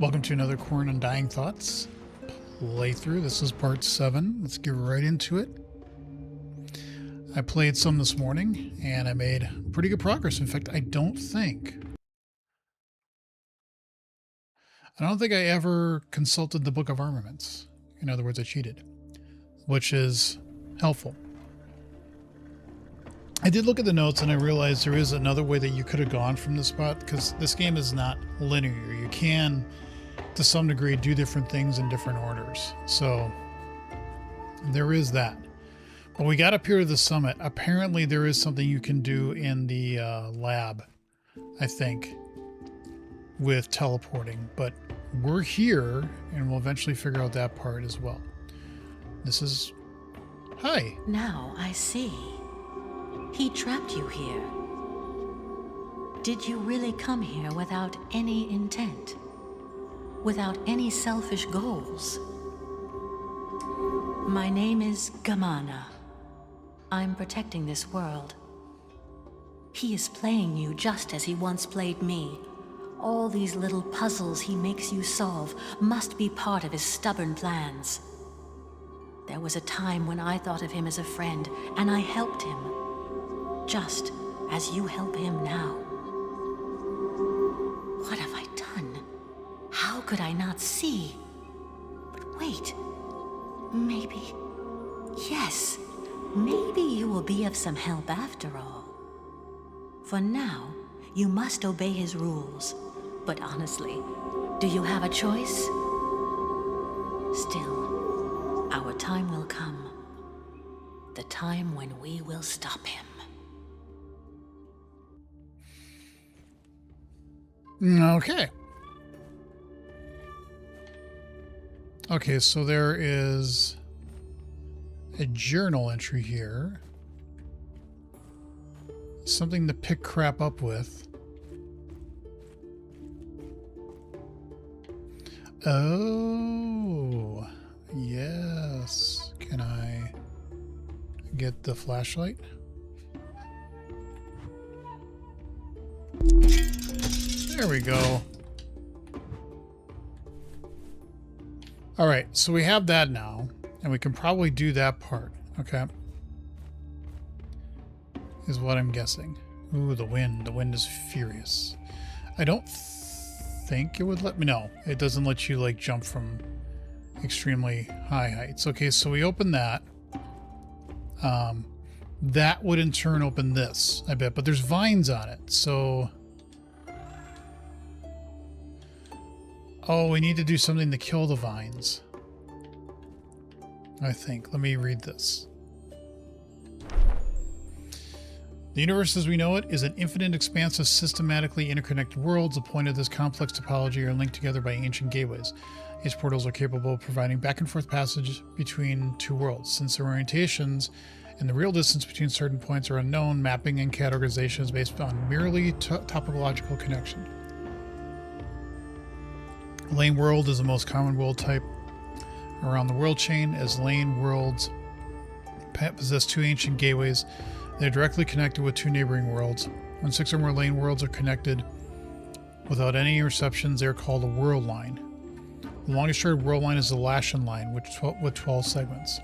Welcome to another Quern Undying Thoughts playthrough. This is part 7. Let's get right into it. I played some this morning and I made pretty good progress. In fact, I don't think I ever consulted the Book of Armaments. In other words, I cheated, which is helpful. I did look at the notes and I realized there is another way that you could have gone from this spot, because this game is not linear. You can, to some degree, do different things in different orders. So there is that. But we got up here to the summit. Apparently there is something you can do in the lab, I think, with teleporting. But we're here and we'll eventually figure out that part as well. This is... Hi. Now I see. He trapped you here. Did you really come here without any intent? Without any selfish goals? My name is Gamana. I'm protecting this world. He is playing you just as he once played me. All these little puzzles he makes you solve must be part of his stubborn plans. There was a time when I thought of him as a friend, and I helped him. Just as you help him now. What have I done? How could I not see? But wait, maybe... Yes, maybe you will be of some help after all. For now, you must obey his rules. But honestly, do you have a choice? Still, our time will come. The time when we will stop him. Okay. Okay, so there is a journal entry here. Something to pick crap up with. Oh, yes. Can I get the flashlight? There we go. All right, so we have that now, and we can probably do that part. Okay. Is what I'm guessing. Ooh, the wind. The wind is furious. I don't think it would let me... No, it doesn't let you, like, jump from extremely high heights. Okay, so we open that. That would in turn open this, I bet. But there's vines on it, so... Oh, we need to do something to kill the vines. I think. Let me read this. The universe as we know it is an infinite expanse of systematically interconnected worlds. The point of this complex topology are linked together by ancient gateways. These portals are capable of providing back and forth passage between two worlds. Since their orientations and the real distance between certain points are unknown, mapping and categorization is based on merely topological connection. Lane world is the most common world type around the world chain, as lane worlds possess two ancient gateways. They're directly connected with two neighboring worlds. When 6 or more lane worlds are connected without any interceptions, they are called a world line. The longest shared world line is the Lashan line, with 12 segments.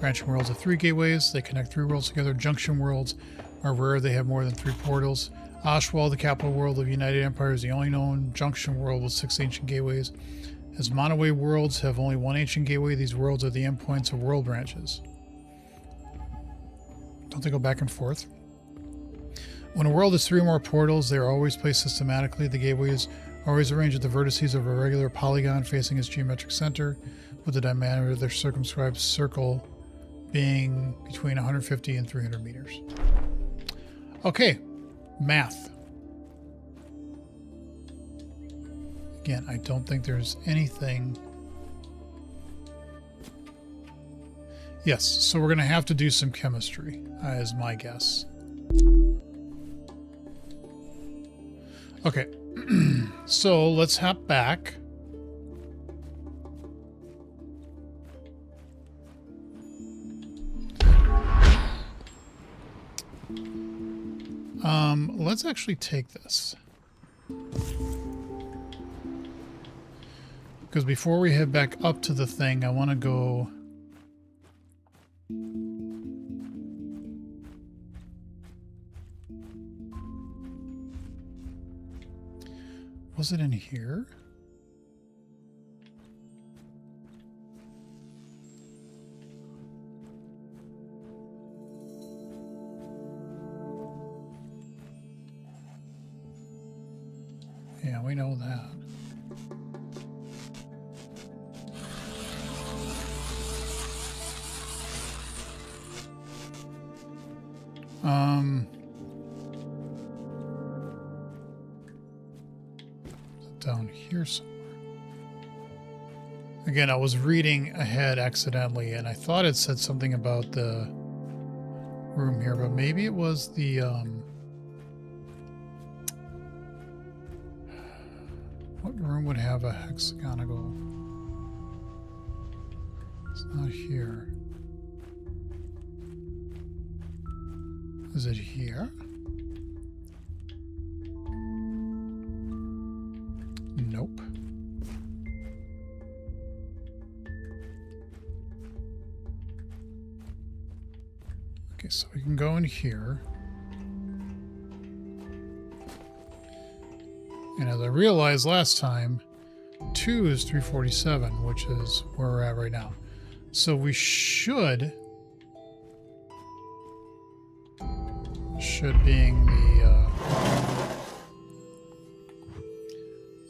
Branching worlds have 3 gateways. They connect 3 worlds together. Junction worlds are rare. They have more than 3 portals. Ashwal, the capital world of the United Empire, is the only known junction world with 6 ancient gateways. As monoway worlds have only 1 ancient gateway, these worlds are the endpoints of world branches. Don't they go back and forth? When a world has 3 or more portals, they are always placed systematically. The gateways are always arranged at the vertices of a regular polygon facing its geometric center, with the diameter of their circumscribed circle being between 150 and 300 meters. Okay. Math. Again, I don't think there's anything. Yes, so we're going to have to do some chemistry, is my guess. Okay, so let's hop back. Let's actually take this. Because before we head back up to the thing, I want to go... Was it in here? Yeah, we know that. Down here somewhere. Again, I was reading ahead accidentally, and I thought it said something about the room here, but maybe it was the, what room would have a hexagonal? It's not here. Is it here? Nope. Okay, so we can go in here. And as I realized last time, 2 is 347, which is where we're at right now. So we should being the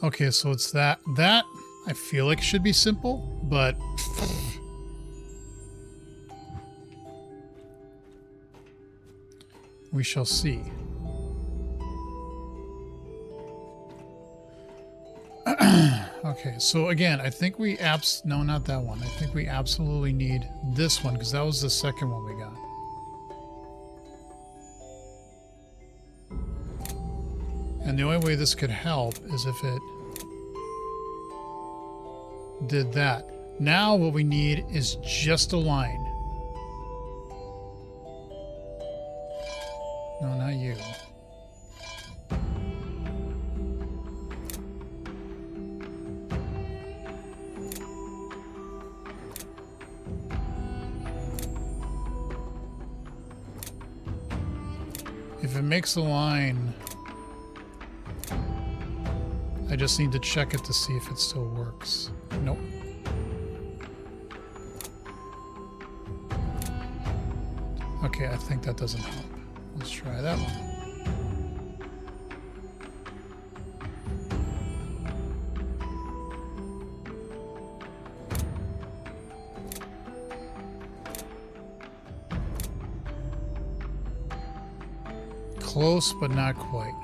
okay, so it's that I feel like should be simple, but we shall see. Okay, so again, I think we no, not that one. I think we absolutely need this one because that was the second one we got. And the only way this could help is if it did that. Now what we need is just a line. No, not you. If it makes a line, I just need to check it to see if it still works. Nope. Okay, I think that doesn't help. Let's try that one. Close, but not quite.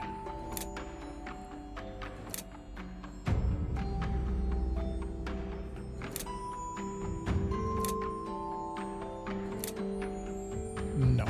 No.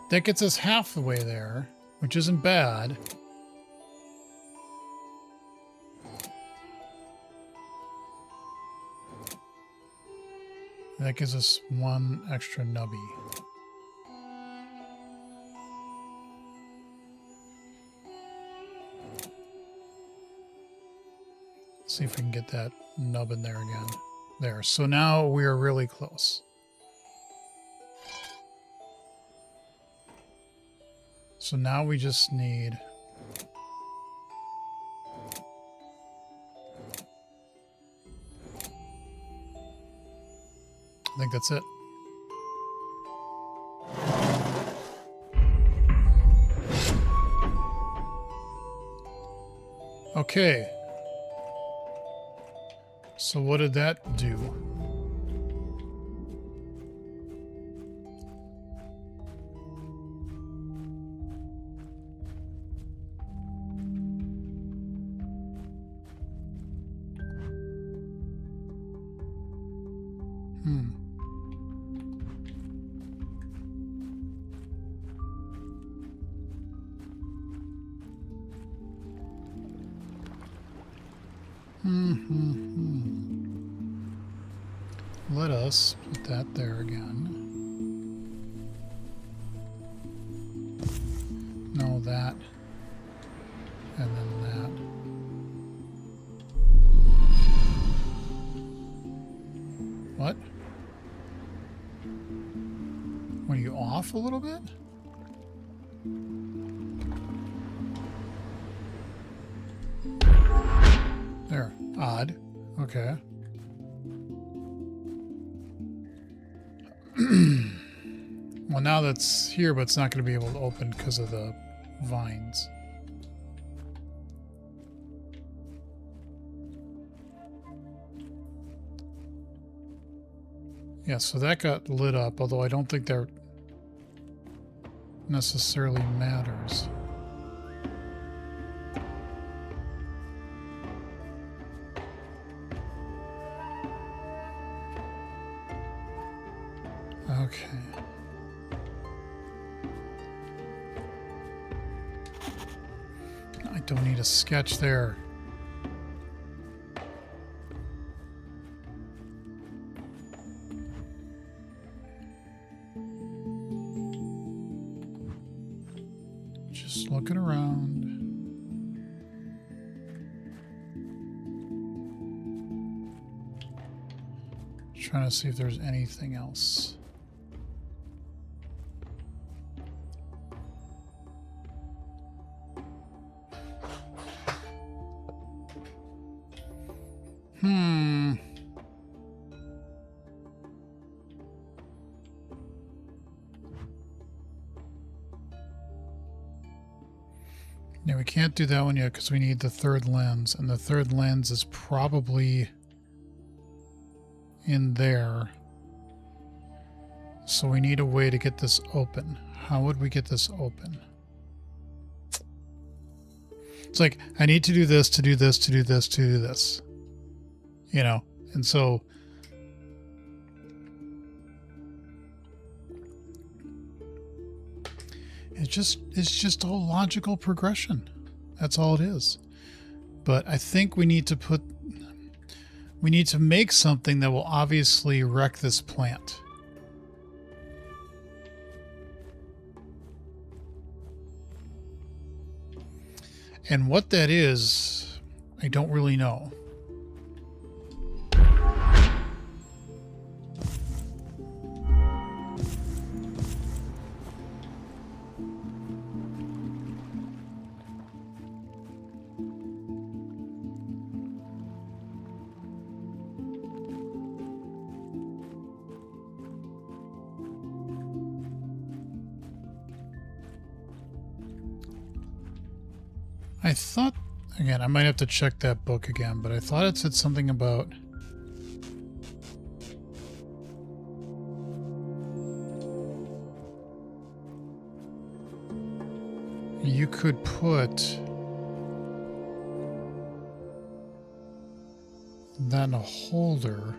That gets us half the way there, which isn't bad. That gives us one extra nubby. Let's see if we can get that nub in there again. There. So now we are really close. So now we just need... I think that's it. Okay. So what did that do? Let us put that there again. No, that. And then that. What? Were you off a little bit? There. Odd. Okay. Well, now that's here, but it's not going to be able to open because of the vines. Yeah, so that got lit up, although I don't think that necessarily matters. Okay. I don't need a sketch there. Just looking around. Trying to see if there's anything else. Yeah, we can't do that one yet because we need the third lens, and the third lens is probably in there. So we need a way to get this open. How would we get this open? It's like, I need to do this, to do this, to do this, to do this. You know, and so it's just a logical progression. That's all it is. But I think we need to make something that will obviously wreck this plant. And what that is, I don't really know. I thought, again, I might have to check that book again, but I thought it said something about you could put that in a holder.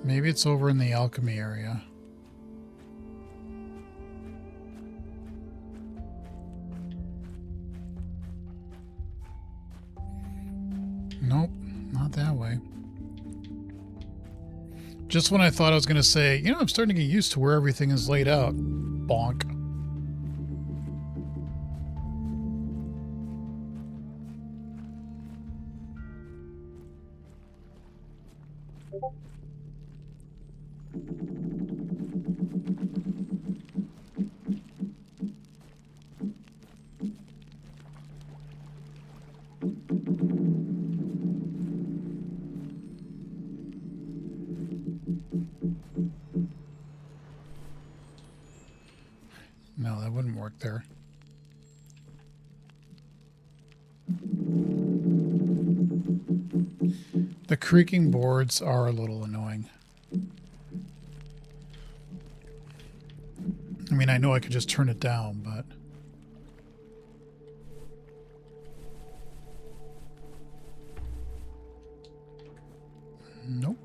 Maybe it's over in the alchemy area. Nope, not that way. Just when I thought I was going to say, you know, I'm starting to get used to where everything is laid out. Bonk. No, that wouldn't work there. The creaking boards are a little annoying. I mean, I know I could just turn it down, but... Nope.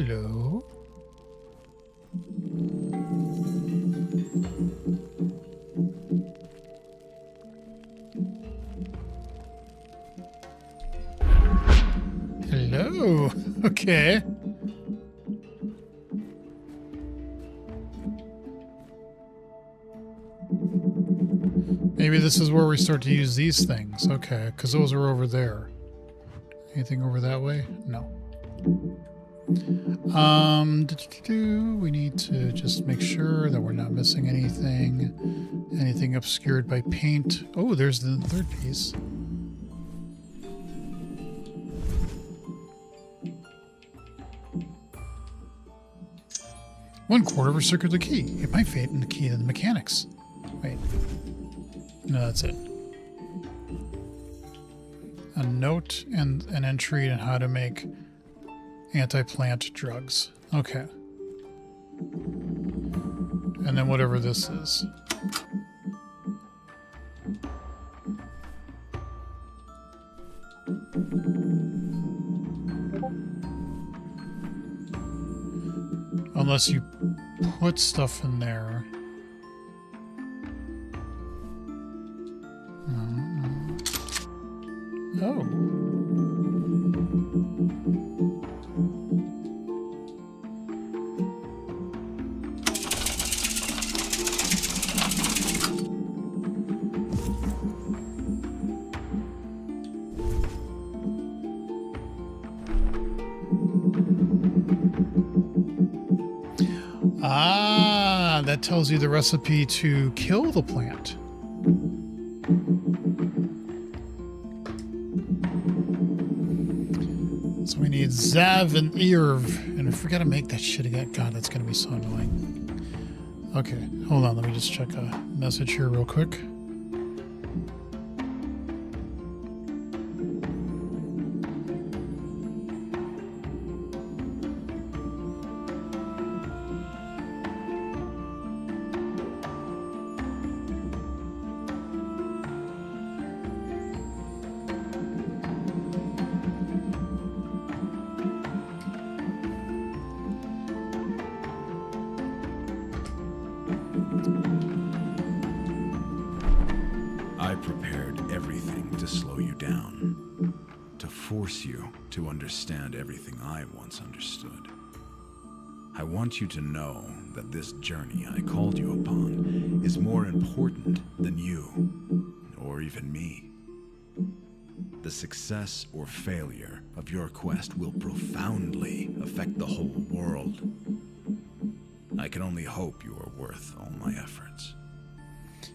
Hello. Hello. Okay. Maybe this is where we start to use these things. Okay, because those are over there. Anything over that way? No. We need to just make sure that we're not missing anything. Anything obscured by paint. Oh, there's the third piece. One quarter of a circuit of the key. It might fit in the key to the mechanics. Wait. No, that's it. A note and an entry on how to make anti-plant drugs. Okay. And then whatever this is. Unless you put stuff in there. Oh. Ah, that tells you the recipe to kill the plant. So we need Zav and Irv. And I forgot to make that shit again. God, that's going to be so annoying. Okay, hold on. Let me just check a message here real quick. I prepared everything to slow you down, to force you to understand everything I once understood. I want you to know that this journey I called you upon is more important than you, or even me. The success or failure of your quest will profoundly affect the whole world. I can only hope you are worth all my efforts.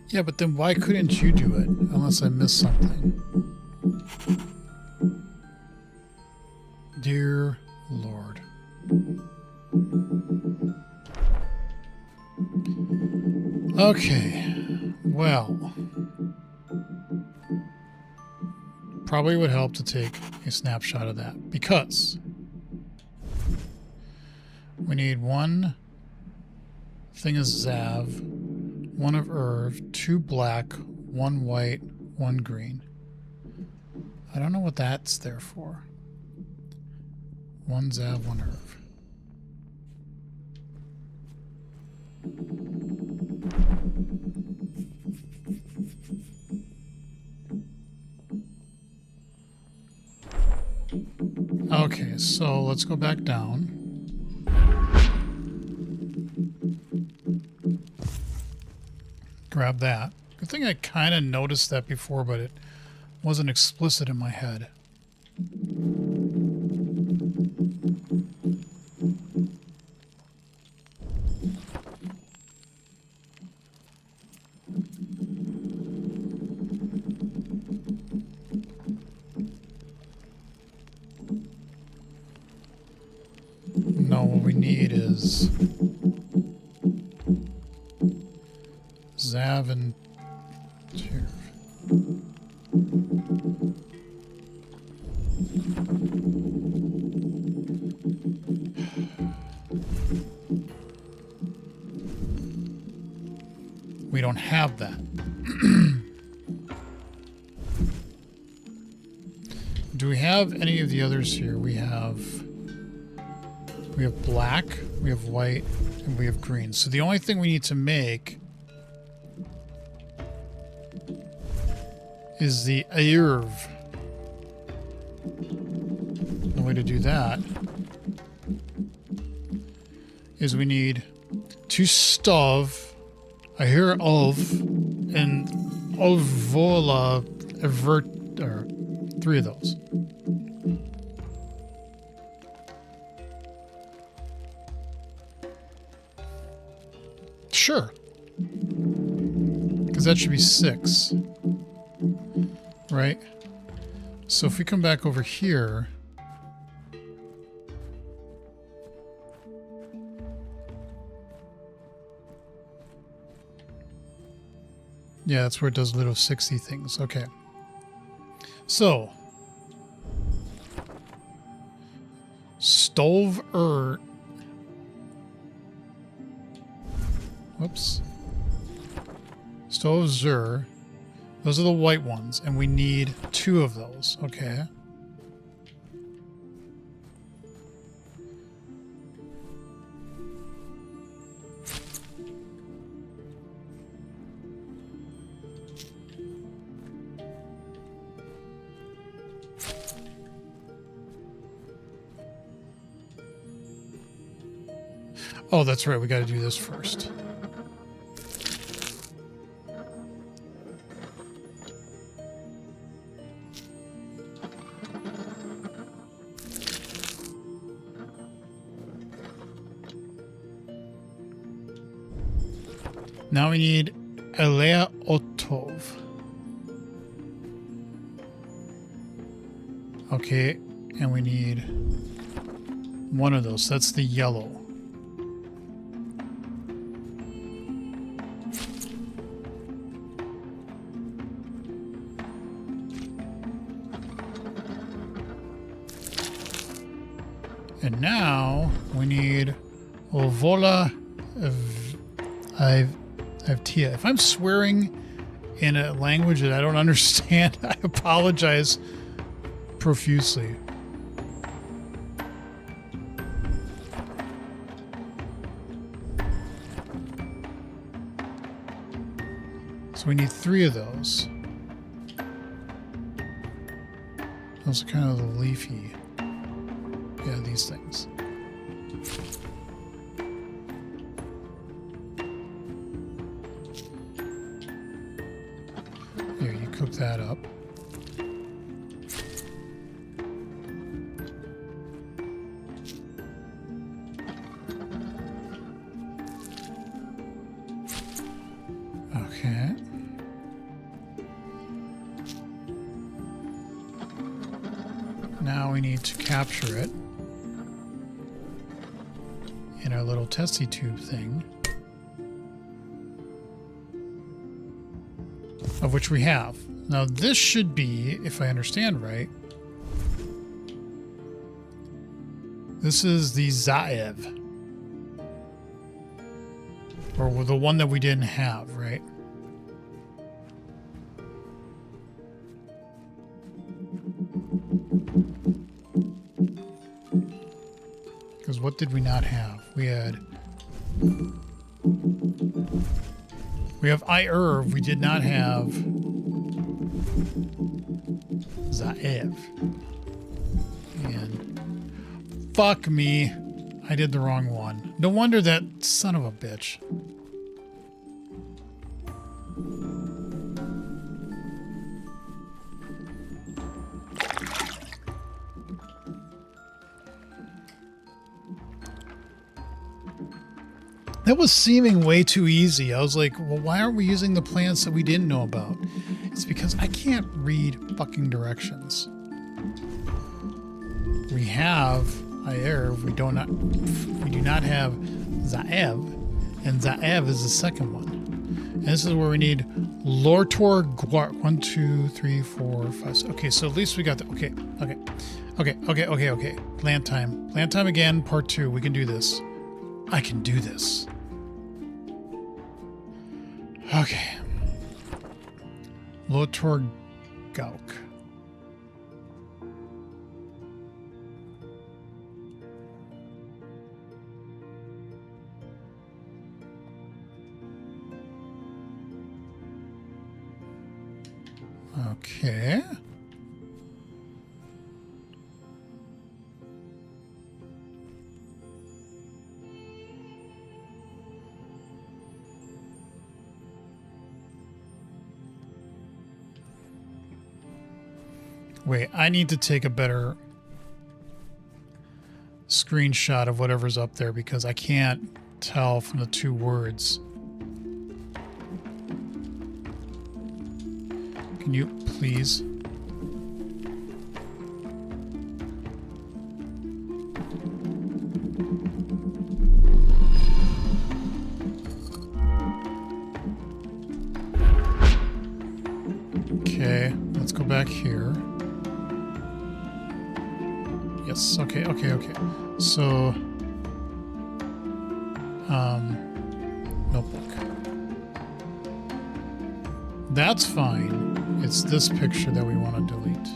Yeah, but then why couldn't you do it? Unless I missed something. Dear Lord. Okay. Well. Probably would help to take a snapshot of that. Because we need one thing of Zav, one of Irv, 2 black, 1 white, 1 green. I don't know what that's there for. 1 Zav, 1 Irv. Okay, so let's go back down. Grab that. Good thing I kind of noticed that before, but it wasn't explicit in my head. No, what we need is Zav and Tirv. We don't have that. Do we have any of the others here? We have We have black, we have white, and we have green. So the only thing we need to make is the Airv. The way to do that is we need 2 stov, a hair of, and Olvola avert, or 3 of those. Sure. Because that should be 6. Right? So if we come back over here, yeah, that's where it does little 60 things. Okay. So stove whoops. Stove Zur. Those are the white ones, and we need 2 of those. Okay. Oh, that's right. We got to do this first. Now we need Elea Otov. Okay, and we need 1 of those. That's the yellow. And now we need Ovola Tia. If I'm swearing in a language that I don't understand, I apologize profusely. So we need 3 of those. Those are kind of the leafy. Yeah, these things. Here, you cook that up. Okay. Now we need to capture it in our little testy tube thing, of which we have. Now this should be, if I understand right, this is the Zaev, or the one that we didn't have, right? Because what did we not have? We have Irv. We did not have Zaev. And fuck me, I did the wrong one. No wonder that son of a bitch. That was seeming way too easy. I was like, well, why aren't we using the plants that we didn't know about? It's because I can't read fucking directions. We have Ayer, we do not have Zaev, and Zaev is the second one. And this is where we need Lortor Guar. 1, 2, 3, 4, 5. Okay, so at least we got the okay. Plant time. Plant time again, part 2. We can do this. I can do this. Okay. Lotor Gauk. Okay. Wait, I need to take a better screenshot of whatever's up there because I can't tell from the two words. Can you please? Okay, let's go back here. Yes, okay. So, notebook. That's fine. It's this picture that we want to delete.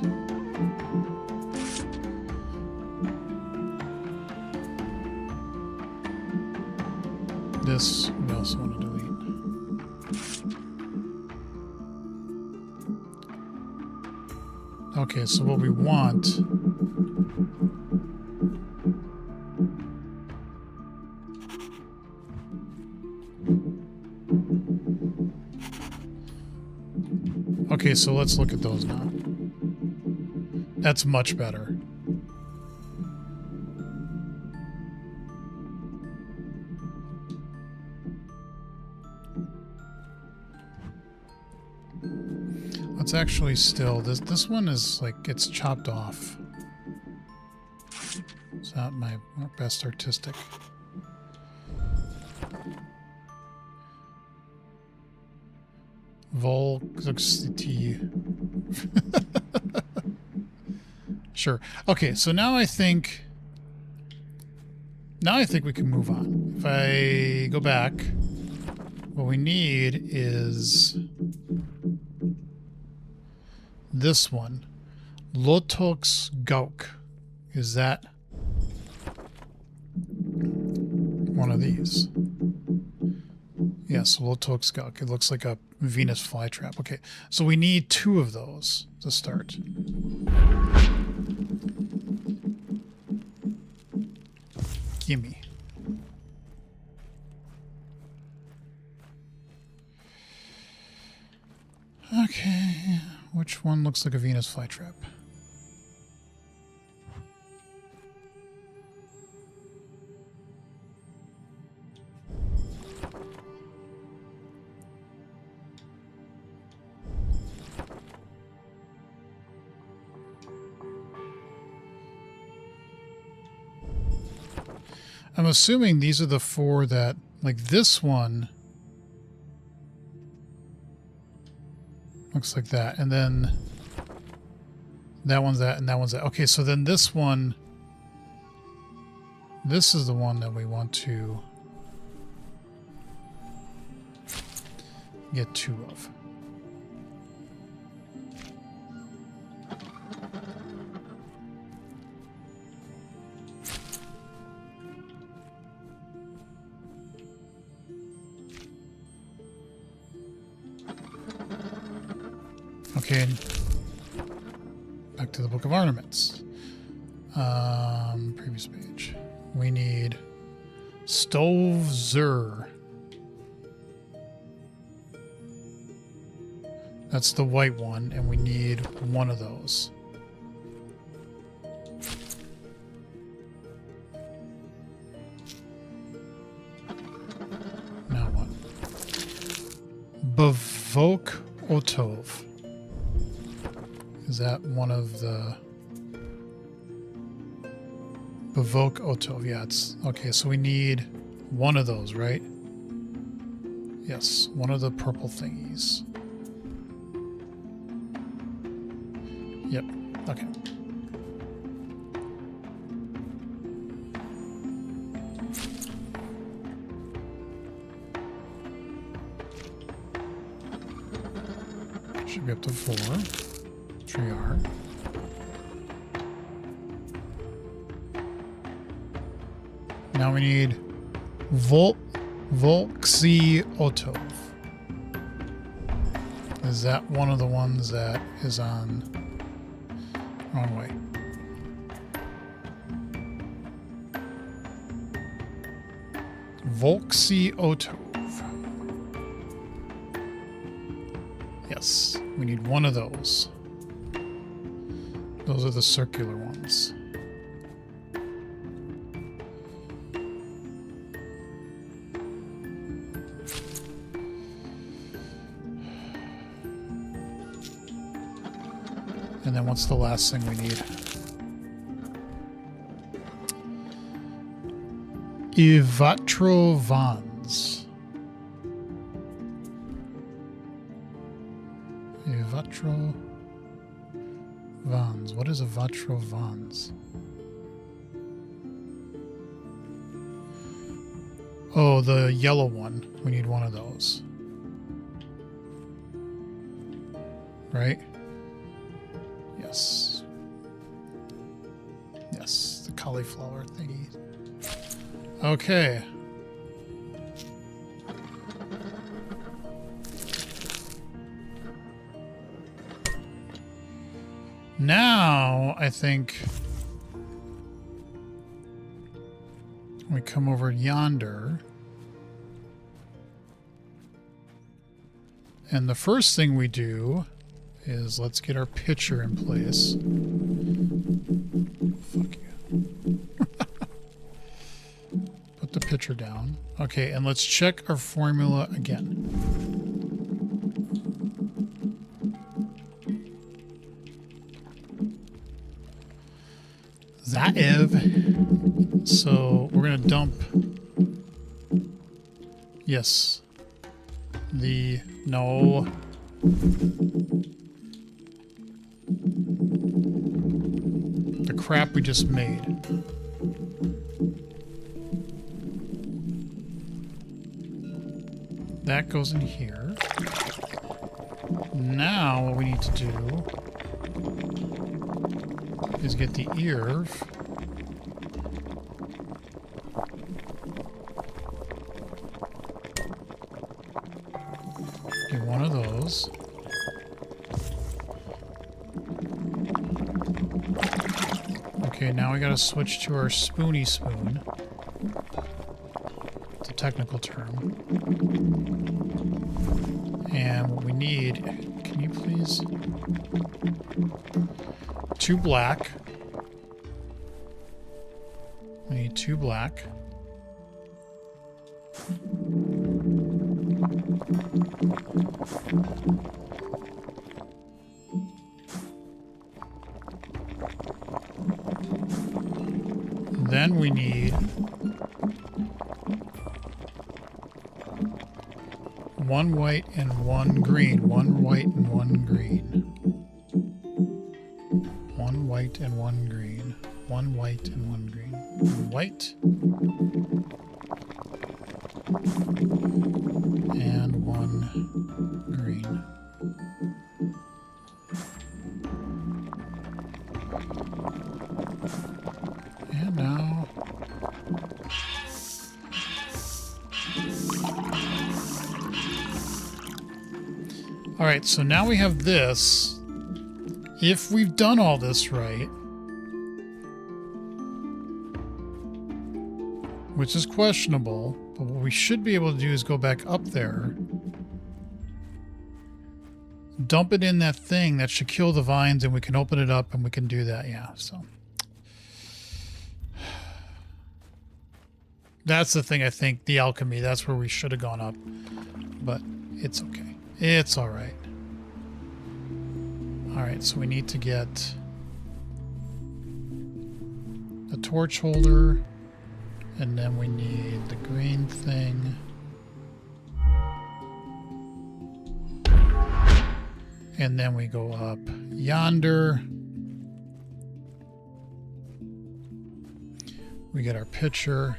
This we also want to delete. Okay, so what we want... Okay, so let's look at those now. That's much better. Let's actually still... This one is like, it's chopped off. It's not my best artistic. Volcity. Sure. Okay, so now I think we can move on. If I go back, what we need is this one. Lotox Gauk. Is that one of these? Yes, Lotox Gauk. It looks like a Venus flytrap. Okay, so we need 2 of those to start. Gimme. Okay, which one looks like a Venus flytrap? I'm assuming these are the 4 that, like this one looks like that, and then that one's that, and that one's that. Okay, so then this one, this is the one that we want to get 2 of. Okay, back to the Book of Ornaments. Previous page. We need Stove Zur. That's the white one, and we need 1 of those. Now what? Bavok Otov. Is that one of the... Bavok Otov, yeah, it's... Okay, so we need 1 of those, right? Yes, 1 of the purple thingies. Yep, okay. Should be up to 4. Triar. Now we need Volxi Otov. Is that one of the ones that is on... Wrong way. Volksy Otov. Yes, we need one of those. Those are the circular ones. And then what's the last thing we need? Ivatrovans. Ivatrovans. What is Ivatrovans? Oh, the yellow one. We need one of those. Right? Yes. Yes, the cauliflower thingy. Okay. Now, I think we come over yonder. And the first thing we do is let's get our pitcher in place. Fuck you. Put the pitcher down. Okay, and let's check our formula again. Zaev. So we're going to dump. Yes. No. The crap we just made. That goes in here. Now what we need to do is get the ear. Get one of those. Okay, now we gotta switch to our spoony spoon. It's a technical term. And what we need, can you please? 2 black. We need 2 black. Then we need 1 white and 1 green. 1 white and 1 green. 1 white and 1 green. 1 white and 1 green. 1 white. And 1 green. And now... Alright, so now we have this. If we've done all this right, which is questionable, but what we should be able to do is go back up there, dump it in that thing that should kill the vines, and we can open it up and we can do that, yeah, so. That's the thing, I think, the alchemy, that's where we should have gone up, but it's okay. It's alright. Alright, so we need to get a torch holder, and then we need the green thing. And then we go up yonder. We get our pitcher.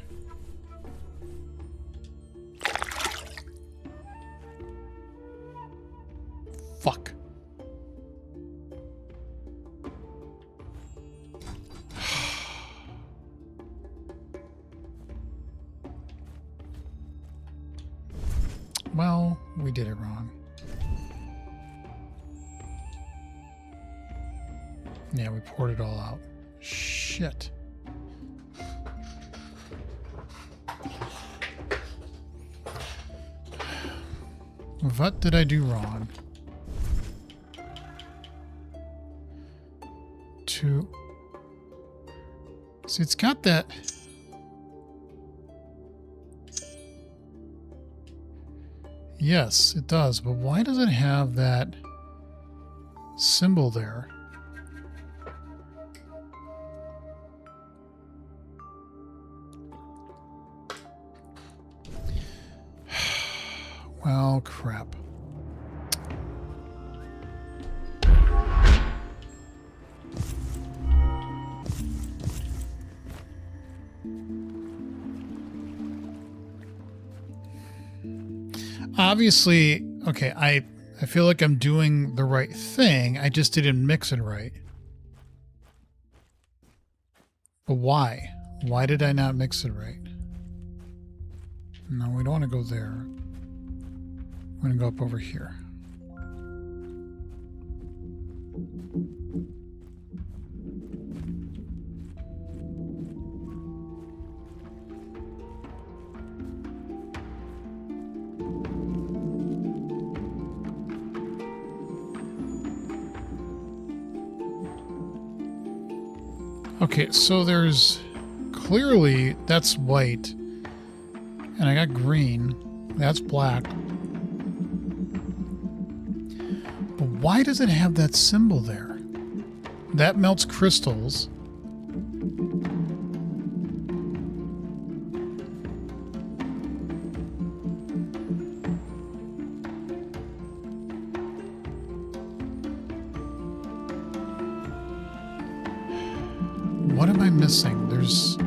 Fuck. Well, we did it wrong. Yeah, we poured it all out. Shit. What did I do wrong? See, it's got that. Yes, it does, but why does it have that symbol there? Well, crap. Obviously, okay, I feel like I'm doing the right thing. I just didn't mix it right. But why? Why did I not mix it right? No, we don't want to go there. We're going to go up over here. Okay, so there's clearly that's white, and I got green. That's black. But why does it have that symbol there? That melts crystals. What am I missing? There's...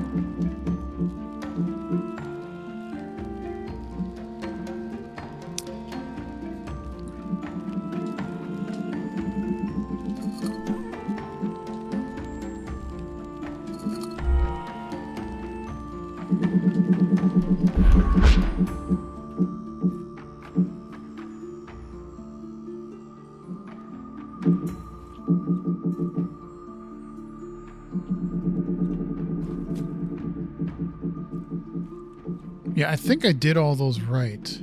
Yeah, I think I did all those right.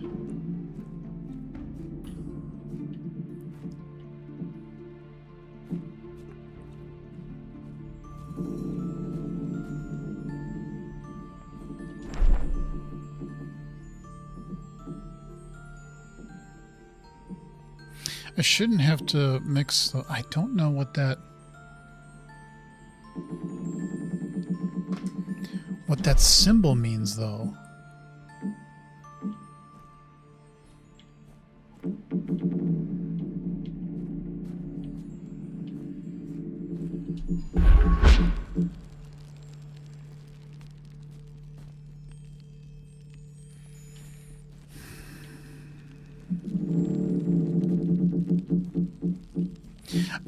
I shouldn't have to mix the... I don't know what that... what that symbol means, though.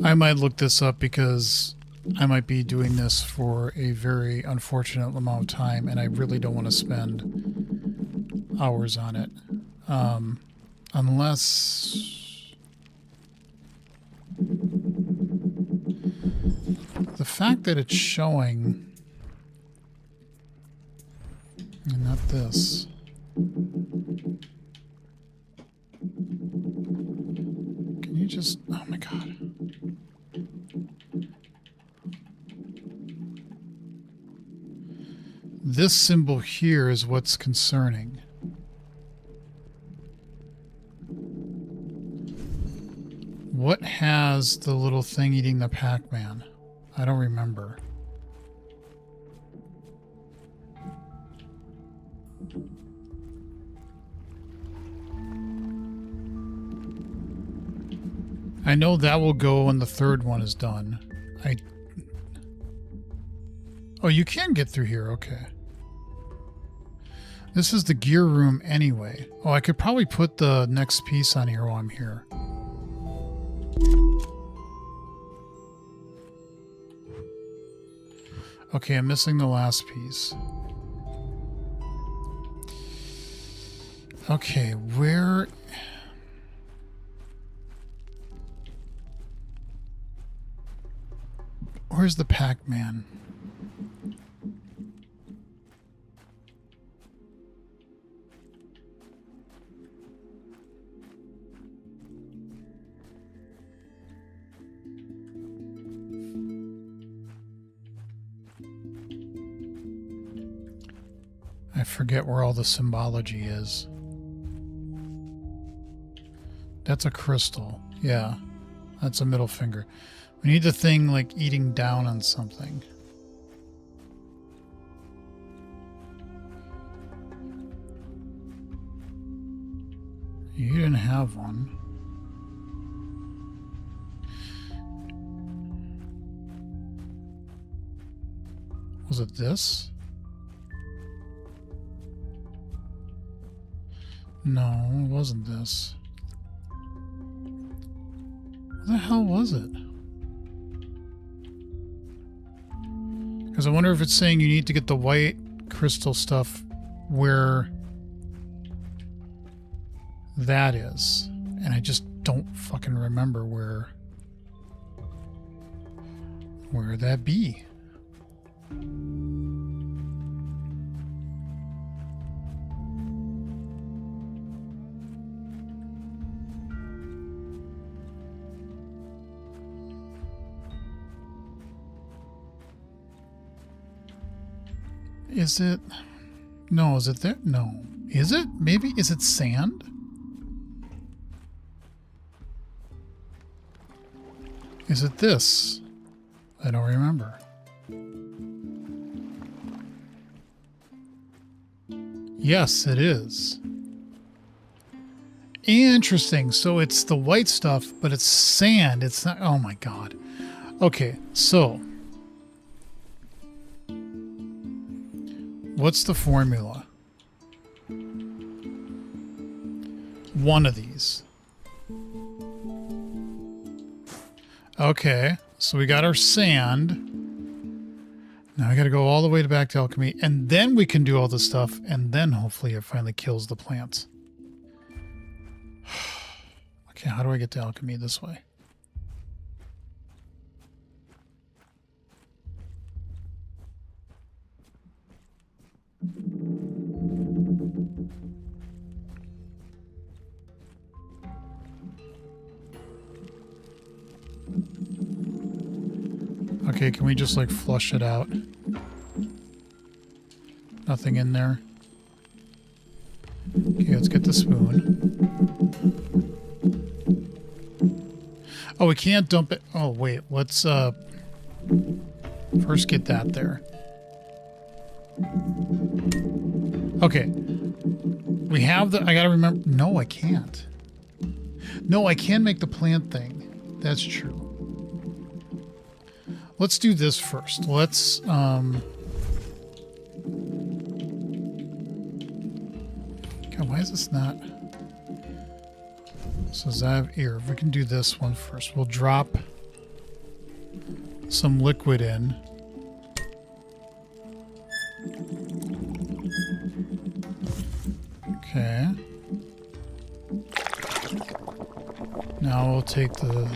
I might look this up because I might be doing this for a very unfortunate amount of time, and I really don't want to spend hours on it. Unless... the fact that it's showing... and not this... Can you just... oh my god. This symbol here is what's concerning. What has the little thing eating the Pac-Man? I don't remember. I know that will go when the third one is done. Oh, you can get through here, okay. This is the gear room anyway. Oh, I could probably put the next piece on here while I'm here. Okay, I'm missing the last piece. Okay, where... Where's the Pac-Man? I forget where all the symbology is. That's a crystal. Yeah, that's a middle finger. We need the thing like eating down on something. You didn't have one. Was it this? No, it wasn't this. What the hell was it? Because I wonder if it's saying you need to get the white crystal stuff where that is. And I just don't fucking remember where that be. Is it? No, is it there? No. Is it? Maybe? Is it sand? Is it this? I don't remember. Yes, it is. Interesting. So it's the white stuff, but it's sand. It's not. Oh my God. Okay, so what's the formula? One of these. Okay, so we got our sand. Now I got to go all the way back to alchemy, and then we can do all this stuff, and then hopefully it finally kills the plants. Okay, how do I get to alchemy this way? Okay, can we just like flush it out? Nothing in there. Okay, let's get the spoon. Oh, we can't dump it. Oh, wait, let's first get that there. Okay. We have the, I gotta remember, no, I can't. No, I can make the plant thing. That's true. Let's do this first. Let's, God, why is this not? So Zav here, we can do this one first. We'll drop some liquid in. Okay. Now we'll take the...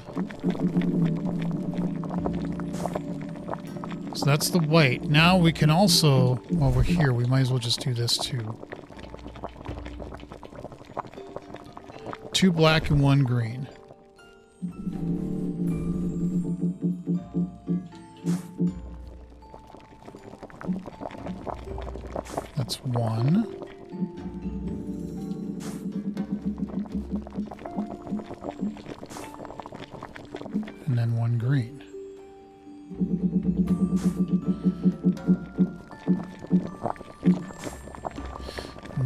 So that's the white. Now we can also, while we're here, we might as well just do this too. 2 black and 1 green. That's 1. And then 1 green.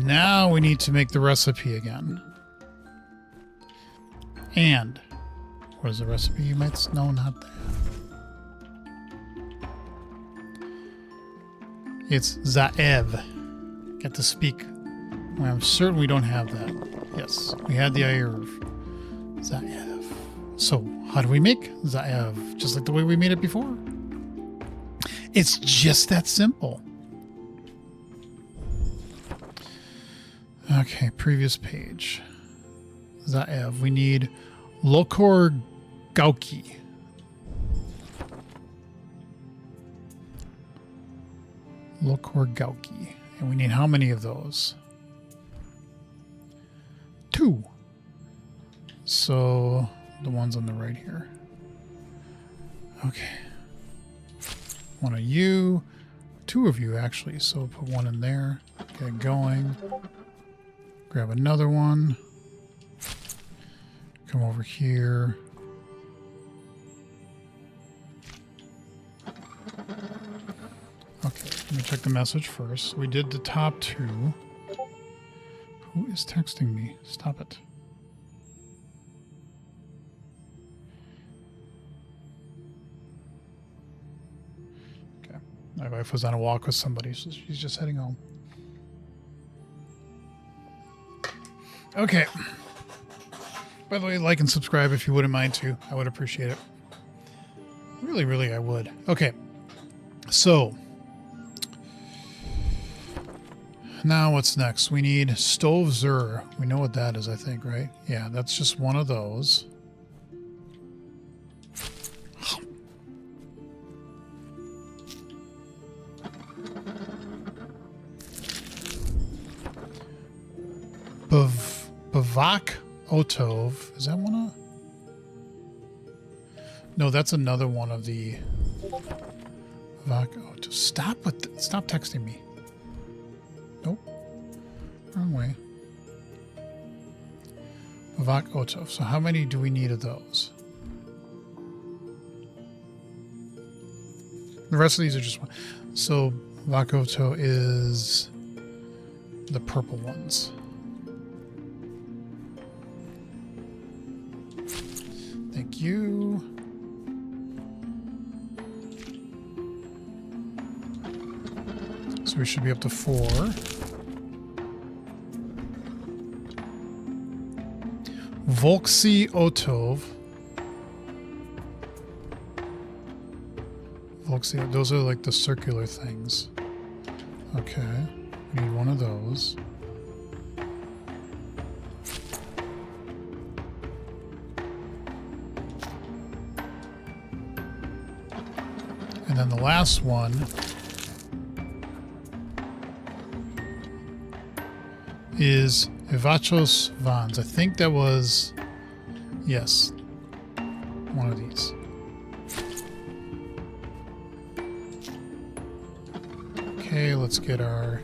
Now we need to make the recipe again. And what is the recipe? You might know, not that. It's Zaev. Get to speak. I'm certain we don't have that. Yes, we had the Ayurv. Zaev. So, how do we make Zaev? Just like the way we made it before? It's just that simple. Okay, previous page. Zaev. We need Lokor Gauki. Lokorgauki. And we need how many of those? 2. So the ones on the right here. Okay. 1 of you. 2 of you, actually. So put 1 in there. Get it going. Grab another one. Come over here. Okay, let me check the message first. We did the top 2. Who is texting me? Stop it. Okay. My wife was on a walk with somebody, so she's just heading home. Okay. By the way, like and subscribe if you wouldn't mind too. I would appreciate it. Really, really, I would. Okay. So, now what's next? We need Stove Zur. We know what that is, I think, right? Yeah, that's just one of those. Bavak Otov. Is that one of... No, that's another one of the... Bavak Otov. Stop texting me. Nope. Wrong way. Bavak Otov. So how many do we need of those? The rest of these are just one. So Bavak Otov is the purple ones. Thank you. So we should be up to 4. Volksy Otov. Volksy, those are like the circular things. Okay. We need one of those. And then the last one is Ivachos Vans. I think that was, yes, one of these. Okay, let's get our...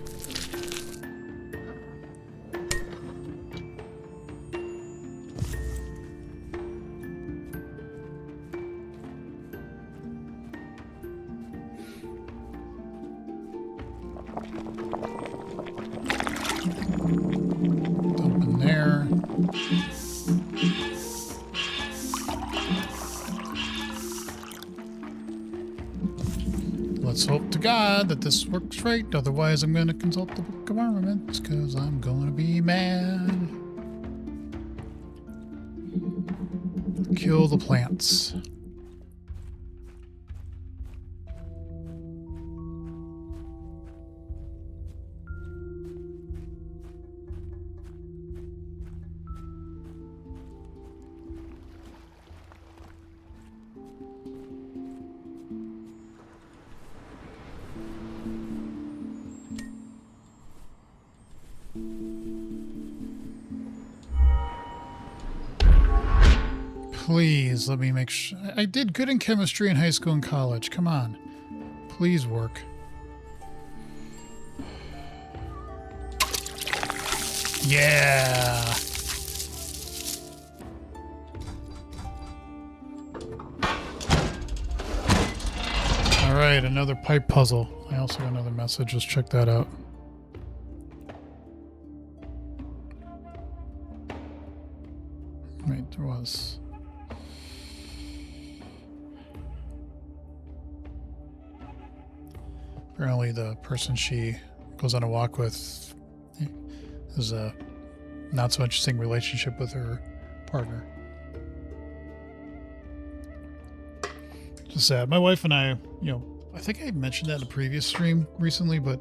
dump in there. Let's hope to God that this works right. Otherwise, I'm going to consult the Book of Armaments because I'm going to be mad. Kill the plants. Please let me make sure. I did good in chemistry in high school and college. Come on. Please work. Yeah. All right, another pipe puzzle. I also got another message. Let's check that out. Wait, there was... Apparently the person she goes on a walk with has a not so interesting relationship with her partner. Just sad. My wife and I, I think I mentioned that in a previous stream recently, but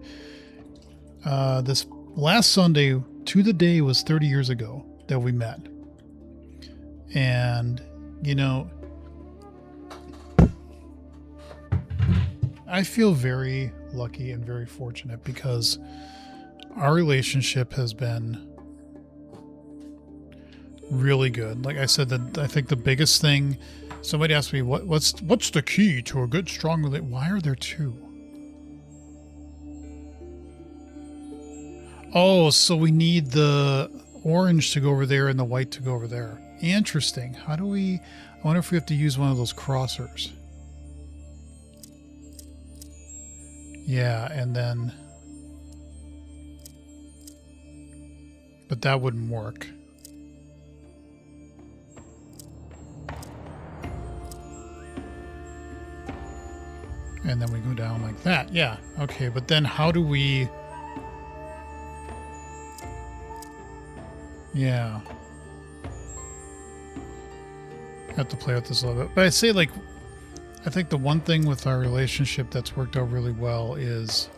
this last Sunday to the day was 30 years ago that we met. And, I feel very lucky and very fortunate because our relationship has been really good. Like I said, that I think the biggest thing, somebody asked me, what's the key to a good, strong relationship? Why are there two? Oh, so we need the orange to go over there and the white to go over there. Interesting. How do we... I wonder if we have to use one of those crossers. Yeah, and then... But that wouldn't work. And then we go down like that. Yeah, okay, but then how do we... Yeah. Have to play with this a little bit. But I say, like, I think the one thing with our relationship that's worked out really well is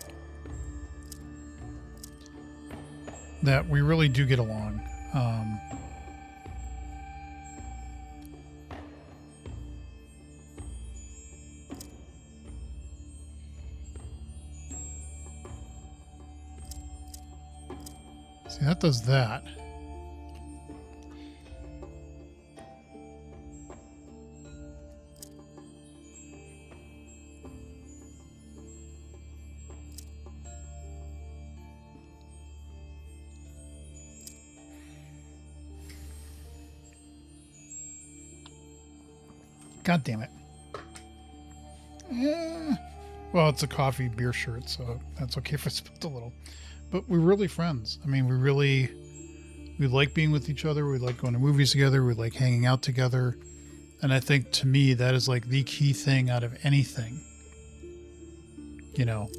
that we really do get along. See, that does that. God damn it. Well, it's a coffee beer shirt, so that's okay if I spilled a little. But we're really friends. I mean, we like being with each other. We like going to movies together. We like hanging out together. And I think to me, that is like the key thing out of anything, you know,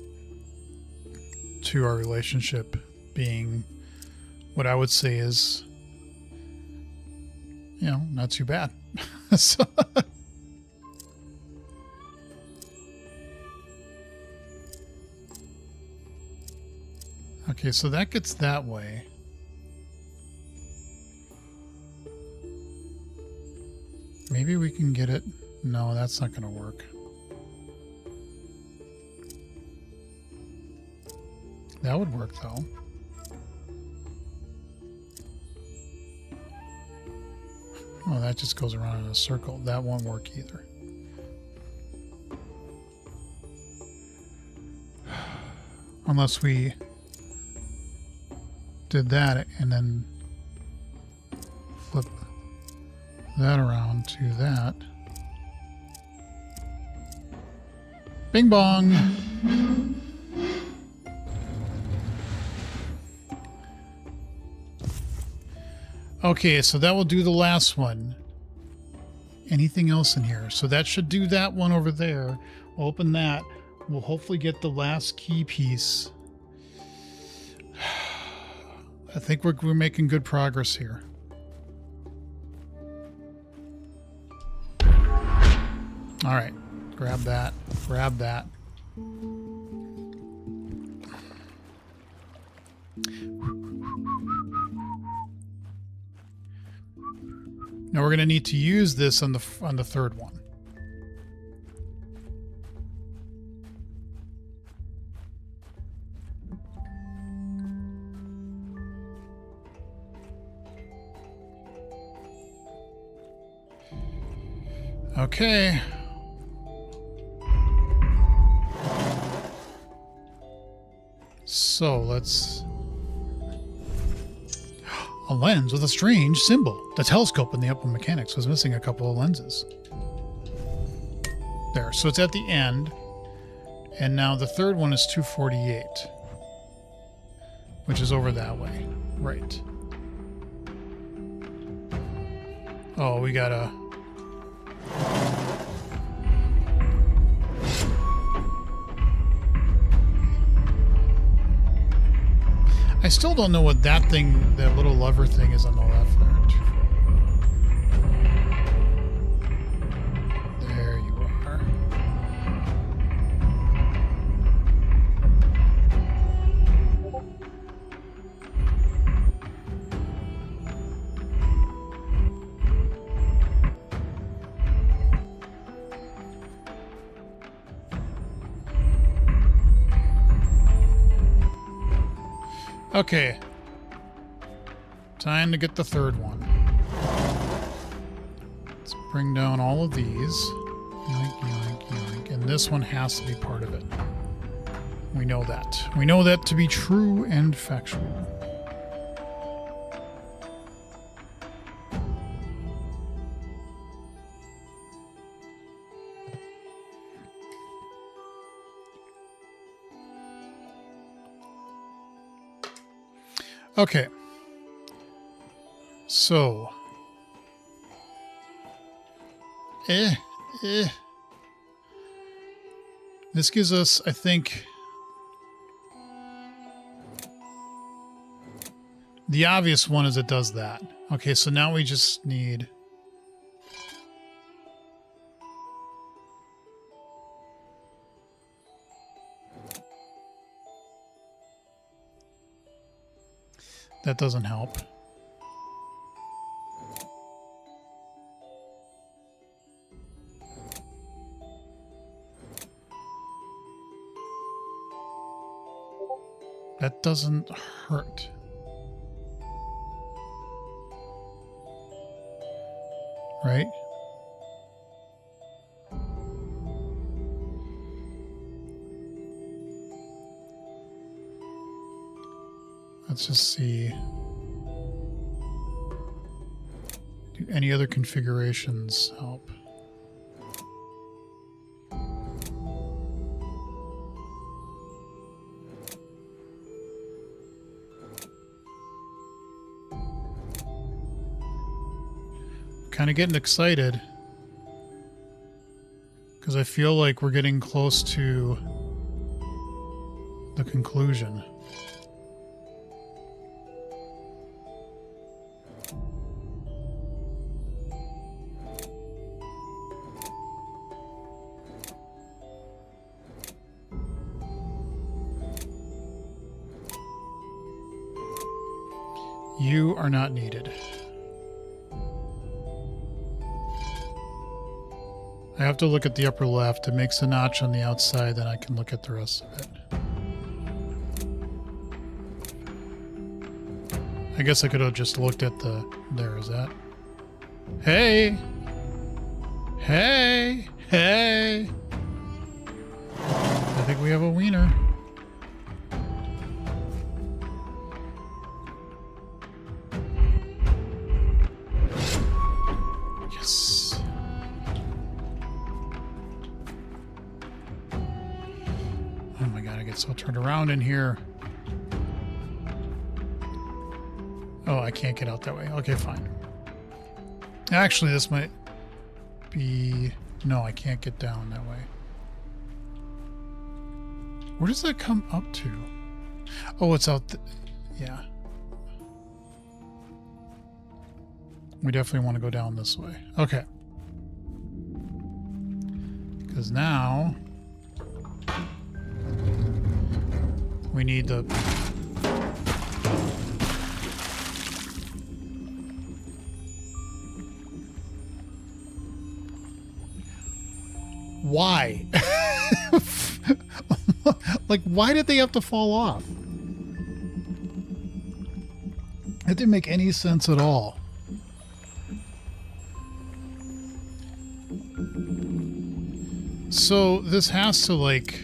to our relationship being what I would say is, you know, not too bad. So, okay, so that gets that way. Maybe we can get it. No, that's not going to work. That would work, though. Oh, that just goes around in a circle. That won't work either. Unless we did that and then flip that around to that. Bing bong. Okay, so that will do the last one. Anything else in here? So that should do that one over there. We'll open that. We'll hopefully get the last key piece. I think we're making good progress here. All right, grab that, grab that. Now we're going to need to use this on the third one. Okay. So let's... A lens with a strange symbol. The telescope in the upper mechanics was missing a couple of lenses. There, so it's at the end. And now the third one is 248. Which is over that way. Right. Oh, we gotta... I still don't know what that thing, that little lever thing is on the left there. There you are. Okay. Time to get the third one. Let's bring down all of these. Yoink, yoink, yoink. And this one has to be part of it. We know that. We know that to be true and factual. Okay. So. This gives us, I think, the obvious one is it does that. Okay, so now we just need... That doesn't help. That doesn't hurt. Right? Let's just see. Do any other configurations help? Kind of getting excited because I feel like we're getting close to the conclusion. You are not needed. I have to look at the upper left. It makes a notch on the outside, then I can look at the rest of it. I guess I could have just looked at the... There, is that? Hey! Hey! Hey! I think we have a wiener. Yes. Oh my god, I get so turned around in here. Oh, I can't get out that way. Okay, fine. Actually, this might be... No, I can't get down that way. Where does that come up to? Oh, it's out... Yeah. We definitely want to go down this way. Okay. Because now... we need the... Why? Like, why did they have to fall off? It didn't make any sense at all. So this has to, like...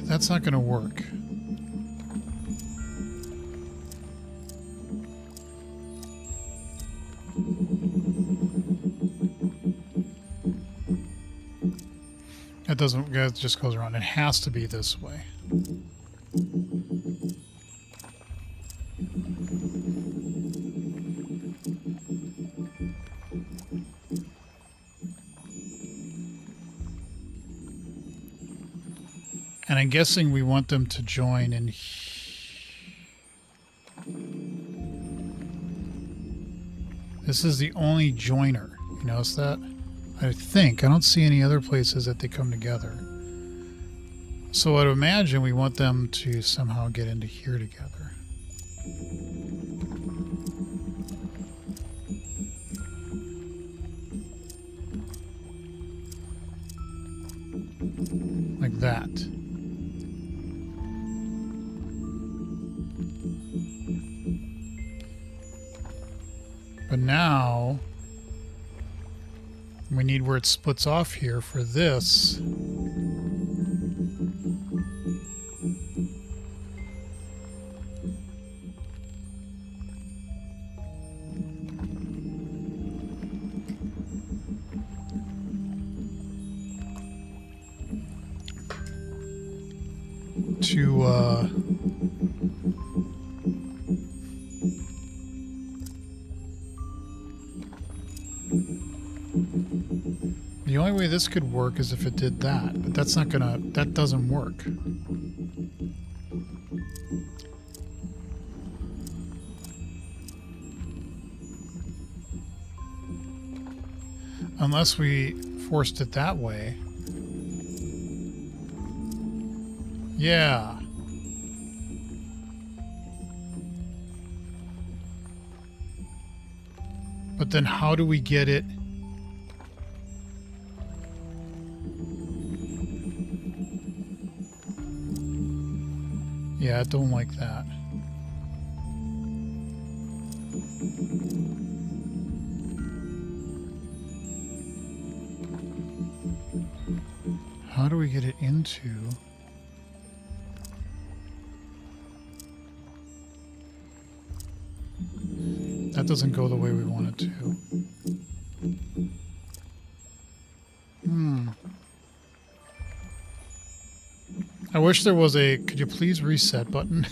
That's not going to work. That doesn't, that just goes around. It has to be this way. And I'm guessing we want them to join in. This is the only joiner. You notice that? I think. I don't see any other places that they come together. So I'd imagine we want them to somehow get into here together. Like that. But now we need where it splits off here for this. The only way this could work is if it did that, but that's not gonna, that doesn't work. Unless we forced it that way. Yeah. But then how do we get it? Yeah, I don't like that. How do we get it into? That doesn't go the way we want it to. I wish there was a, could you please reset button?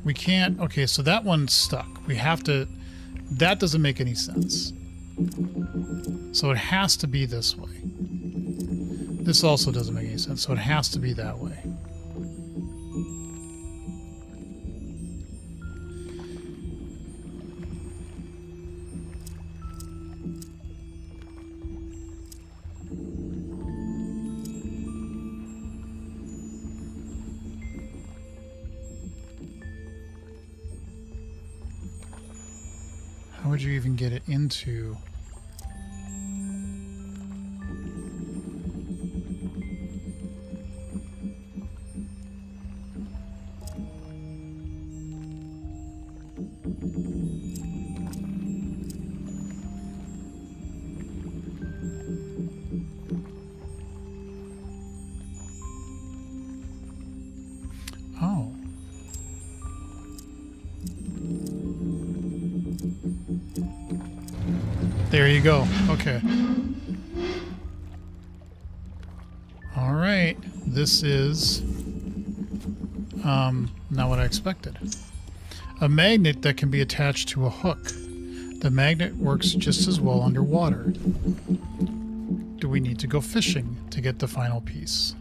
We can't, okay, so that one's stuck. We have to, that doesn't make any sense. So it has to be this way. This also doesn't make any sense, so it has to be that way. How would you even get it into? Oh. There you go. Okay. All right. This is not what I expected. A magnet that can be attached to a hook. The magnet works just as well underwater. Do we need to go fishing to get the final piece?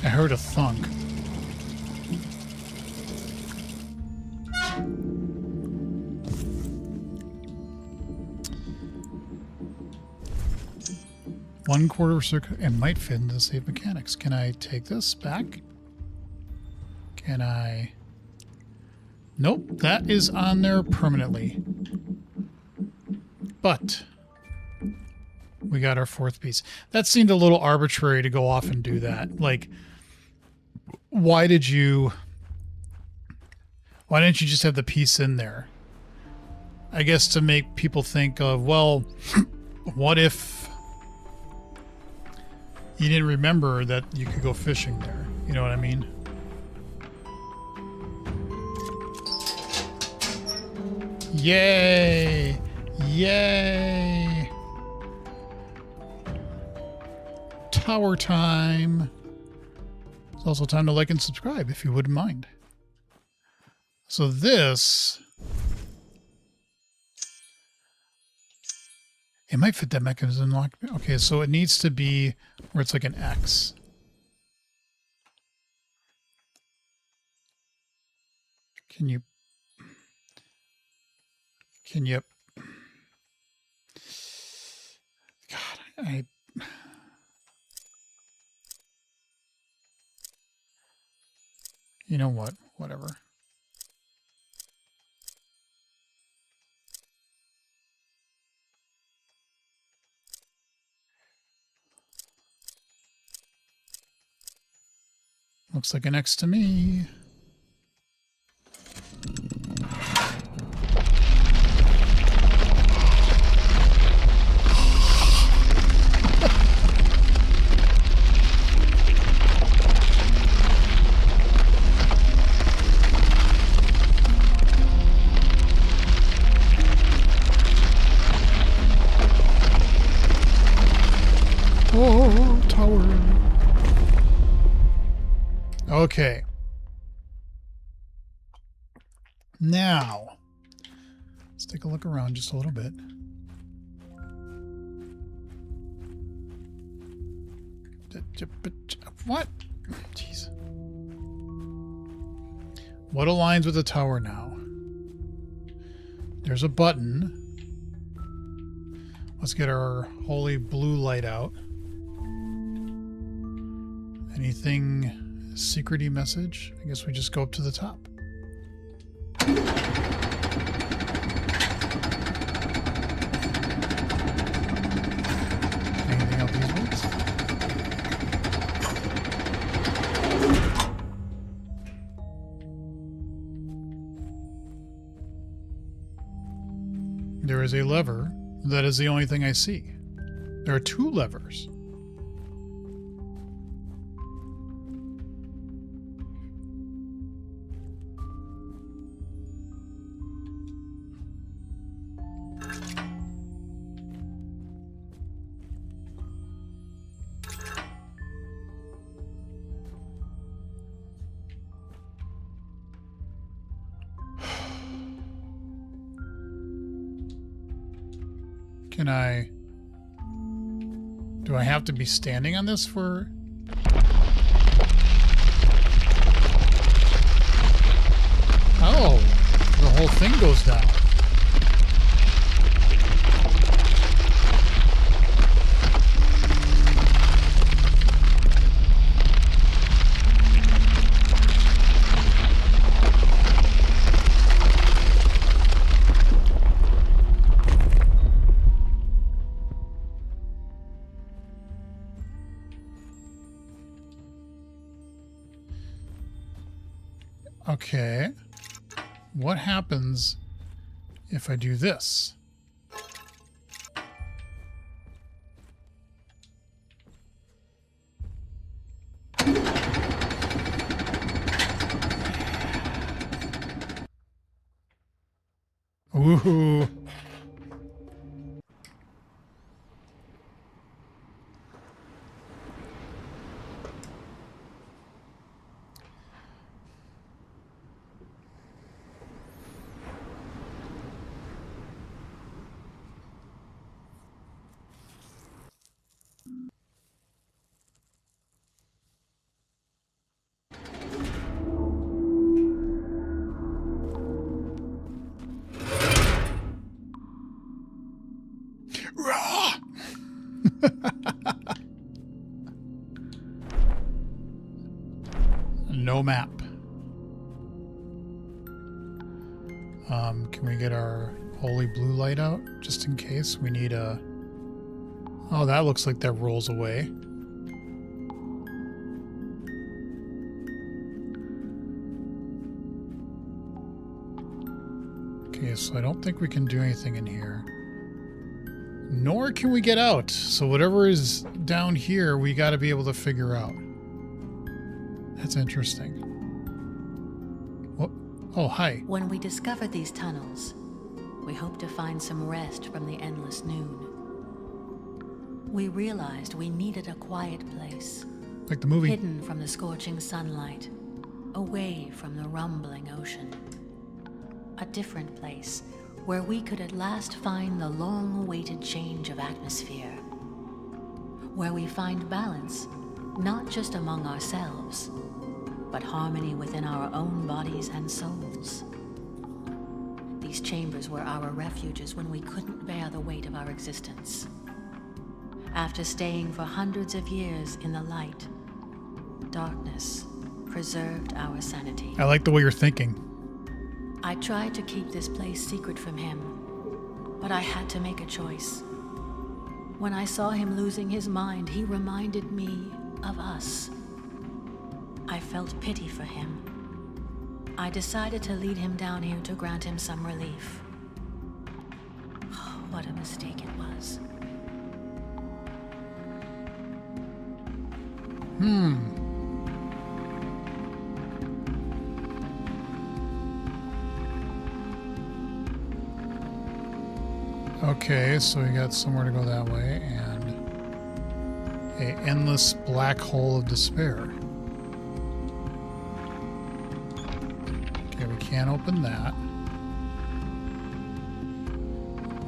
I heard a thunk. One quarter circuit, it might fit into the safe mechanics. Can I take this back? Can I? Nope, that is on there permanently. But we got our fourth piece. That seemed a little arbitrary to go off and do that. Like, why didn't you just have the piece in there? I guess to make people think of, well, what if you didn't remember that you could go fishing there? You know what I mean? Yay! Yay! Tower time! It's also time to like and subscribe if you wouldn't mind. So this... It might fit that mechanism lock. Okay, so it needs to be where it's like an X. Can you... God, you know what? Whatever. Looks like an X to me. Oh, tower. Okay. Now, let's take a look around just a little bit. What? Jeez. What aligns with the tower now? There's a button. Let's get our holy blue light out. Anything secret-y message? I guess we just go up to the top. Anything out these ways? There is a lever. That is the only thing I see. There are two levers. Can I... Do I have to be standing on this for... Oh, the whole thing goes down. Okay. What happens if I do this? Ooh. No map. Can we get our holy blue light out just in case we need a... Oh, that looks like that rolls away. Okay, so I don't think we can do anything in here. Nor can we get out. So whatever is down here, we got to be able to figure out. That's interesting. Oh, hi. When we discovered these tunnels, we hoped to find some rest from the endless noon. We realized we needed a quiet place, Like the movie. Hidden from the scorching sunlight, away from the rumbling ocean. A different place where we could at last find the long-awaited change of atmosphere. Where we find balance, not just among ourselves, but harmony within our own bodies and souls. These chambers were our refuges when we couldn't bear the weight of our existence. After staying for hundreds of years in the light, darkness preserved our sanity. I like the way you're thinking. I tried to keep this place secret from him, but I had to make a choice. When I saw him losing his mind, he reminded me of us. I felt pity for him. I decided to lead him down here to grant him some relief. Oh, what a mistake it was. Okay, so we got somewhere to go that way, and a endless black hole of despair. Okay, we can't open that.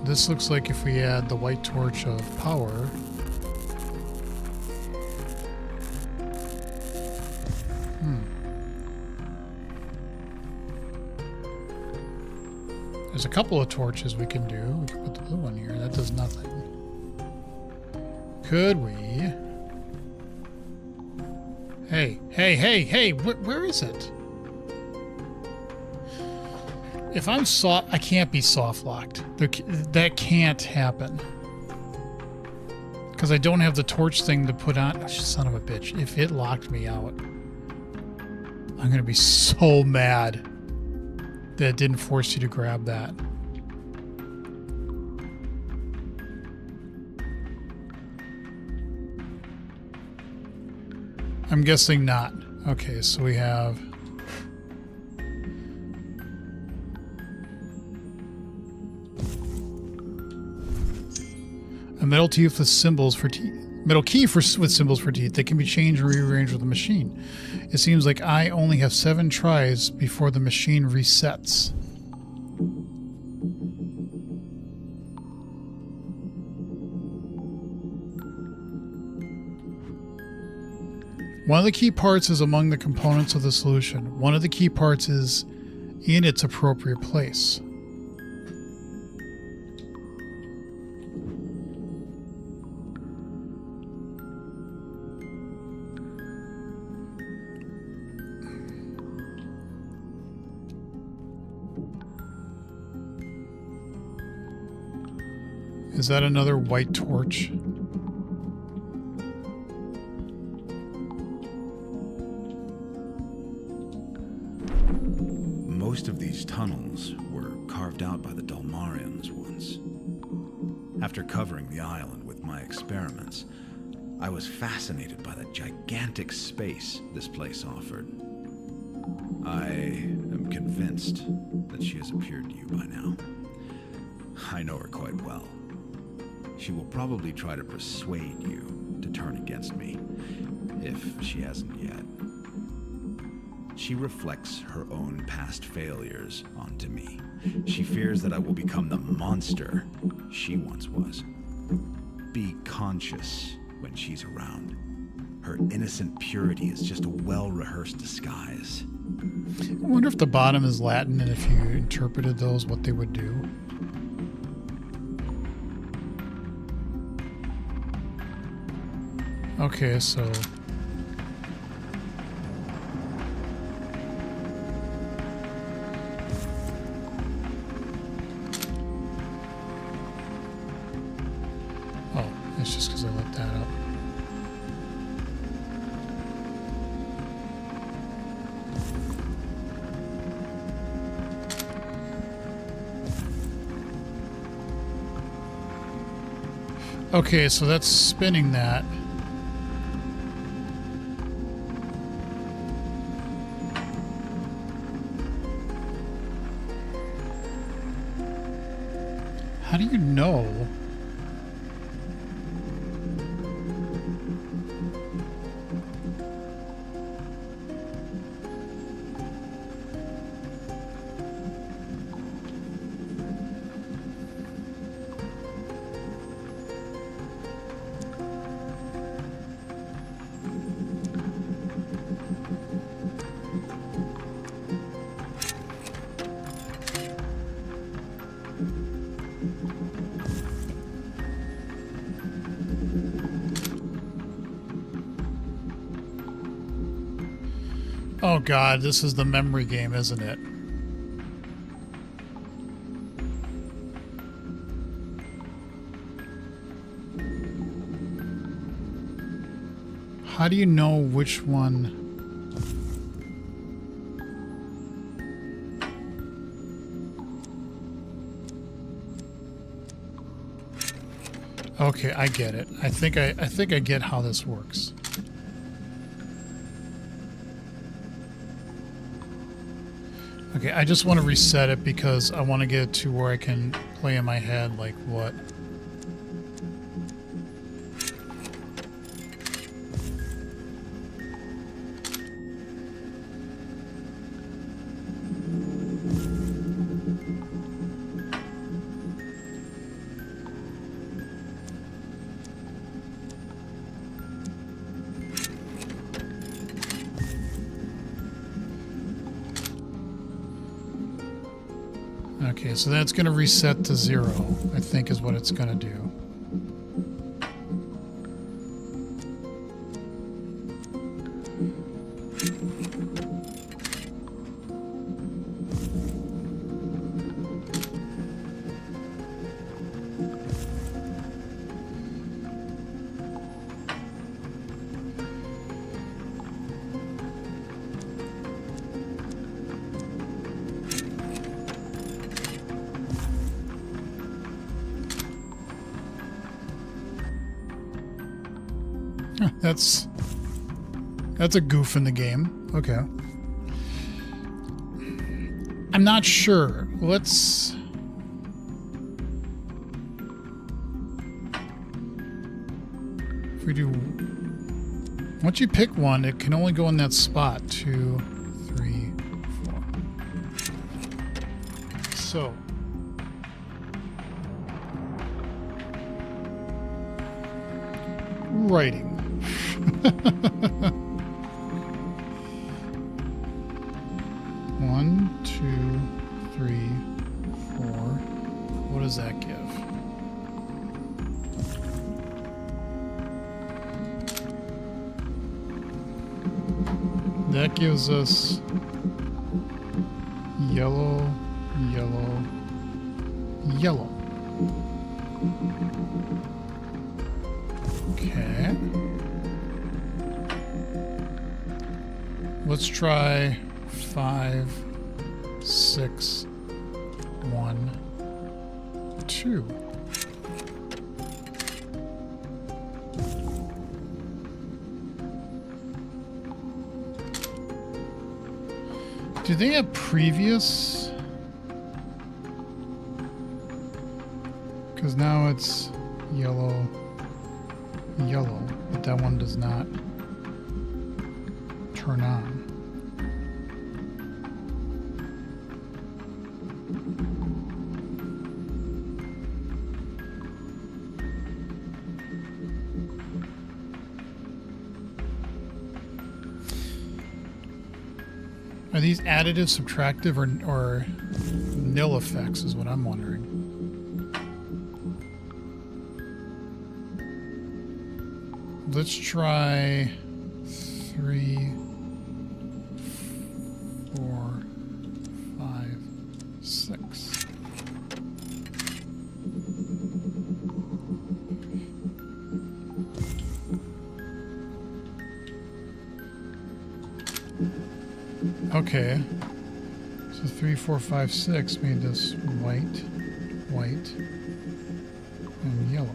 This looks like if we add the white torch of power. There's a couple of torches we can do. We can put the blue one here. That does nothing. Could we? Hey! Where is it? If I'm soft, I can't be soft locked. That can't happen. Because I don't have the torch thing to put on. Oh, son of a bitch. If it locked me out, I'm going to be so mad that it didn't force you to grab that. I'm guessing not. Okay, so we have... a metal teeth with symbols for teeth. Metal key with symbols for teeth that can be changed and rearranged with the machine. It seems like I only have 7 tries before the machine resets. One of the key parts is among the components of the solution. One of the key parts is in its appropriate place. Is that another white torch? Most of these tunnels were carved out by the Dalmarians once. After covering the island with my experiments, I was fascinated by the gigantic space this place offered. I am convinced that she has appeared to you by now. I know her quite well. She will probably try to persuade you to turn against me, if she hasn't yet. She reflects her own past failures onto me. She fears that I will become the monster she once was. Be conscious when she's around. Her innocent purity is just a well-rehearsed disguise. I wonder if the bottom is Latin, and if you interpreted those, what they would do. Okay, so... oh, it's just because I let that up. Okay, so that's spinning that. How do you know? God, this is the memory game, isn't it? How do you know which one? Okay, I get it. I think I get how this works. Okay, I just want to reset it because I want to get it to where I can play in my head like what. Okay, so that's going to reset to 0, I think is what it's going to do. That's a goof in the game. Okay. I'm not sure. Let's... If we do... Once you pick one, it can only go in that spot. 2, 3, 4. So... Writing. 1, 2, 3, 4. What does that give? That gives us yellow, yellow, yellow. Okay. Let's try 5, 6, 1, 2. Do they have previous? Because now it's yellow, yellow, but that one does not turn on. Are these additive, subtractive, or nil effects is what I'm wondering. Let's try 3, 4, 5, 6. Okay, so 3, 4, 5, 6 made this white, white, and yellow.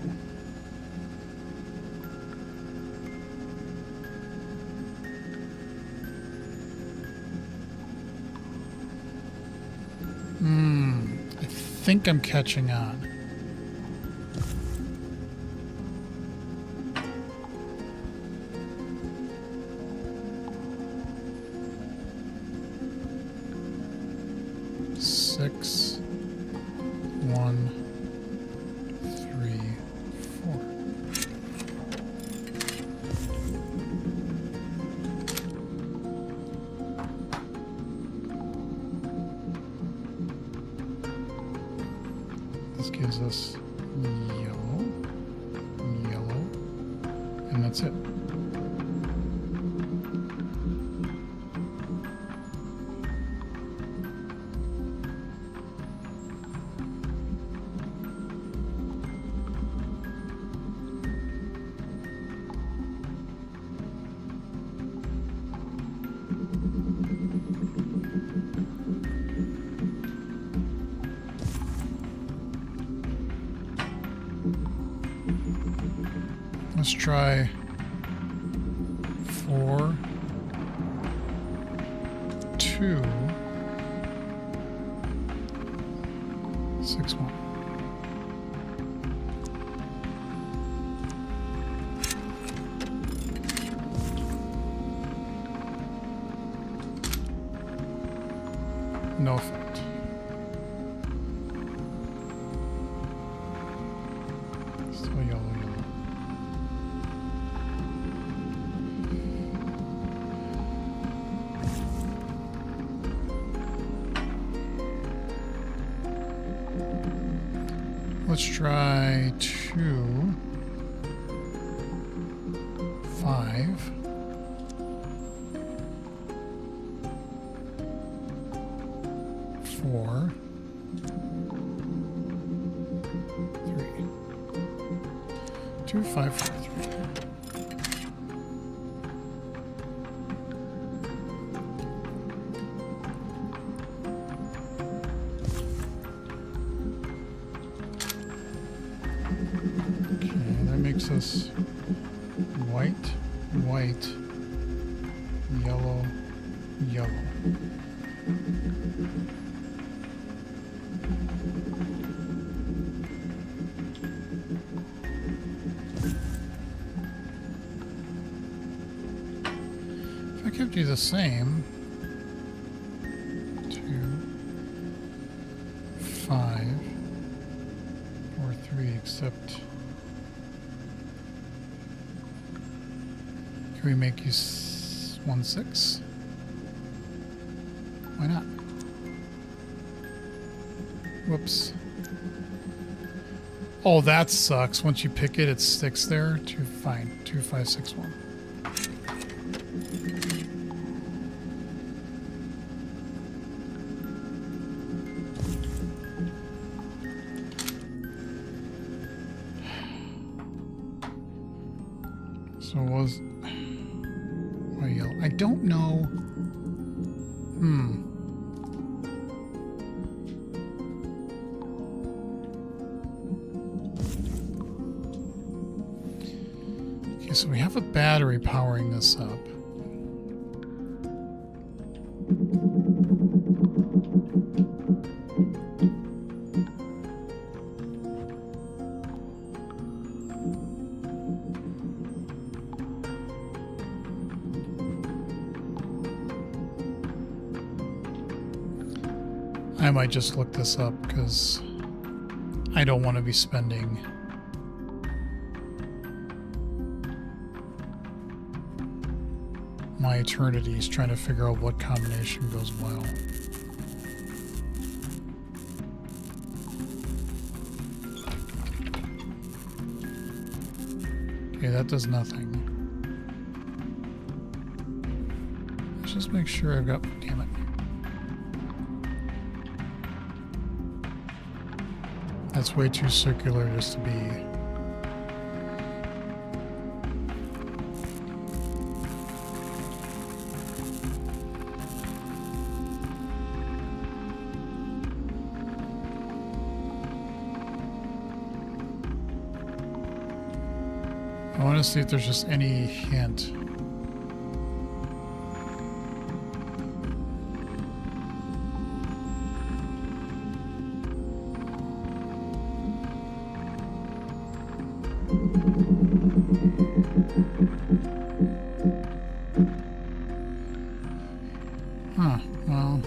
I think I'm catching on. Six, 1, 3, 4. This gives us yellow, yellow, and that's it. Let's try 4, 2, 6, 1. No effect. Still yellow, yellow. Let's try 2, 5. 4, 3. 2, 5, 4, 3. Okay, that makes us white, white, yellow, yellow. If I kept you the same, 2, 5, 4, 3, except can we make you 1, 6? Why not? Whoops. Oh, that sucks. Once you pick it, it sticks there. Fine. 2, 5, 6, 1. So it was yellow. I don't know. Okay, so we have a battery powering this up. I might just look this up because I don't want to be spending my eternities trying to figure out what combination goes well. Okay, that does nothing. Let's just make sure I've got... Damn it. That's way too circular just to be... I want to see if there's just any hint. Huh, well...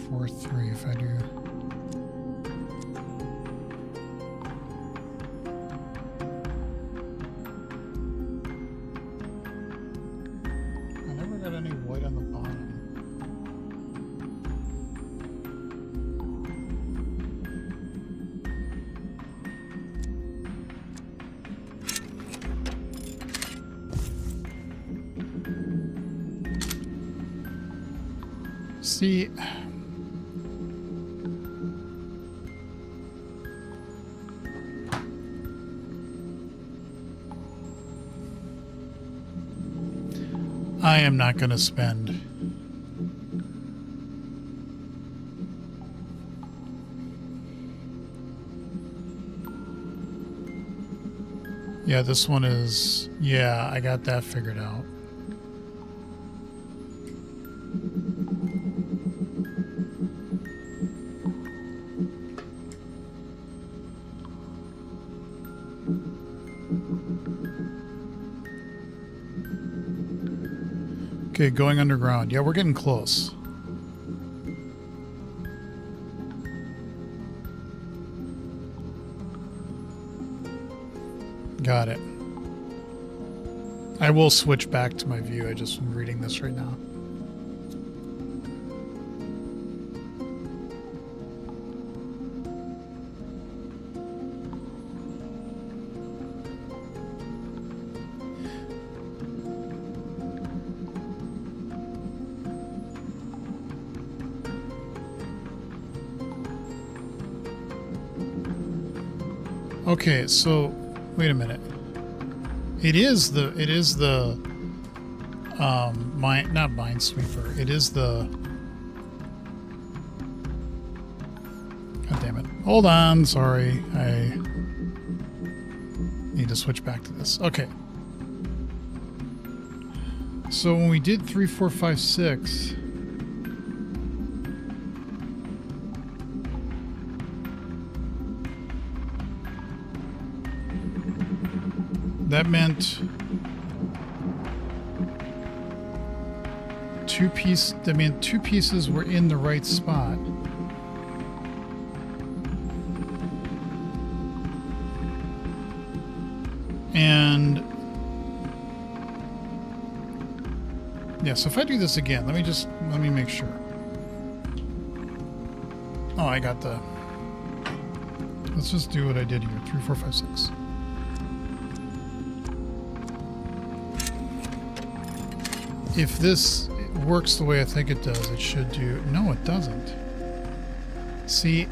4, 3 if I do. I never got any white on the bottom. See, I am not going to spend. Yeah, this one is... Yeah, I got that figured out. Okay, going underground. Yeah, we're getting close. Got it. I will switch back to my view. I just am reading this right now. Okay, so wait a minute. It is the not Minesweeper. It is the... God damn it. Hold on, sorry. I need to switch back to this. Okay. So when we did 3, 4, 5, 6, that meant two pieces were in the right spot. And yeah, so if I do this again, let me make sure. Oh, I got the... Let's just do what I did here. 3, 4, 5, 6. If this works the way I think it does, it should do... No, it doesn't. See,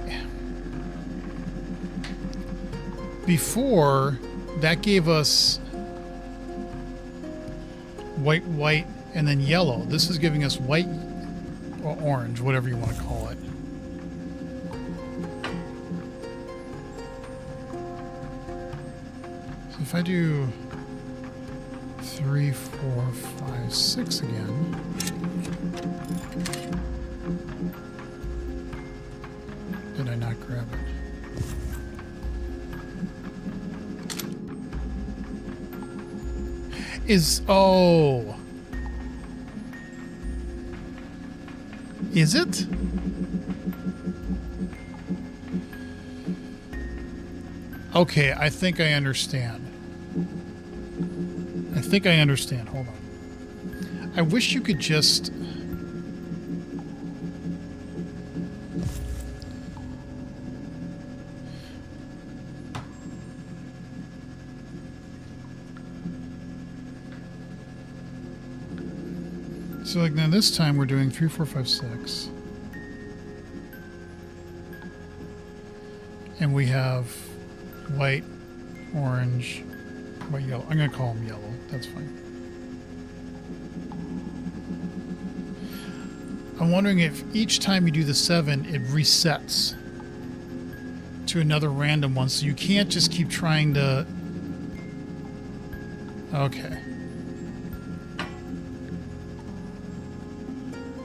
before, that gave us white, white, and then yellow. This is giving us white or orange, whatever you want to call it. So if I do 3, 4, 5, 6 again. Did I not grab it? Oh. Is it? Okay, I think I understand. Hold on. I wish you could just... So like now this time we're doing 3, 4, 5, 6. And we have white, orange, white, yellow. I'm going to call them yellow. That's fine. I'm wondering if each time you do the 7, it resets to another random one. So you can't just keep trying to... Okay.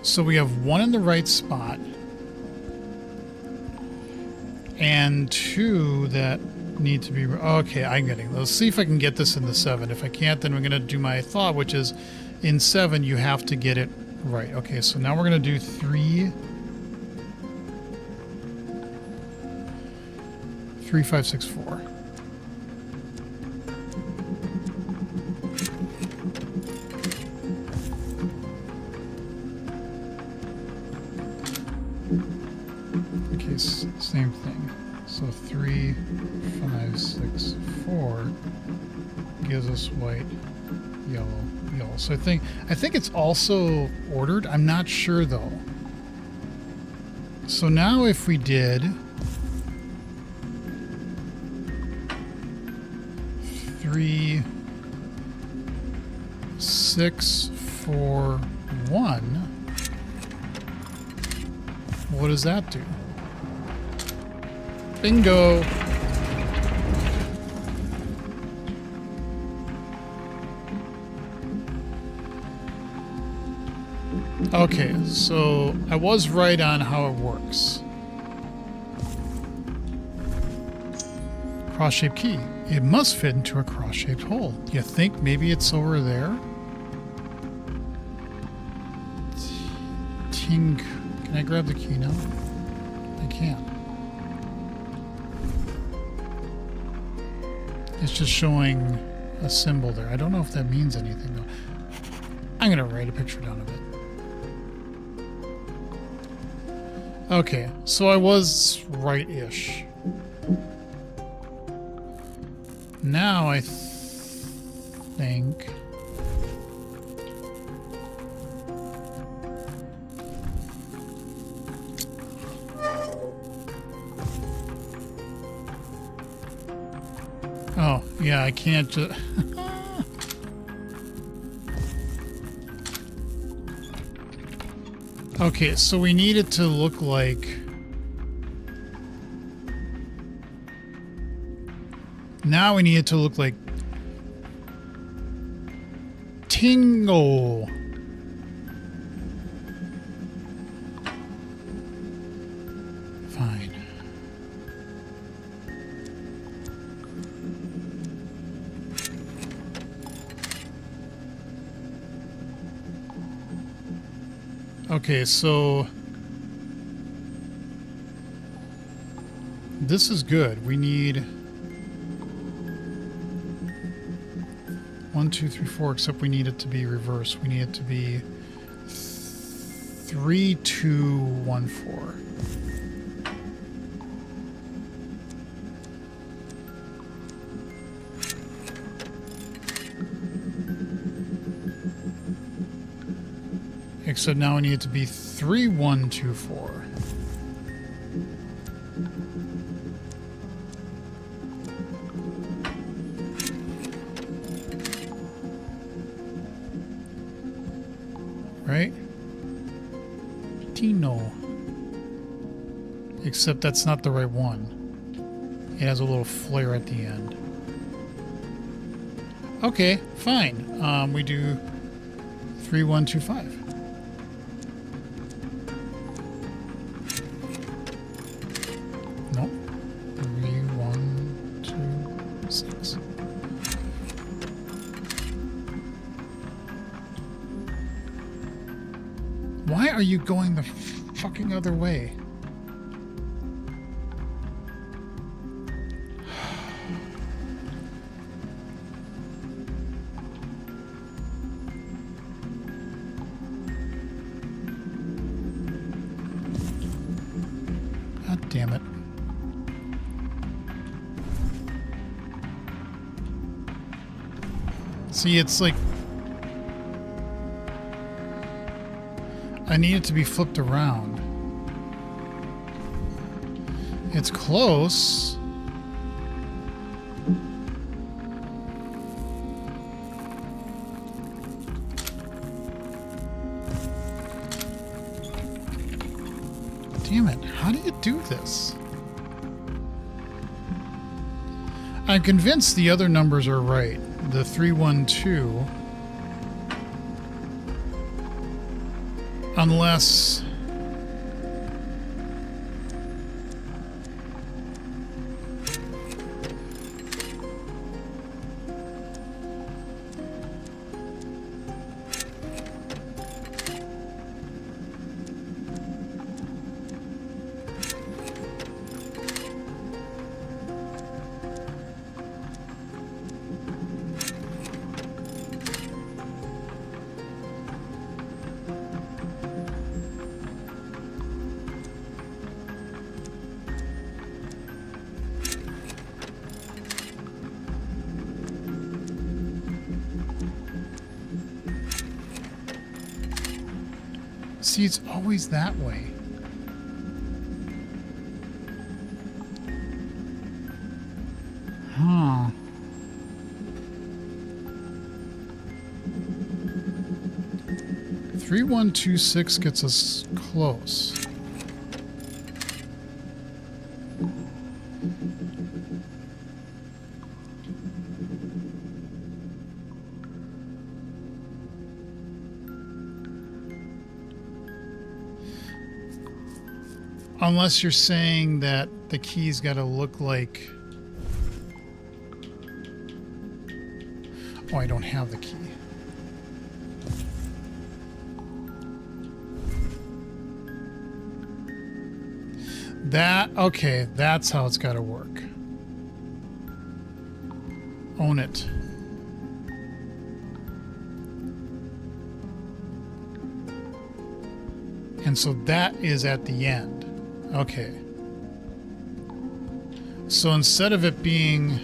So we have 1 in the right spot. And 2 that need to be... Okay, I'm getting... Let's see if I can get this in the 7. If I can't, then we're going to do my thought, which is in 7, you have to get it right. Okay, so now we're going to do 3... 3, 5, 6, 4. Okay, same thing. So 3, 5, 6, 4 gives us white, yellow, yellow. So I think it's also ordered. I'm not sure though. So now if we did 3, 6, for 1. What does that do? Bingo! Okay, so I was right on how it works. Cross-shaped key. It must fit into a cross-shaped hole. You think maybe it's over there? Ting. Can I grab the key now? I can't. It's just showing a symbol there. I don't know if that means anything though. I'm gonna write a picture down of it. Okay, so I was right-ish. Now I think... Oh, yeah, I can't just... Okay, so we need it to look like... Now we need it to look like... Tingle. Fine. Okay, so this is good. We need 1, 2, 3, 4, except we need it to be reversed. We need it to be 3, 2, 1, 4. Except now we need it to be 3, 1, 2, 4. Right? Tino. Except that's not the right one. It has a little flare at the end. Okay, fine. We do 3, 1, 2, 5. Nope. 3, 1, 2, 6. Why are you going the fucking other way? God damn it. See, it's like... I need it to be flipped around. It's close. Damn it, how do you do this? I'm convinced the other numbers are right. The 312. Unless... See, it's always that way. Huh. 3126 gets us close. Unless you're saying that the key's got to look like... Oh, I don't have the key. Okay, that's how it's got to work. Own it. And so that is at the end. Okay. So instead of it being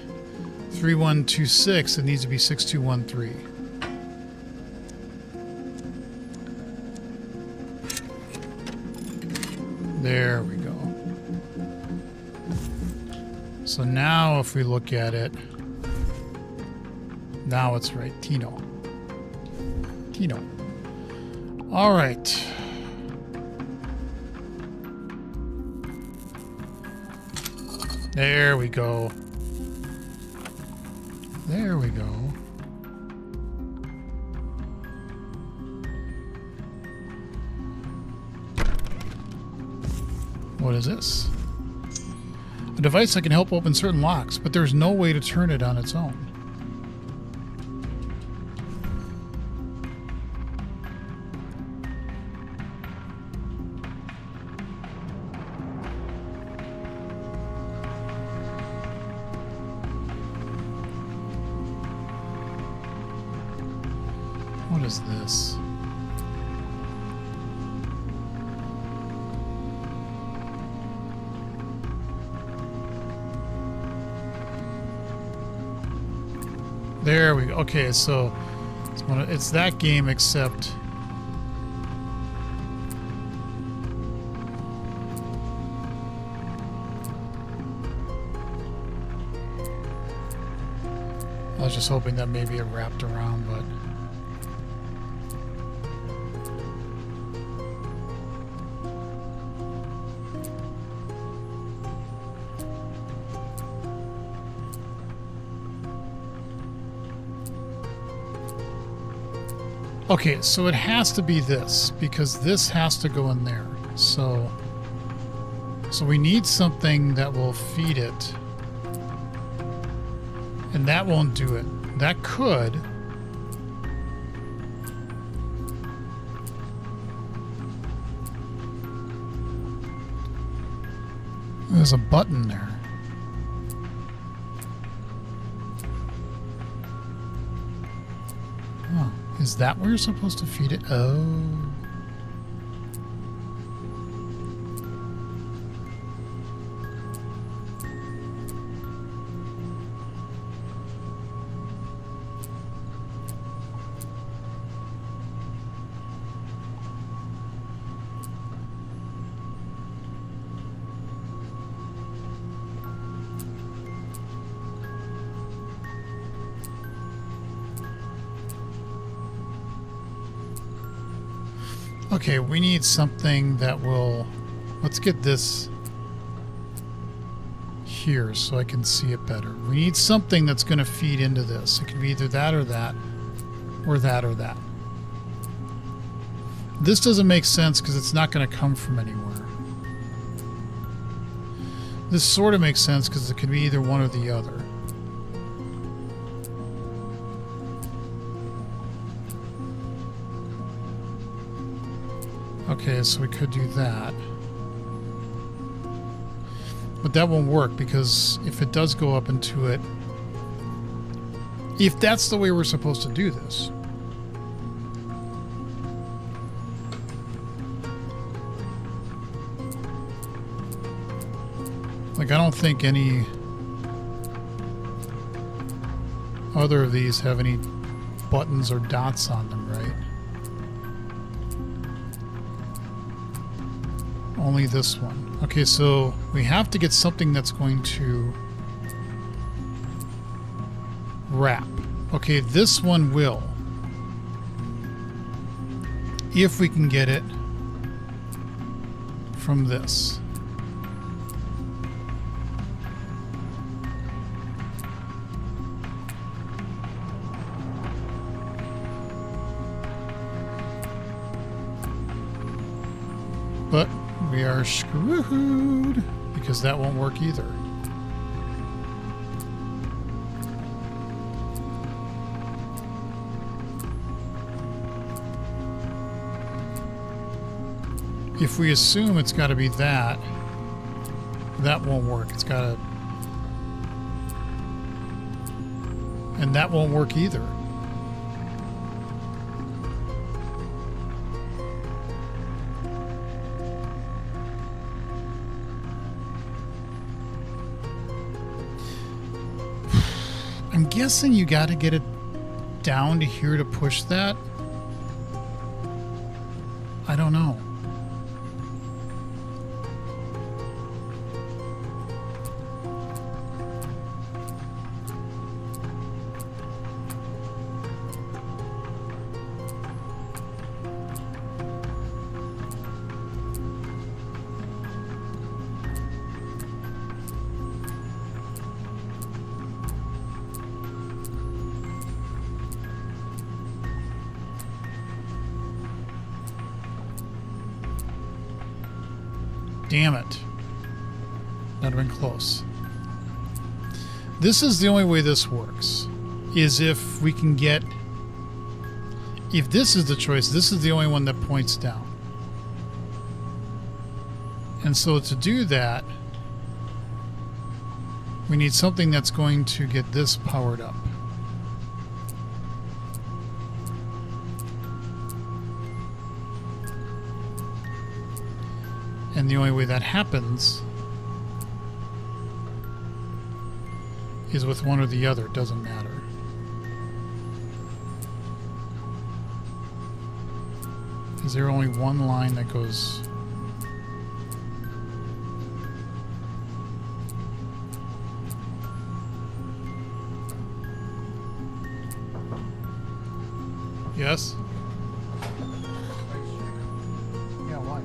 3126, it needs to be 6213. There we go. So now if we look at it, now it's right. Tino. All right. There we go. There we go. What is this? A device that can help open certain locks, but there's no way to turn it on its own. What is this? There we go. Okay, so it's that game except I was just hoping that maybe it wrapped around, but okay, so it has to be this, because this has to go in there. So we need something that will feed it. And that won't do it. That could. There's a button there. Oh, is that where you're supposed to feed it? Oh. Okay, we need something that will... Let's get this here so I can see it better. We need something that's going to feed into this. It can be either that or that, or that or that. This doesn't make sense because it's not going to come from anywhere. This sort of makes sense because it can be either one or the other. Okay, so we could do that. But that won't work because if it does go up into it, if that's the way we're supposed to do this. Like, I don't think any other of these have any buttons or dots on them, right? Only this one. Okay, so we have to get something that's going to wrap. Okay, this one will. if we can get it from this. But we are screwed because that won't work either. If we assume it's got to be that, that won't work. It's got to... And that won't work either. I'm guessing you got to get it down to here to push that. I don't know. Damn it. That'd have been close. This is the only way this works. Is if we can get... If this is the choice, this is the only one that points down. And so to do that, we need something that's going to get this powered up. And the only way that happens is with one or the other. It doesn't matter. Is there only one line that goes... Yes? Yeah, why?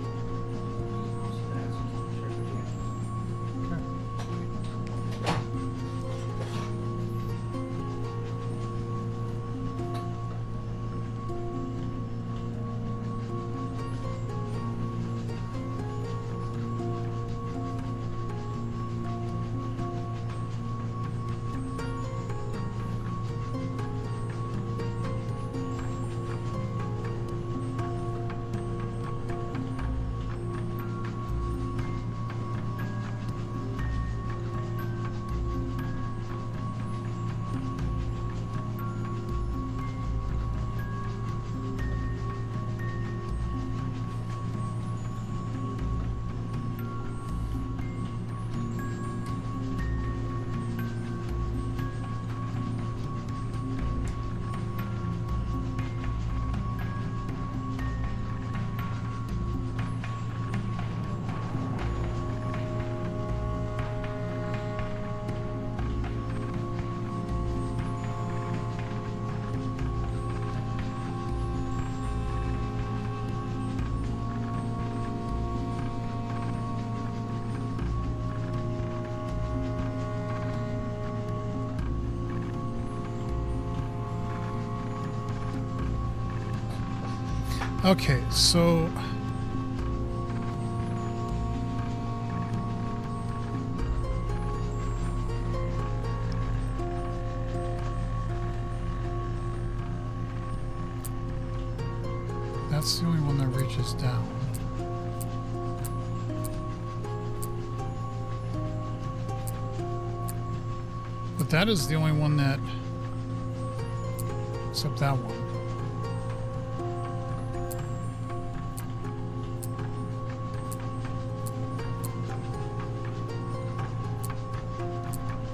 Okay, so... That's the only one that reaches down. But that is the only one that... Except that one.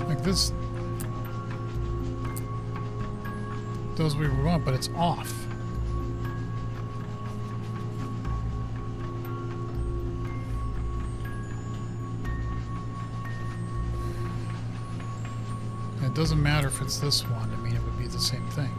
Like this... Does what we want, but it's off. It doesn't matter if it's this one. I mean, it would be the same thing.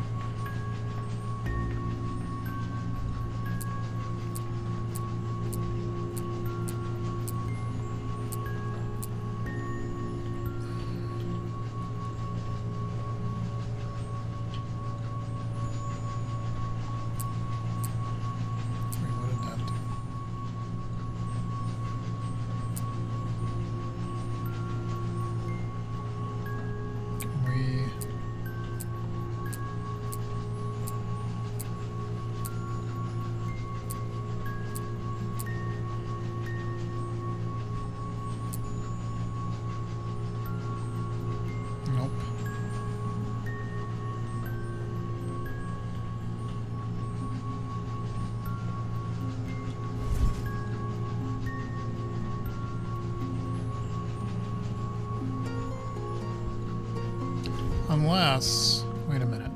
Unless... Wait a minute.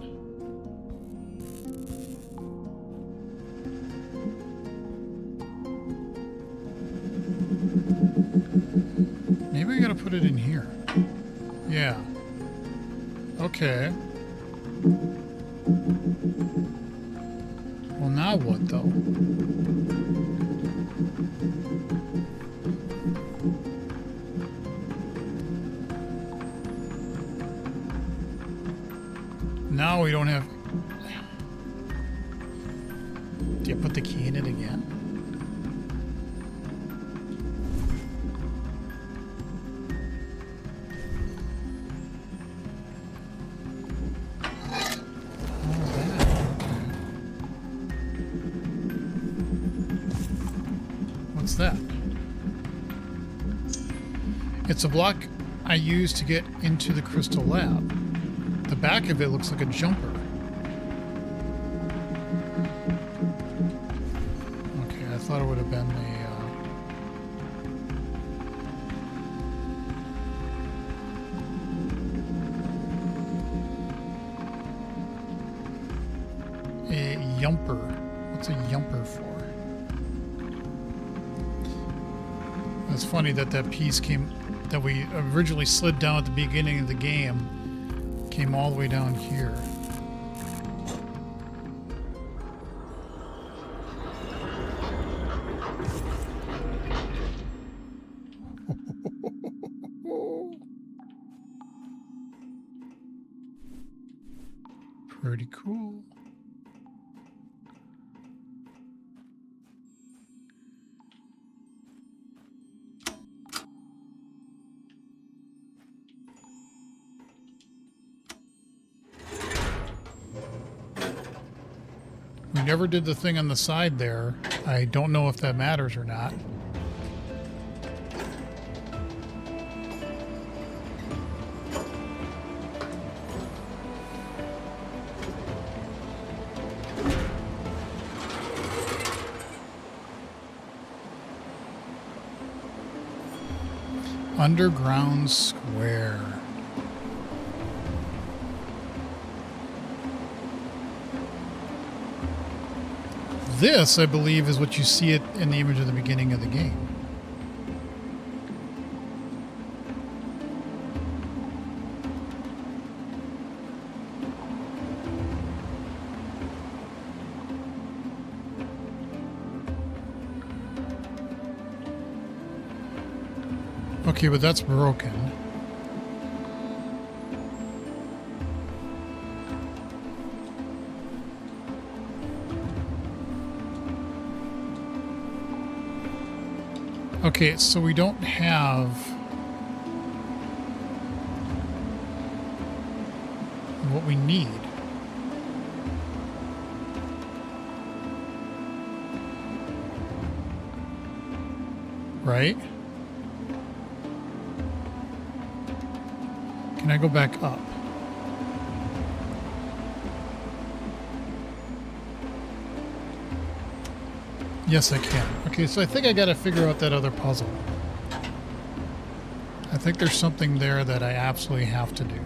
Maybe I gotta put it in here. Yeah. Okay. Well, now what, though? Now we don't have... Do you put the key in it again? What's that? It's a block I use to get into the crystal lab. The back of it looks like a jumper. Okay, I thought it would have been a yumper. What's a yumper for? It's funny that that piece came, that we originally slid down at the beginning of the game, came all the way down here. Pretty cool. We never did the thing on the side there. I don't know if that matters or not. Underground Square. This, I believe, is what you see it in the image of the beginning of the game. Okay, but that's broken. Okay, so we don't have what we need. Right? Can I go back up? Yes, I can. Okay, so I think I gotta figure out that other puzzle. I think there's something there that I absolutely have to do.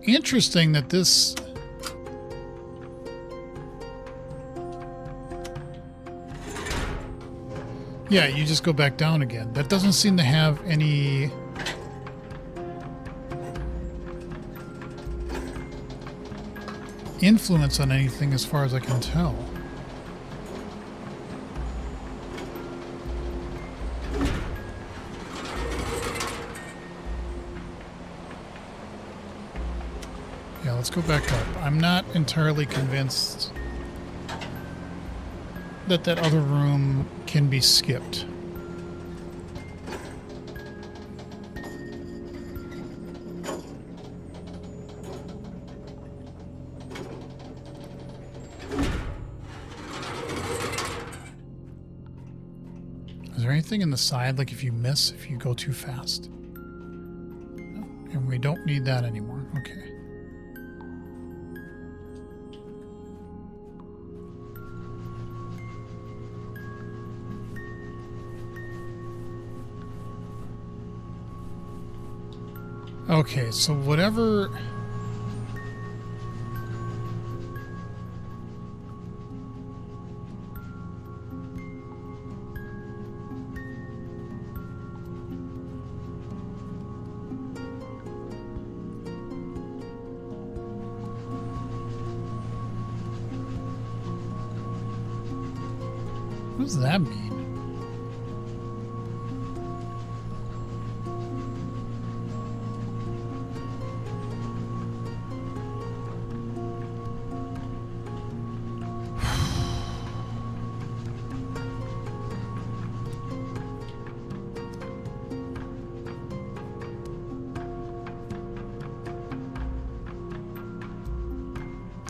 Interesting that this... Yeah, you just go back down again. That doesn't seem to have any... influence on anything as far as I can tell. Yeah, let's go back up. I'm not entirely convinced that that other room can be skipped. Is there anything in the side, like if you miss, if you go too fast? No. And we don't need that anymore. Okay. Okay, so whatever... What does that mean?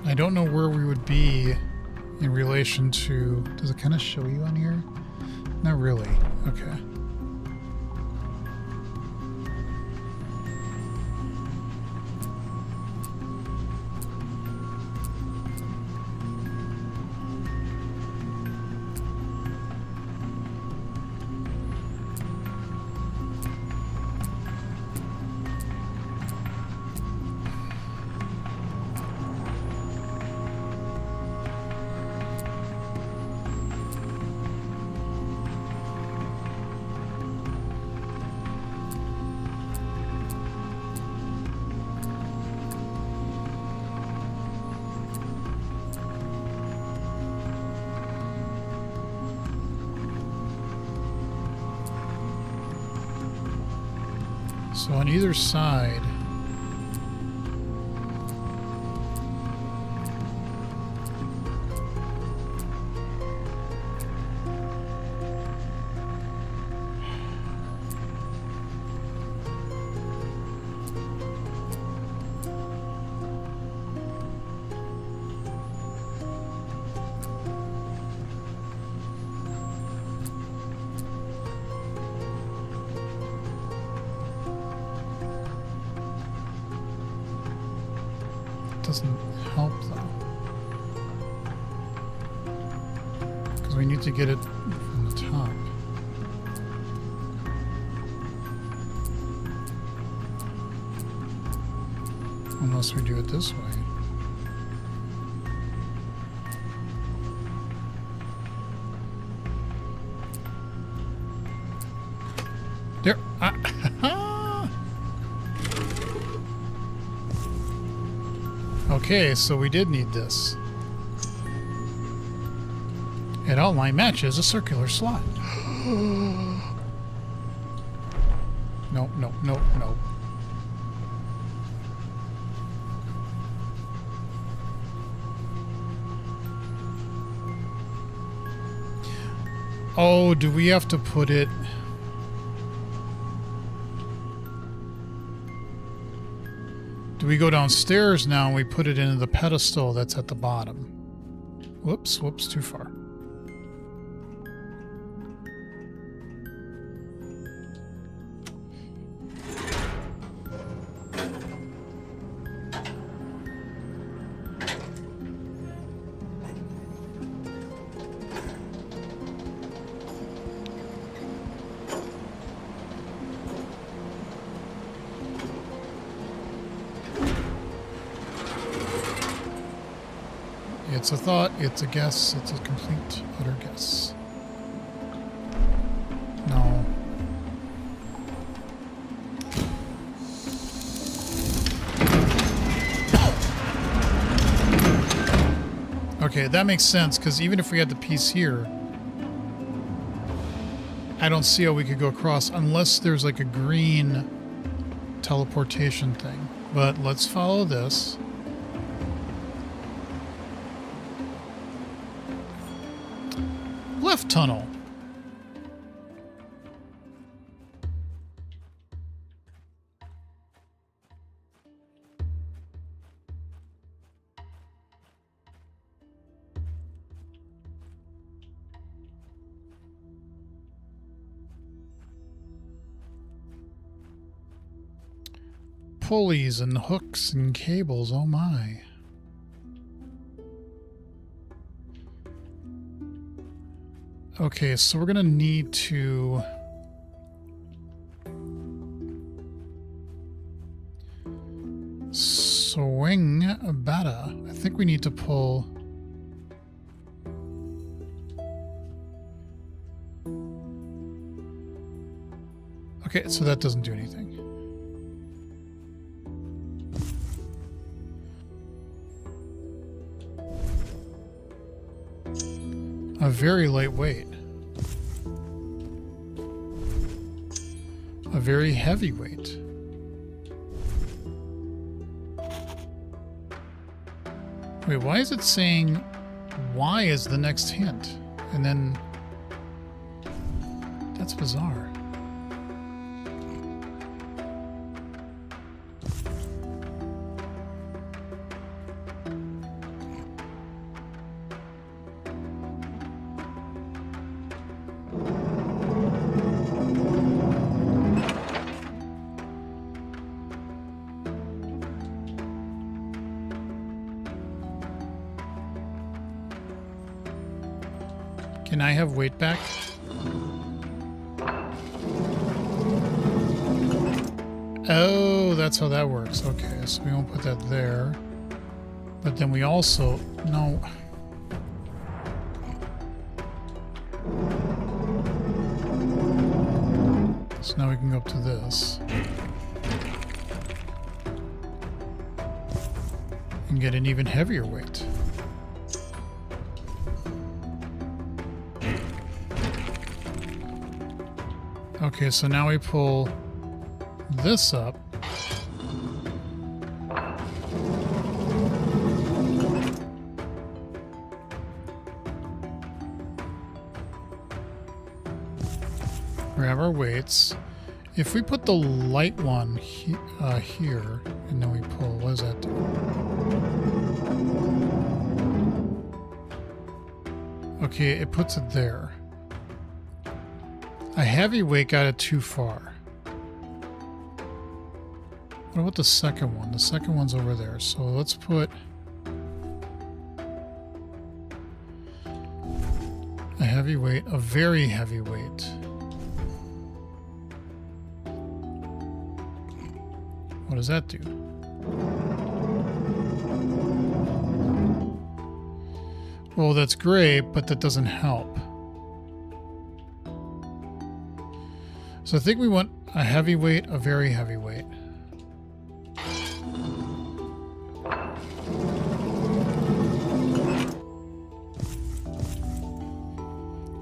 I don't know where we would be in relation to... Does it kind of show you on here? Not really. Okay. So on either side... doesn't help though, because we need to get it from the top. Unless we do it this way. There. Okay, so we did need this. It outline matches a circular slot. Nope, nope, nope, nope. Oh, do we have to put it... Do we go downstairs now and we put it into the pedestal that's at the bottom? Whoops, whoops, too far. It's a thought, it's a guess, it's a complete, utter guess. No. Okay, that makes sense, because even if we had the piece here, I don't see how we could go across unless there's like a green teleportation thing. But let's follow this. Left tunnel. Pulleys and hooks and cables, oh my. Okay, so we're gonna need to... swing bata. I think we need to pull. Okay, so that doesn't do anything. A very lightweight. A very heavyweight. Wait, why is it saying Y is the next hint? And then... That's bizarre. Can I have weight back? Oh, that's how that works. Okay, so we won't put that there. But then we also... No. So now we can go up to this. And get an even heavier weight. Okay, so now we pull this up. Grab our weights. If we put the light one here, and then we pull, what does that do? Okay, it puts it there. A heavyweight got it too far. What about the second one? The second one's over there. So let's put a heavyweight, a very heavyweight. What does that do? Well, that's great, but that doesn't help. So I think we want a heavyweight, a very heavyweight.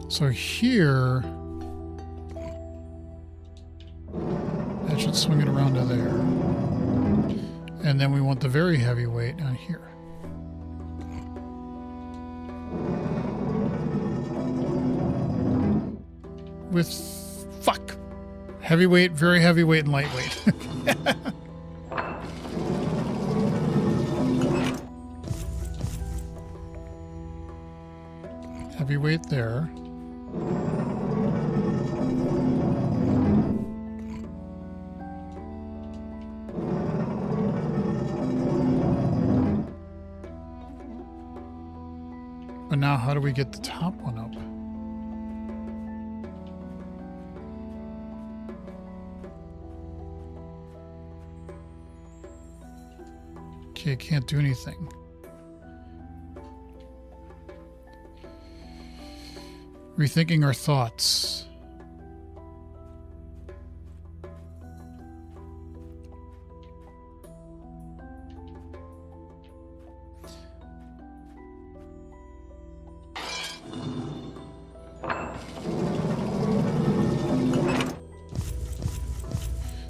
So here, that should swing it around to there. And then we want the very heavyweight on here. With, fuck. Heavyweight, very heavyweight, and lightweight. Heavyweight there. But now how do we get the top one up? Okay, can't do anything. Rethinking our thoughts.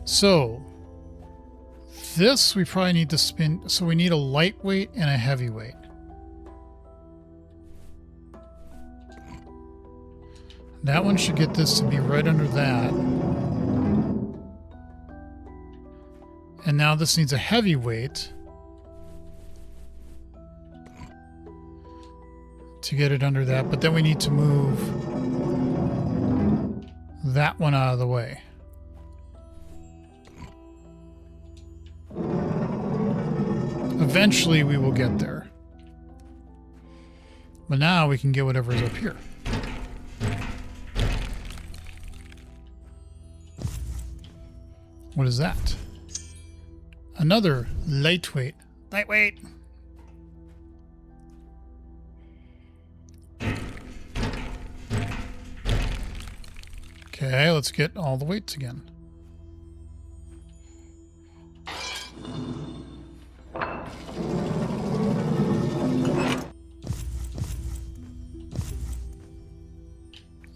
So, this we probably need to spin. So we need a lightweight and a heavyweight. That one should get this to be right under that. And now this needs a heavyweight to get it under that. But then we need to move that one out of the way. Eventually we will get there. But now we can get whatever is up here. What is that? Another lightweight, Lightweight. Okay, let's get all the weights again.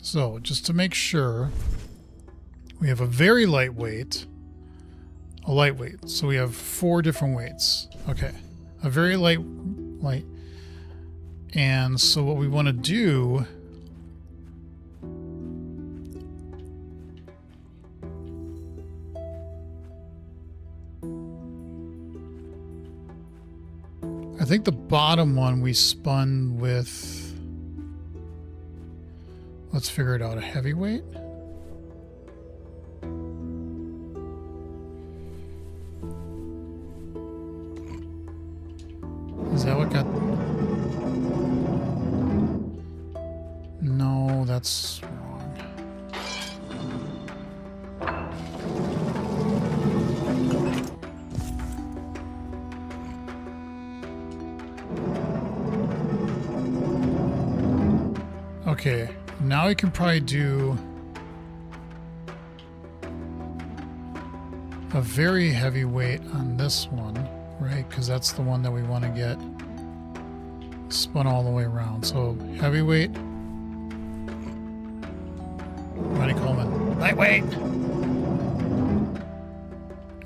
So, just to make sure, we have a very lightweight, a lightweight. So we have 4 different weights. Okay. A very light. And so what we want to do I think the bottom one we spun with, let's figure it out, a heavyweight. Is that what got... No, that's wrong. Okay, now we can probably do a very heavy weight on this one, right? Because that's the one that we want to get spun all the way around. So heavyweight. Ronnie Coleman. Lightweight.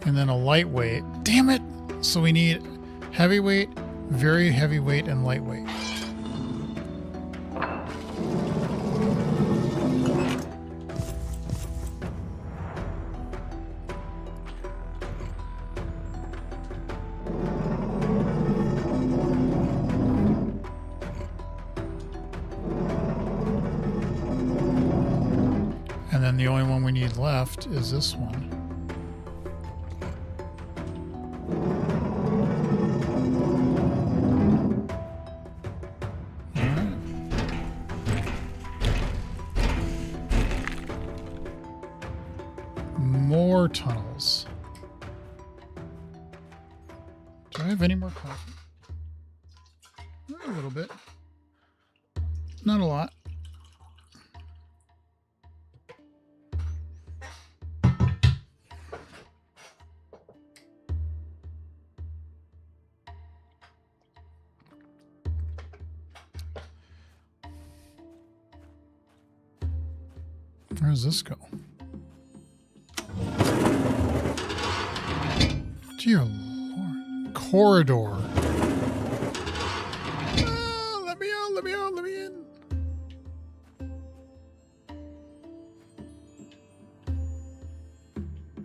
And then a lightweight. Damn it! So we need heavyweight, very heavyweight, and lightweight. And then the only one we need left is this one. More tunnels. Do I have any more coffee? A little bit. Not a lot. Where does this go? Dear Lord. Corridor. Ah, let me out, let me out, let me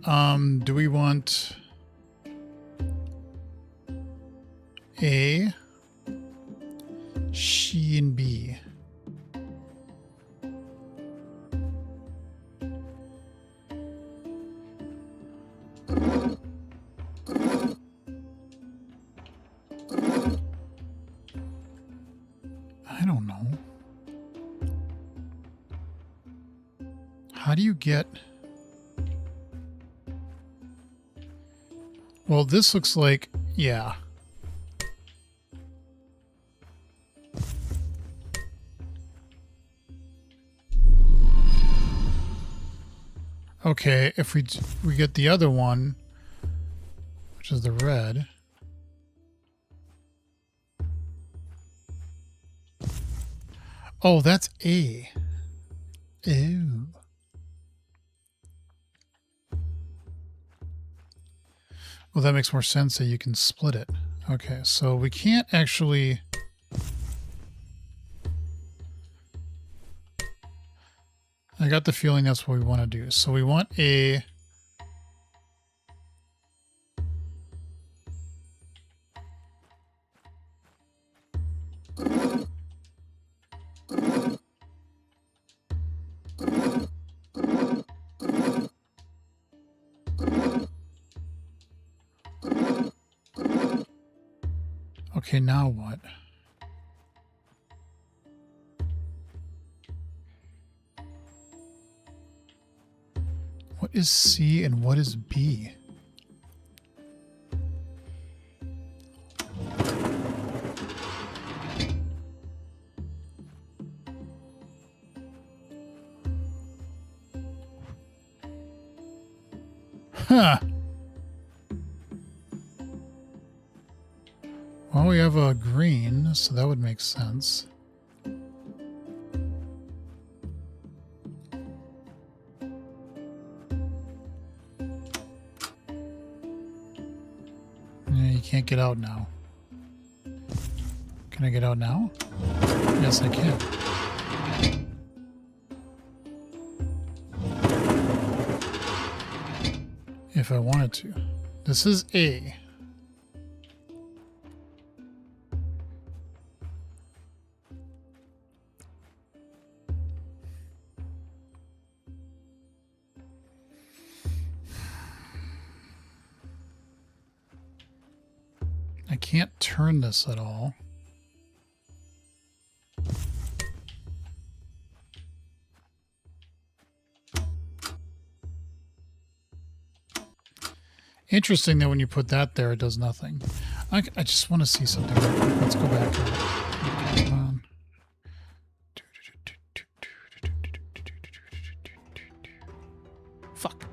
in. Do we want A, she, and B? I don't know. How do you get... Well, this looks like... Yeah. Okay, if we get the other one, which is the red... Oh, that's A. Ew. Well, that makes more sense that you can split it. Okay, so we can't actually... I got the feeling that's what we want to do. So we want A... Okay, now what? What is C and what is B? Huh. Well, we have a green, so that would make sense. Yeah, you can't get out now. Can I get out now? Yes, I can. If I wanted to. This is A. I can't turn this at all. Interesting that when you put that there, it does nothing. I just want to see something. Let's go back. Come on. Fuck.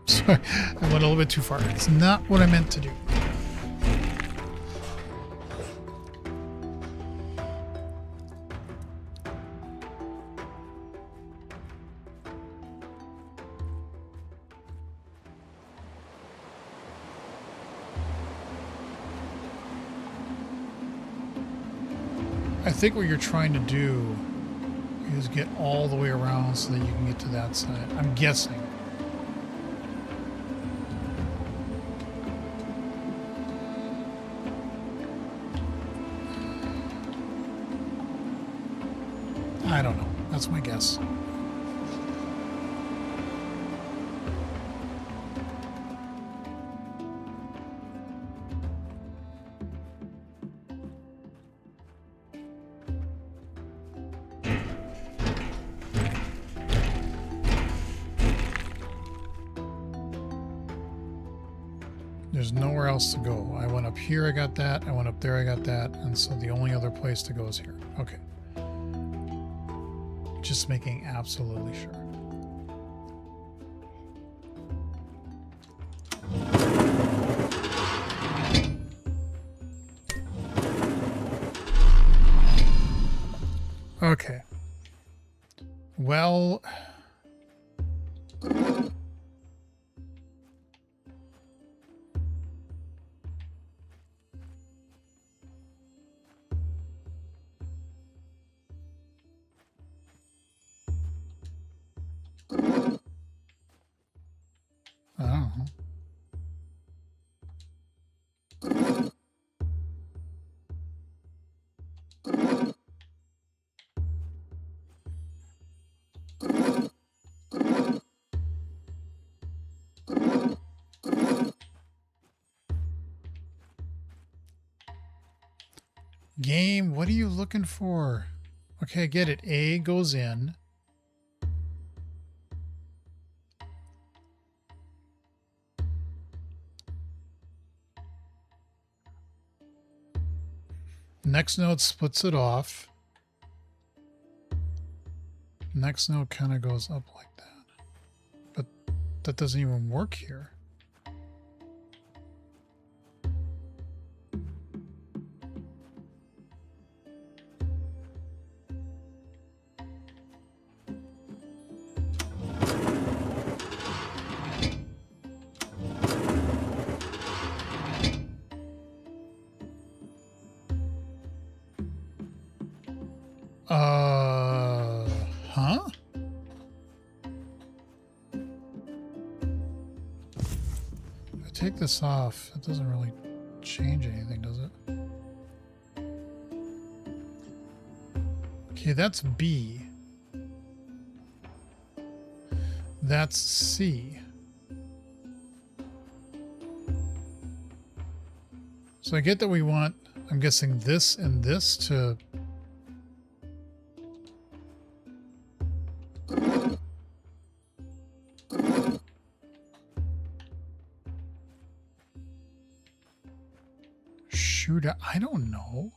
Sorry, I went a little bit too far. It's not what I meant to do. I think what you're trying to do is get all the way around so that you can get to that side. I'm guessing. I don't know. That's my guess. There's nowhere else to go. I went up here, I got that. I went up there, I got that. And so the only other place to go is here. Okay. Just making absolutely sure. Okay. Well... I don't know. Game, what are you looking for? Okay, I get it. A goes in. Next node splits it off. Next node kind of goes up like that. But that doesn't even work here. Huh? If I take this off, it doesn't really change anything, does it? Okay, that's B. That's C. So I get that we want, I'm guessing this and this to... shoot, I don't know.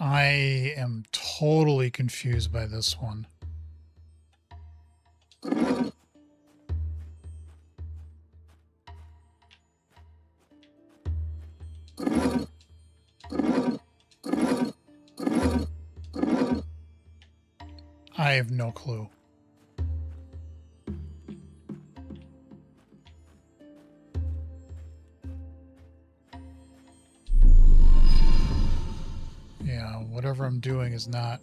I am totally confused by this one. I have no clue. Yeah, whatever I'm doing is not...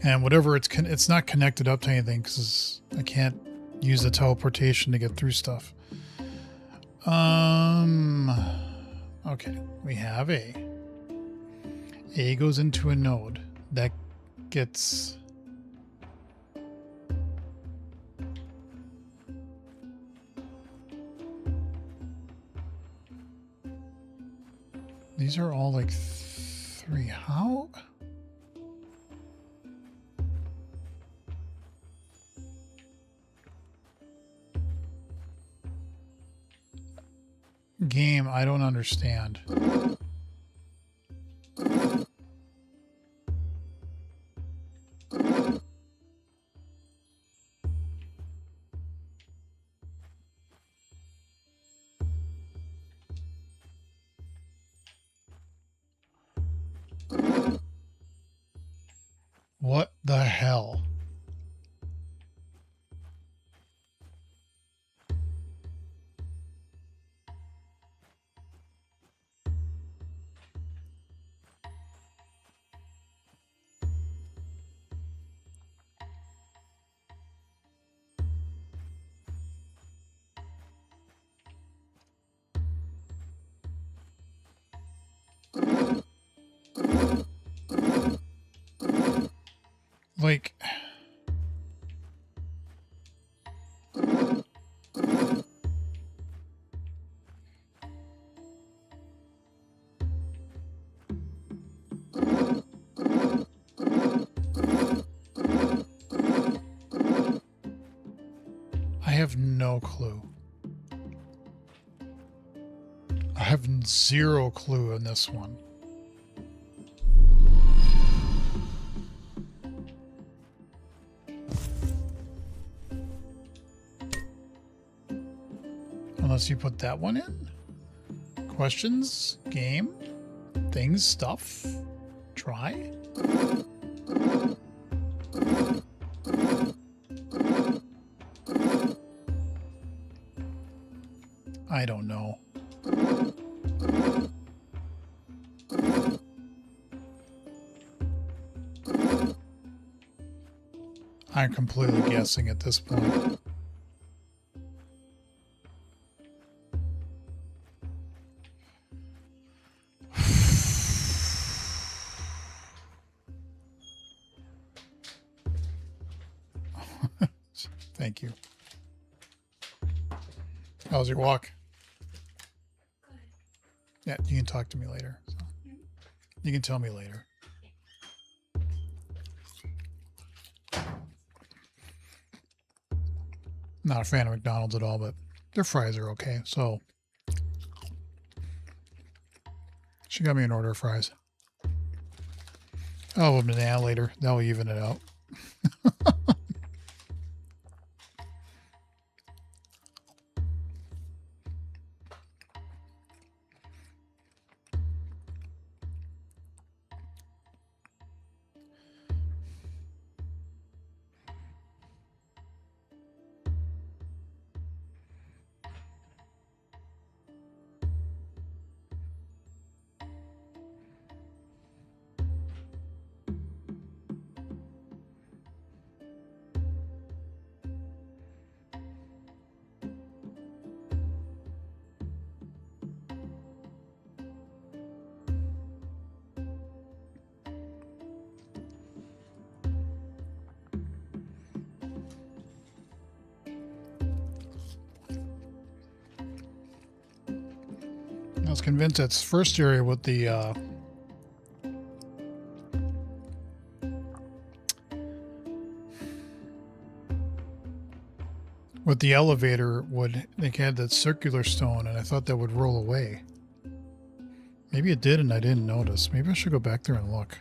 And whatever it's not connected up to anything because I can't use the teleportation to get through stuff. Okay, we have A. A goes into a node that gets... These are all like 3. How? Game, I don't understand. What the hell? Like... I have no clue. I have zero clue in this one. Unless you put that one in. Questions, game, things, stuff, try. I don't know. I'm completely guessing at this point. Thank you. How's your walk? Good. Yeah, you can talk to me later. So. You can tell me later. Not a fan of McDonald's at all, but their fries are okay. So she got me an order of fries. I'll have a banana later. That'll even it out. I was convinced that's first area with the With the elevator, they had that circular stone, and I thought that would roll away. Maybe it did, and I didn't notice. Maybe I should go back there and look.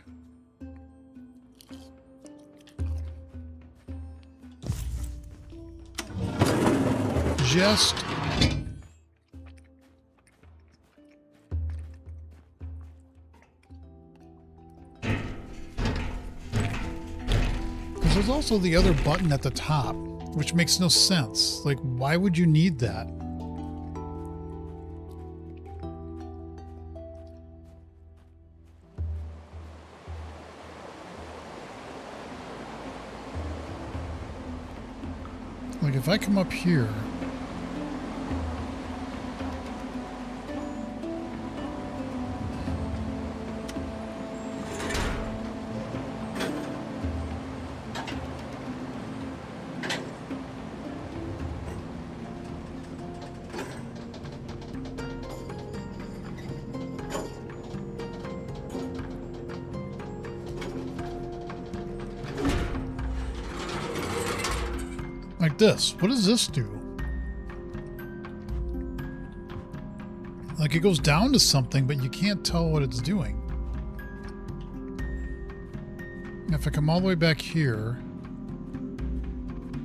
Just... Because there's also the other button at the top, which makes no sense. Like, why would you need that? Like, if I come up here... like this. What does this do? Like, it goes down to something, but you can't tell what it's doing. If I come all the way back here...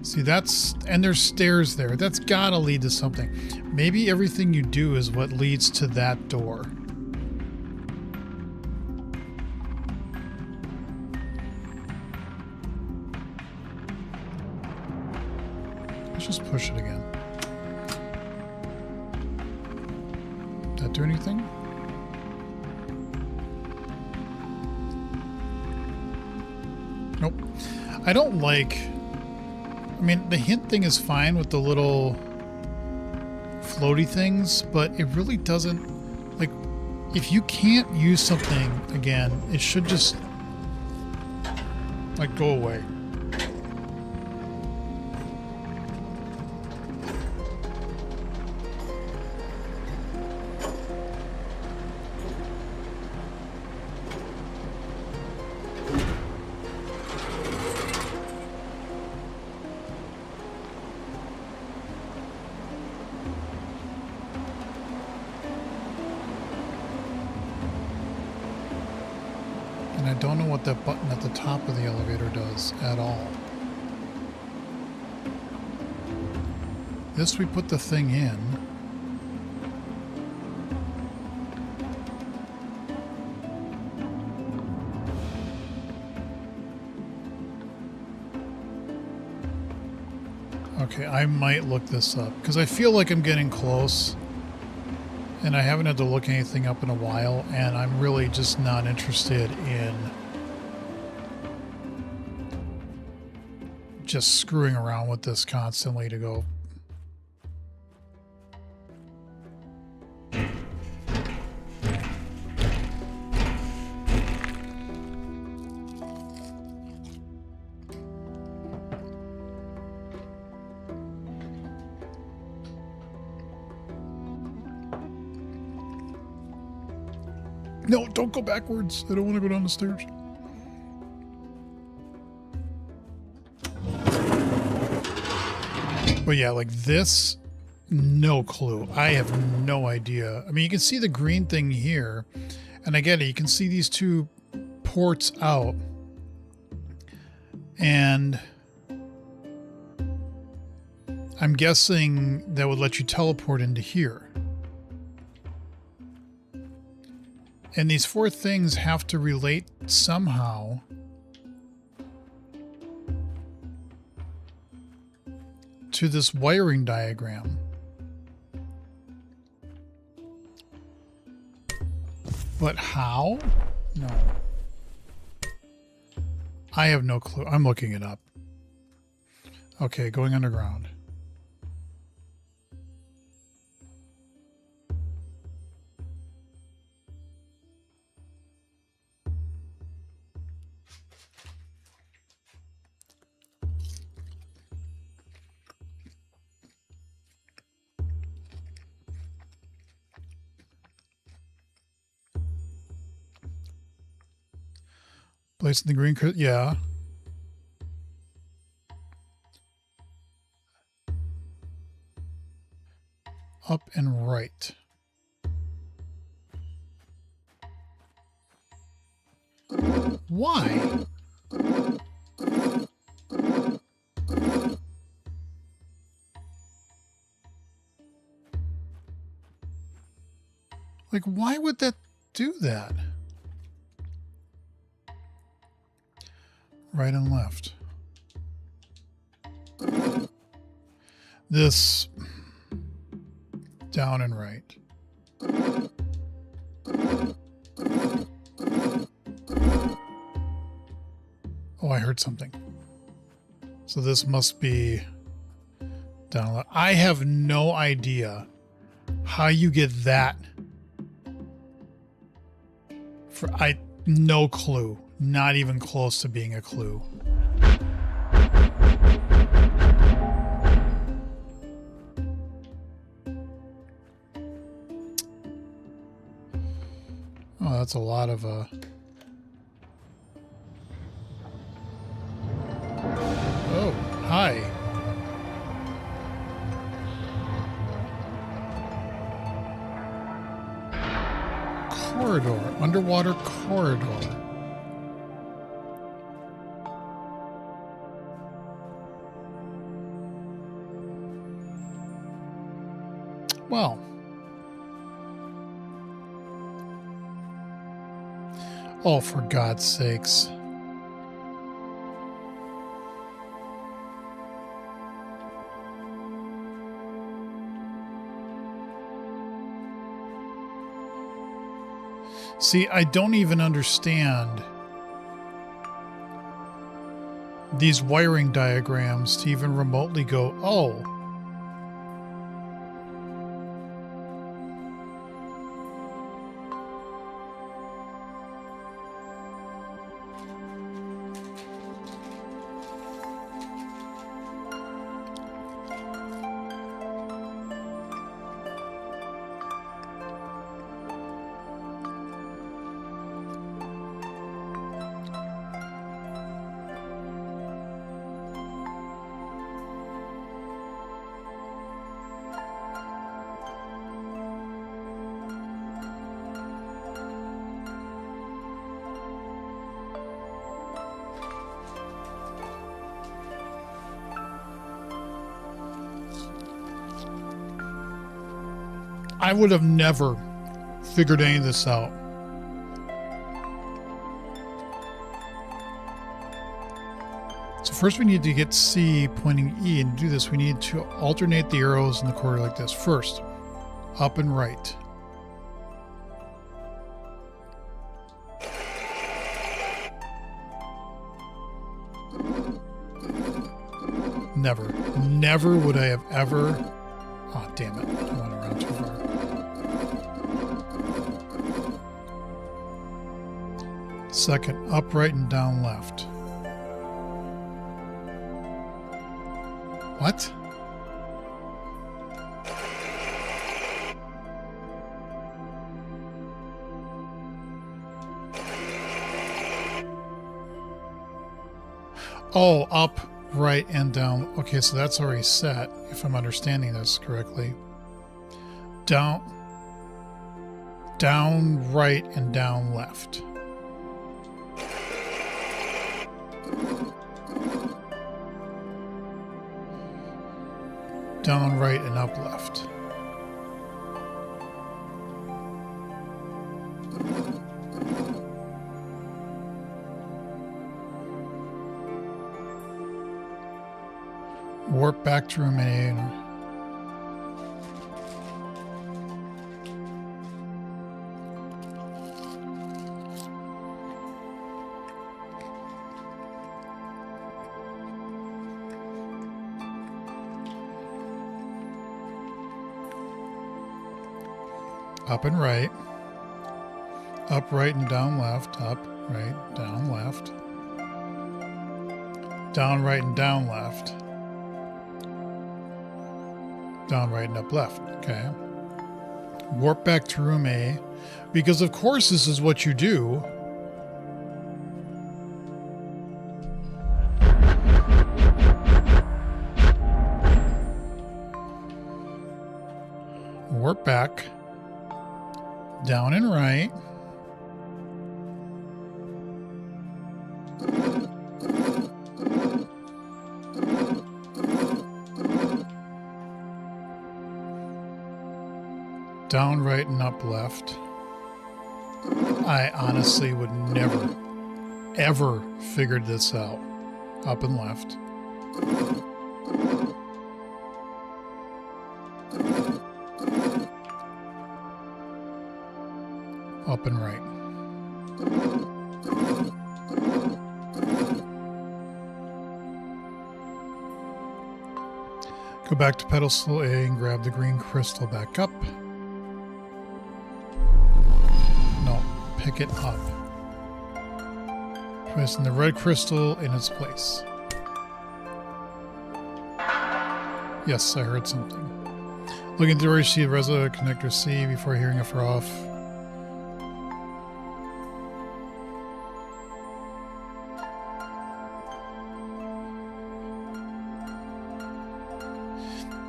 See, that's... And there's stairs there. That's gotta lead to something. Maybe everything you do is what leads to that door. Let's just push it again. Did that do anything? Nope. I don't like... I mean, the hint thing is fine with the little floaty things, but it really doesn't... Like, if you can't use something again, it should just... like, go away. And I don't know what that button at the top of the elevator does at all. This we put the thing in. Okay, I might look this up because I feel like I'm getting close. And I haven't had to look anything up in a while, and I'm really just not interested in just screwing around with this constantly to go. No, don't go backwards. I don't want to go down the stairs. But yeah, like this, no clue. I have no idea. I mean, you can see the green thing here, and I get it. You can see these two ports out. And I'm guessing that would let you teleport into here. And these four things have to relate somehow to this wiring diagram. But how? No. I have no clue. I'm looking it up. Okay, going underground. Placing the green, yeah. up and right. Why? Like, why would that do that? Right and left. This down and right. Oh, I heard something. So this must be down and left. I have no idea how you get that. No clue. Not even close to being a clue. Oh, that's a lot of Oh, hi. Corridor, underwater corridor. Well, oh, for God's sakes. See, I don't even understand these wiring diagrams to even remotely go, oh. I would have never figured any of this out. So first we need to get C pointing E, and to do this we need to alternate the arrows in the corridor like this. First, up and right. Never would I have ever... Oh, damn it. I went around too far. Second, up, right, and down, left. What? Oh, up, right, and down. Okay, so that's already set, if I'm understanding this correctly. Down, right, and down, left. Down, right, and up, left. Warp back to room A. Up and right. Up, right, and down, left. Up, right, down, left. Down, right, and down, left. Down, right, and up, left. Okay. Warp back to room A. Because, of course, this is what you do. warp back. Down and right. Down, right, and up, left. I honestly would never, ever figured this out. Up and left. Up and right. Go back to pedestal A and grab the green crystal back up. No, pick it up. Pressing the red crystal in its place. Yes, I heard something. Looking through, you see the resolute connector C before hearing it for off.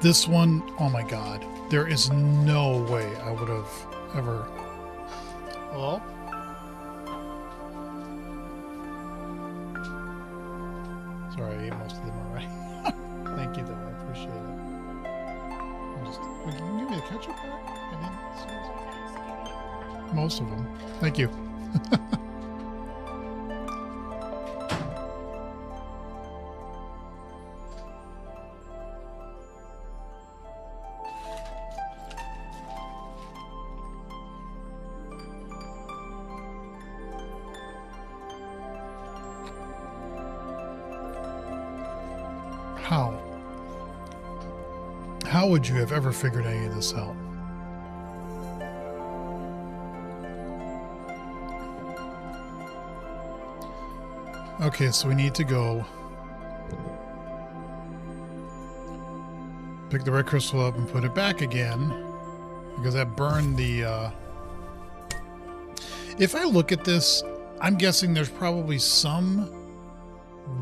This one, oh my god. There is no way I would have ever... Hello? Sorry, I ate most of them already. Thank you, though. I appreciate it. Wait, can you give me the ketchup pack? Most of them. Thank you. How would you have ever figured any of this out? Okay, so we need to go pick the red crystal up and put it back again, because that burned the... If I look at this, I'm guessing there's probably some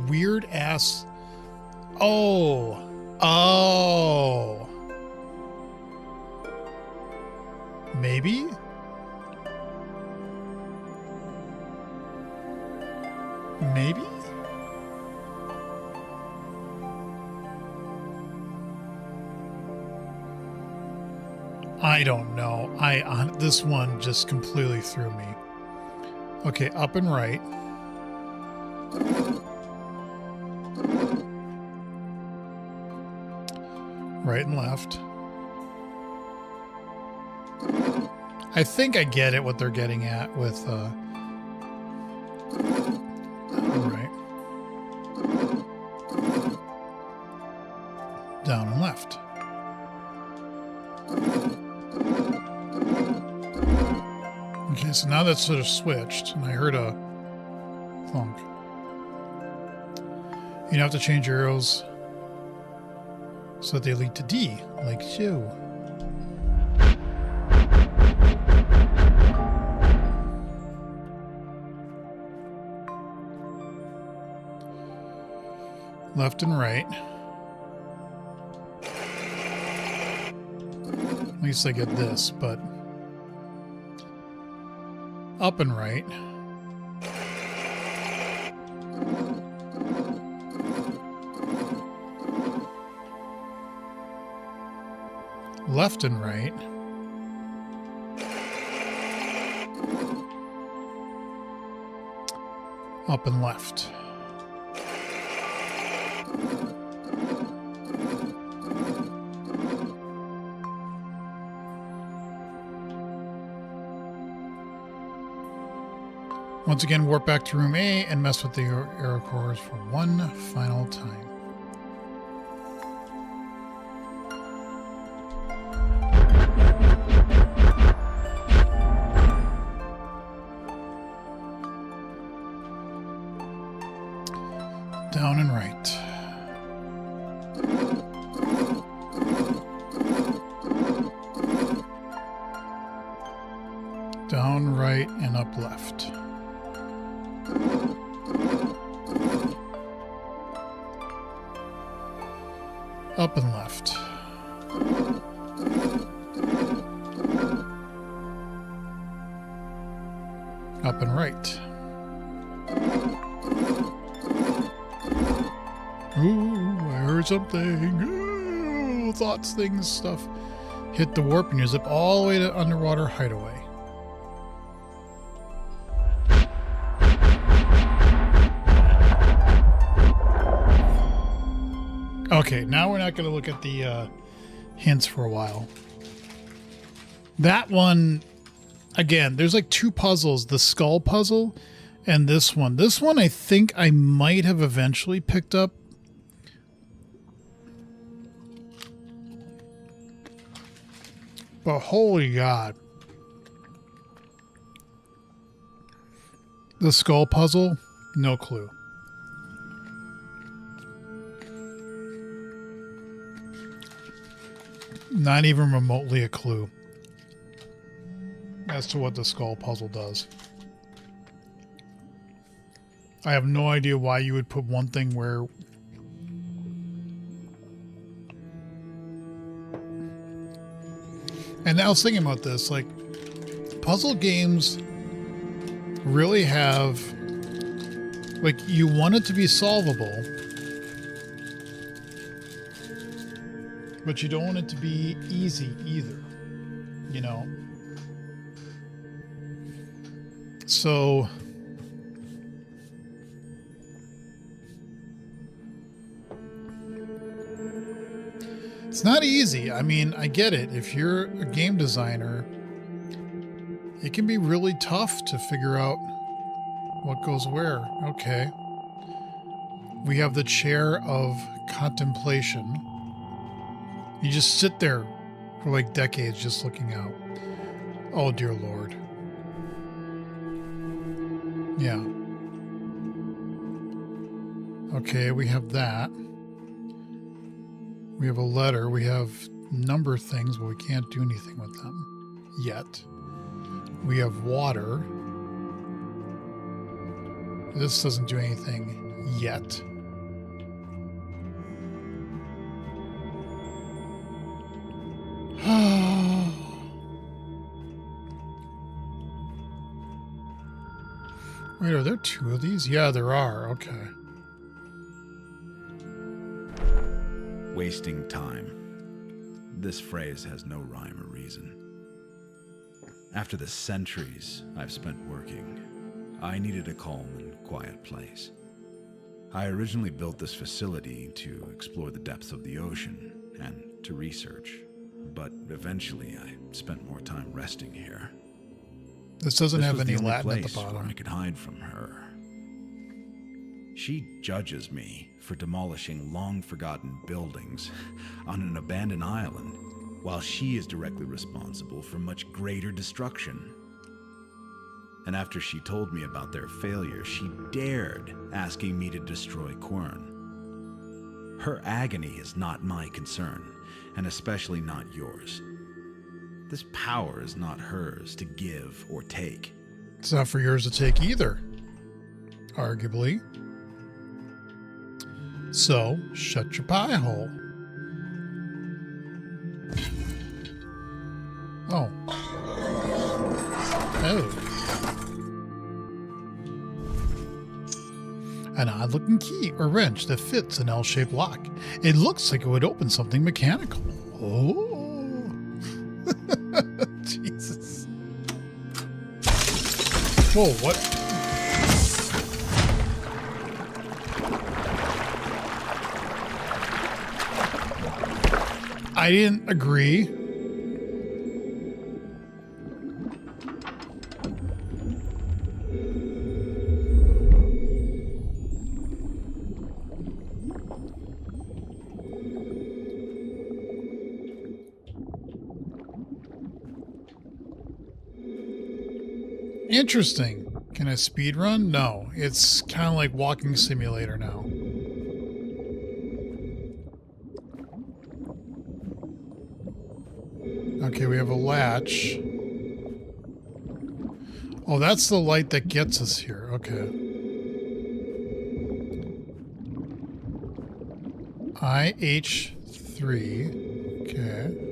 weird ass... Oh! Maybe? Maybe? I don't know. This one just completely threw me. Okay, up and right. Right and left. I think I get it, what they're getting at with right. Down and left. Okay, so now that's sort of switched, and I heard a thunk. You don't have to change your arrows so that they lead to D, like so. Left and right. At least I get this, but up and right. Left and right. Up and left. Once again, warp back to room A and mess with the arrow cores for one final time. Down and right. Down, right, and up left. Up and left. Up and right. Ooh, I heard something. Ooh, thoughts, things, stuff. Hit the warp and you zip all the way to underwater hideaway. Okay, now we're not going to look at the hints for a while. That one, again, there's like two puzzles, the skull puzzle and this one. This one I think I might have eventually picked up. But holy God. The skull puzzle, no clue. Not even remotely a clue as to what the skull puzzle does. I have no idea why you would put one thing where... And I was thinking about this, like, puzzle games really have, like, you want it to be solvable, but you don't want it to be easy either, you know? So... it's not easy. I mean, I get it. If you're a game designer, it can be really tough to figure out what goes where. Okay. We have the chair of contemplation. You just sit there for like decades just looking out. Oh, dear Lord. Yeah. Okay, we have that. We have a letter. We have number things, but we can't do anything with them yet. We have water. This doesn't do anything yet. Wait, are there two of these? Yeah, there are. Okay. Wasting time. This phrase has no rhyme or reason. After the centuries I've spent working, I needed a calm and quiet place. I originally built this facility to explore the depths of the ocean and to research, but eventually I spent more time resting here. This doesn't have was any the only Latin at the place where bottom. I could hide from her. She judges me for demolishing long-forgotten buildings on an abandoned island, while she is directly responsible for much greater destruction. And after she told me about their failure, she dared asking me to destroy Quern. Her agony is not my concern, and especially not yours. This power is not hers to give or take. It's not for yours to take either, arguably. So, shut your pie hole. Oh. Oh. An odd-looking key or wrench that fits an L-shaped lock. It looks like it would open something mechanical. Oh. Jesus. Whoa, what? I didn't agree. Interesting. Can I speed run? No. It's kind of like walking simulator now. Okay, we have a latch. Oh, that's the light that gets us here. Okay. IH3. Okay.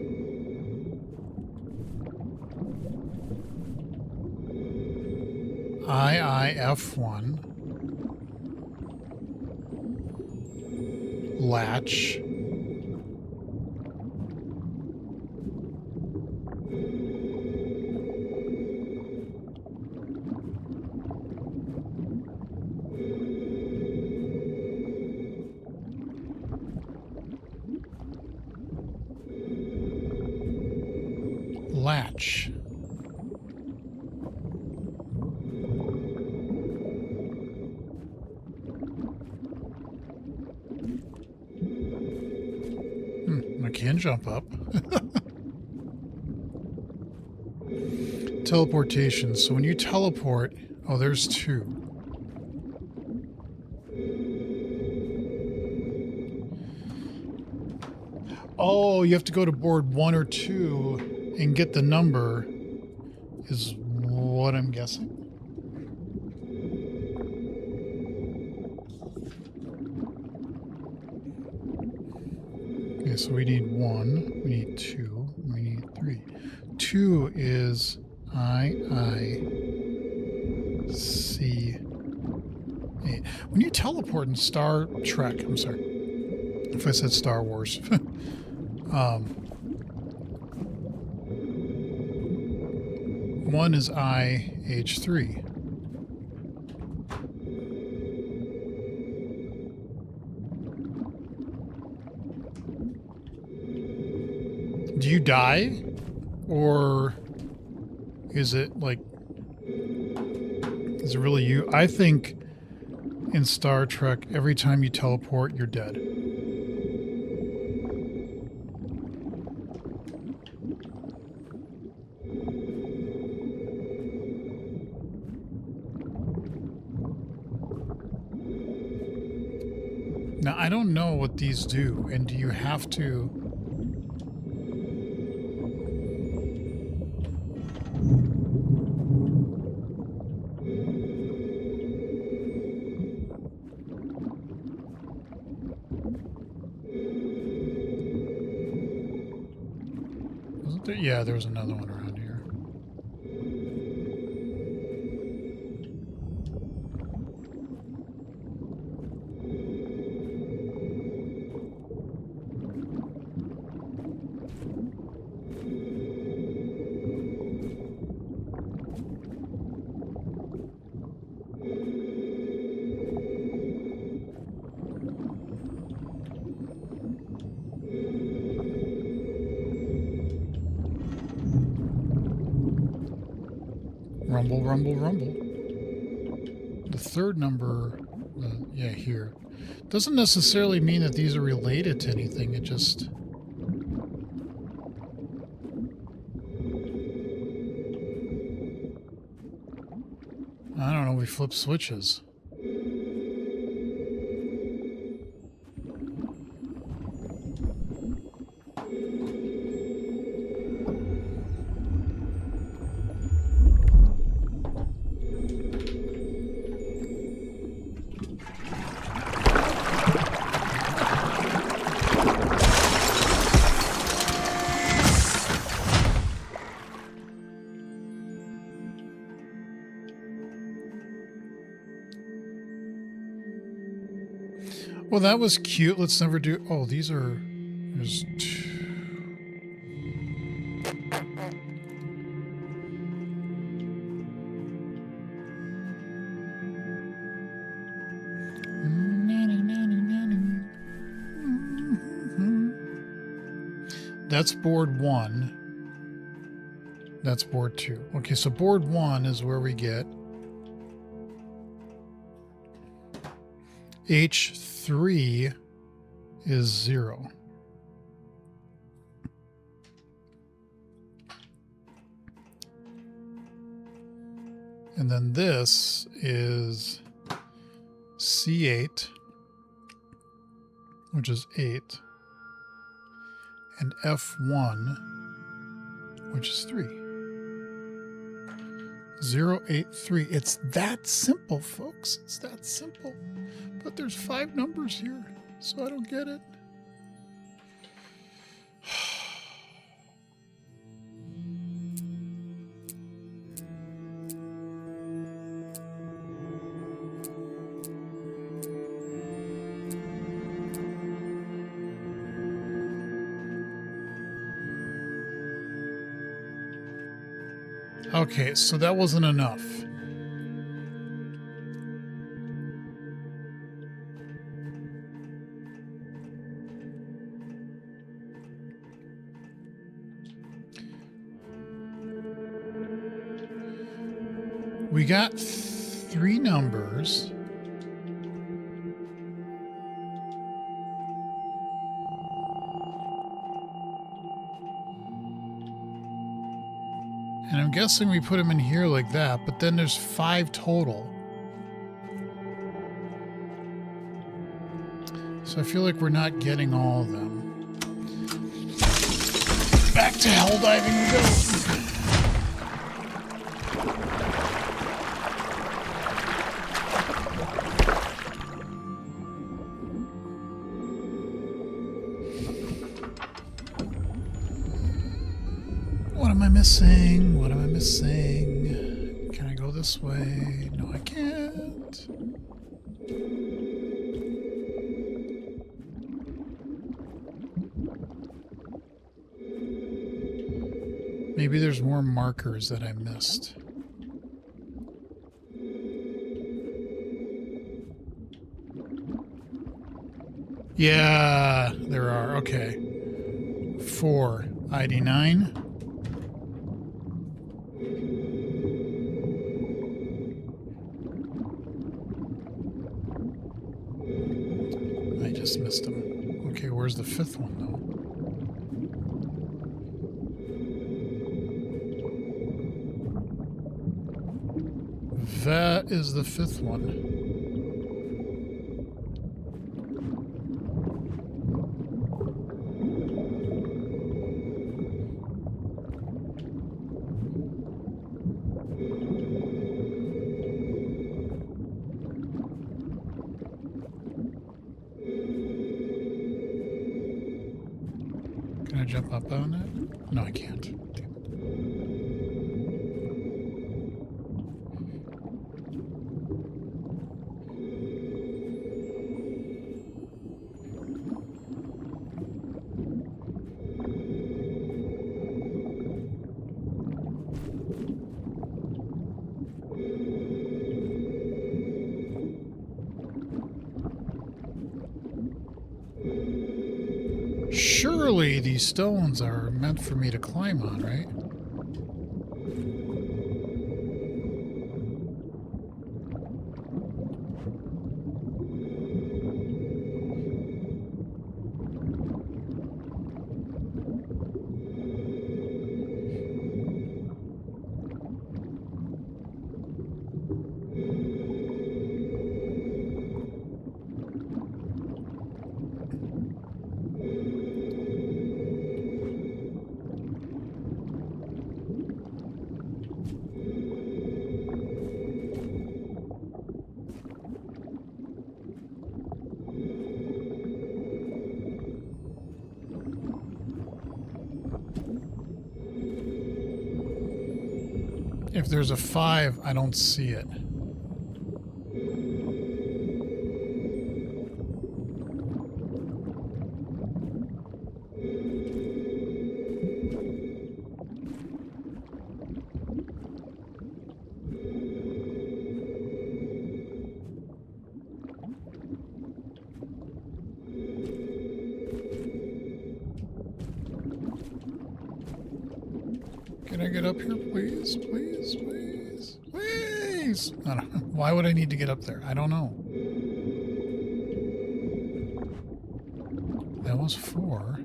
IIF1. Latch. Latch. I can jump up. Teleportation. So when you teleport, oh, there's two. Oh, you have to go to board 1 or 2 and get the number, is what I'm guessing. Okay, so we need 1, we need 2, we need 3. 2 is IIC8. When you teleport in Star Trek, I'm sorry if I said Star Wars. One is IH3. Do you die? Or is it like, is it really you? I think in Star Trek, every time you teleport, you're dead. Now, I don't know what these do, and do you have to... Wasn't there? Yeah, there was another one around here. Rumble, rumble, rumble. The third number, yeah, here. Doesn't necessarily mean that these are related to anything. It just... I don't know, we flip switches. Well, that was cute. Let's never do... Oh, these are... There's two... That's board 1. That's board 2. Okay, so board 1 is where we get H3 is 0. And then this is C8, which is 8. And F1, which is 3. 0, 8, 3. It's that simple, folks. It's that simple. But there's 5 numbers here, so I don't get it. Okay, so that wasn't enough. We got 3 numbers. And I'm guessing we put them in here like that, but then there's 5 total. So I feel like we're not getting all of them. Back to hell diving we go. What am I missing? What am I missing? Can I go this way? No, I can't. Maybe there's more markers that I missed. Yeah, there are. Okay. 4. ID 9. I just missed them. Okay, where's the 5th one, though? That is the 5th one. Can I jump up on it? No, I can't. Damn it. Surely these stones are meant for me to climb on, right? If there's a 5, I don't see it. Can I get up here, please? Please, please, please. I don't know. Why would I need to get up there? I don't know. That was 4.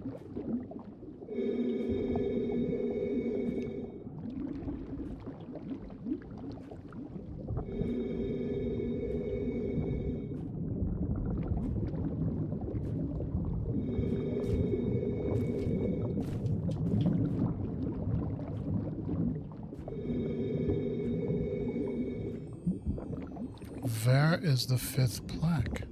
Where is the 5th plaque?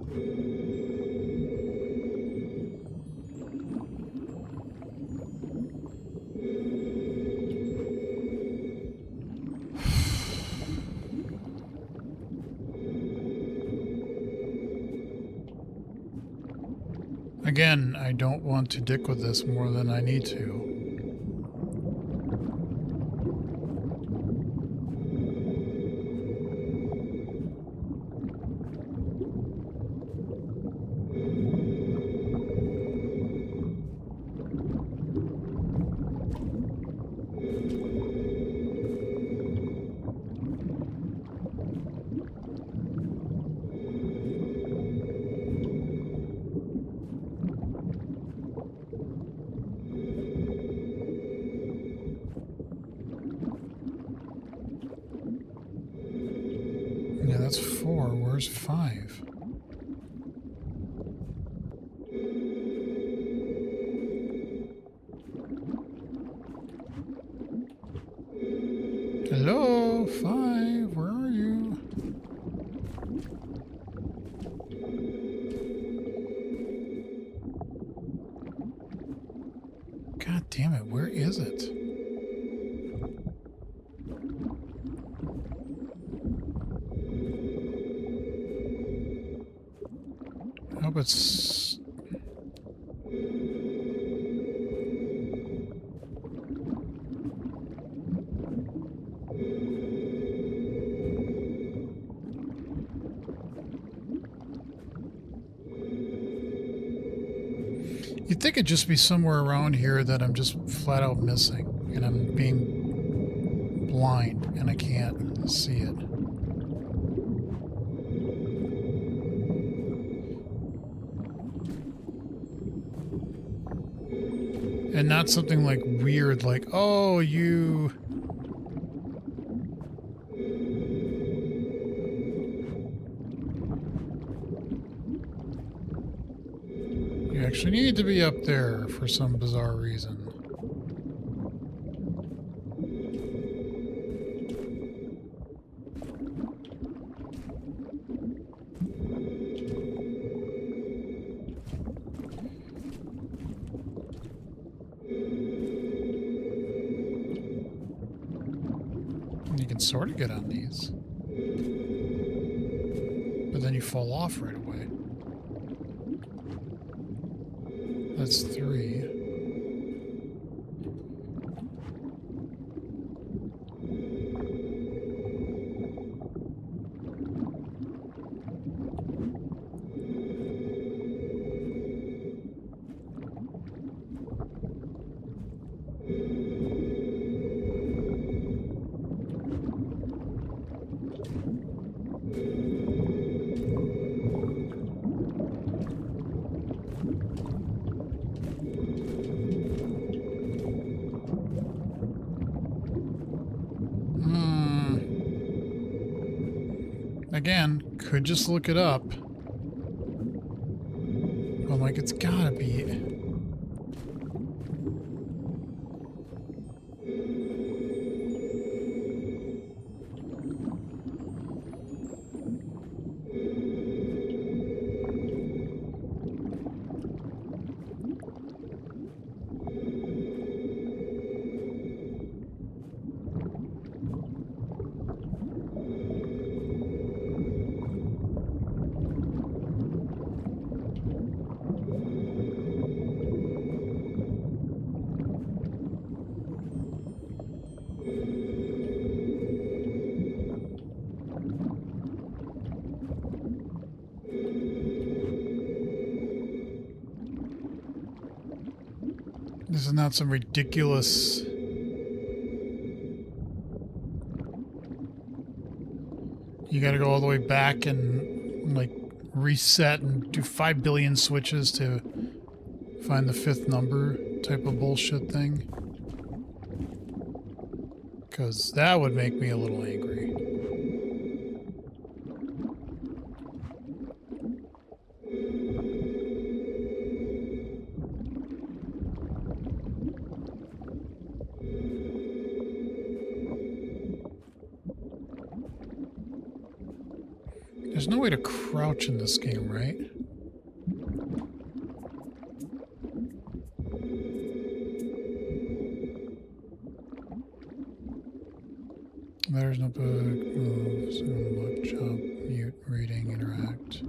Again, I don't want to dick with this more than I need to. 4. Where's 5? Hello, 5. Where are you? God damn it, where is it? I hope it's... You'd think it'd just be somewhere around here that I'm just flat out missing, and I'm being blind, and I can't see it. And not something like weird, like, oh, you... You actually need to be up there for some bizarre reason. You can sort of get on these. But then you fall off right away. That's 3. Again, could just look it up. I'm like, it's gotta be. This is not some ridiculous... You gotta go all the way back and, like, reset and do 5 billion switches to find the 5th number type of bullshit thing. Because that would make me a little angry. There's no way to crouch in this game, right? There's no book, moves, look, jump, mute, reading, interact.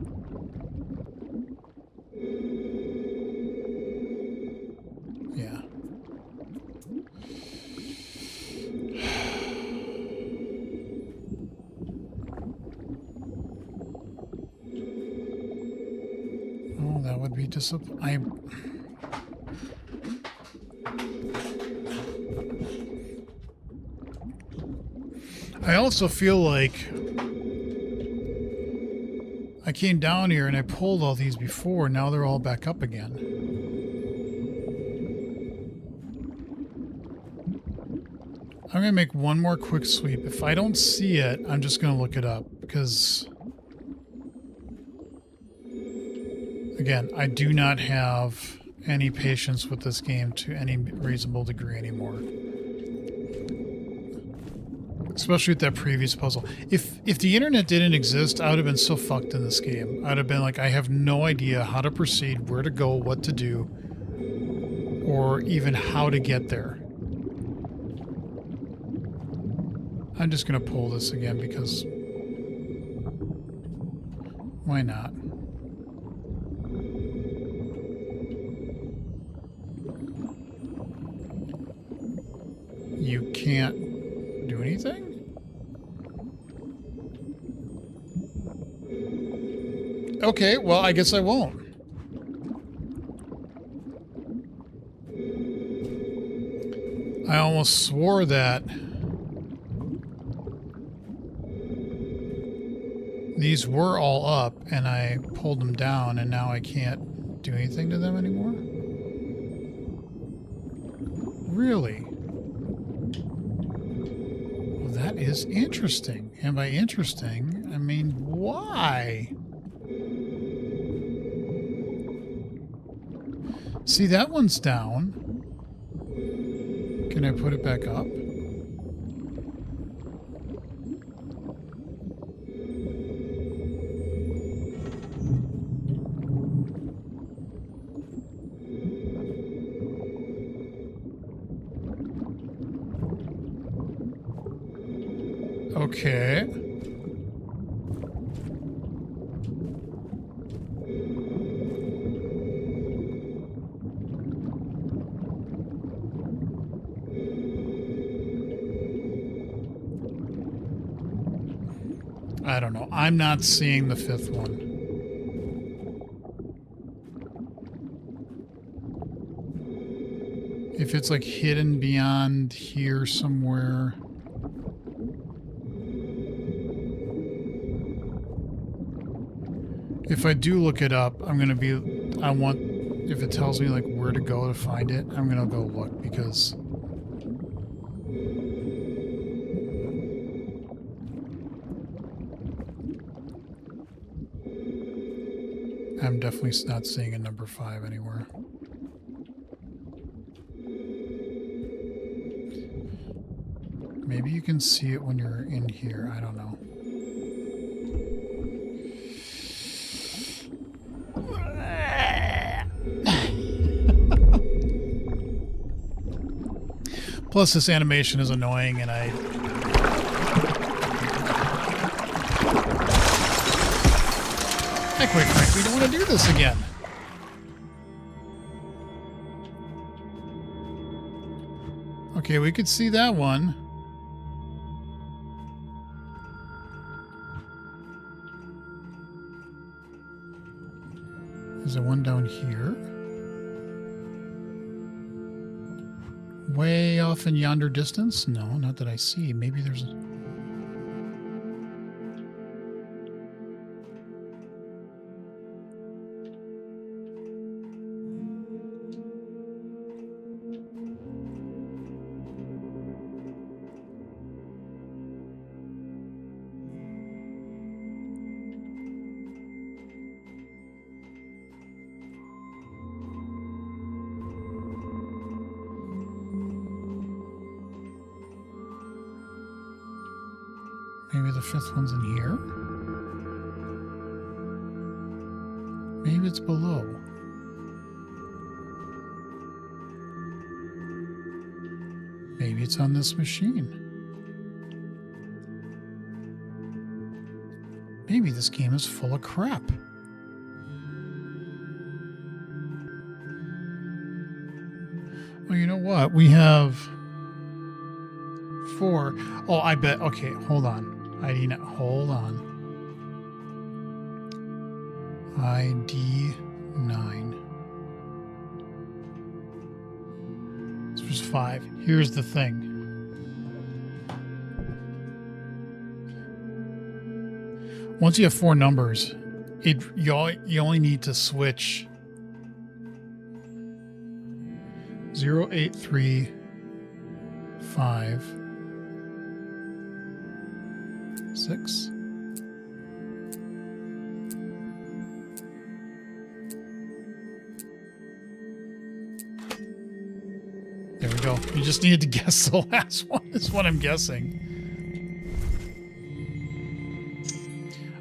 Yeah. That would be disappointing. I also feel like I came down here and I pulled all these before, now they're all back up again. I'm gonna make one more quick sweep. If I don't see it, I'm just gonna look it up, because Again, I do not have any patience with this game to any reasonable degree anymore. Especially with that previous puzzle. If the internet didn't exist, I would have been so fucked in this game. I'd have been like, I have no idea how to proceed, where to go, what to do, or even how to get there. I'm just going to pull this again because why not? You can't do anything? Okay, well, I guess I won't. I almost swore that these were all up and I pulled them down and now I can't do anything to them anymore? Really? Well, that is interesting. And by interesting, I mean, why? See, that one's down. Can I put it back up? Okay. I don't know. I'm not seeing the fifth one. If it's like hidden beyond here somewhere. If I do look it up, I'm going to be, if it tells me like where to go to find it, I'm going to go look because I'm definitely not seeing a number 5 anywhere. Maybe you can see it when you're in here. I don't know. Plus, this animation is annoying, and I quite frankly don't want to do this again. Okay, we could see that one. There's a one down here. Way off in yonder distance? No, not that I see. Maybe there's a... Maybe the fifth one's in here? Maybe it's below. Maybe it's on this machine. Maybe this game is full of crap. Well, you know what? We have 4. Oh, I bet. Okay, hold on. ID, hold on. ID 9. This was 5. Here's the thing. Once you have 4 numbers, you only need to switch 0, 8, 3, 5, 6. There we go. You just needed to guess the last one is what I'm guessing.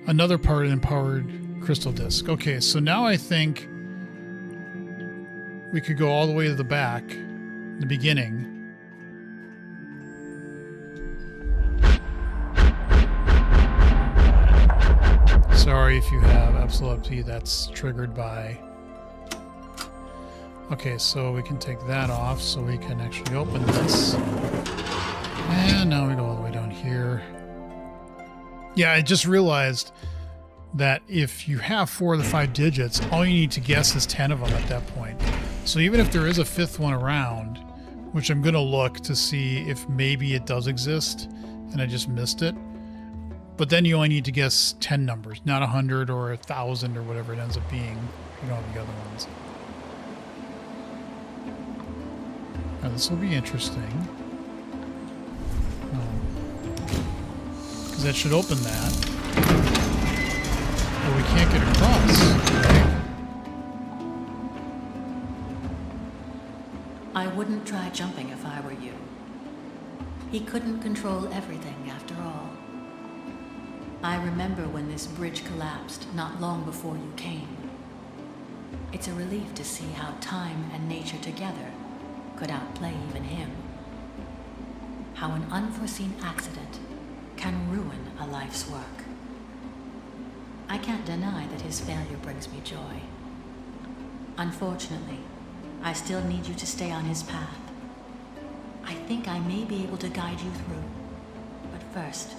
Another part empowered crystal disc. Okay, so now I think we could go all the way to the back, the beginning. Sorry if you have epilepsy, that's triggered by... Okay, so we can take that off so we can actually open this. And now we go all the way down here. Yeah, I just realized that if you have 4 of the 5 digits, all you need to guess is 10 of them at that point. So even if there is a 5th one around, which I'm going to look to see if maybe it does exist and I just missed it, but then you only need to guess 10 numbers, not 100 or 1,000 or whatever it ends up being. You don't have the other ones. Now, this will be interesting. Because that should open that. But we can't get across, right? I wouldn't try jumping if I were you. He couldn't control everything after all. I remember when this bridge collapsed not long before you came. It's a relief to see how time and nature together could outplay even him. How an unforeseen accident can ruin a life's work. I can't deny that his failure brings me joy. Unfortunately, I still need you to stay on his path. I think I may be able to guide you through, but first,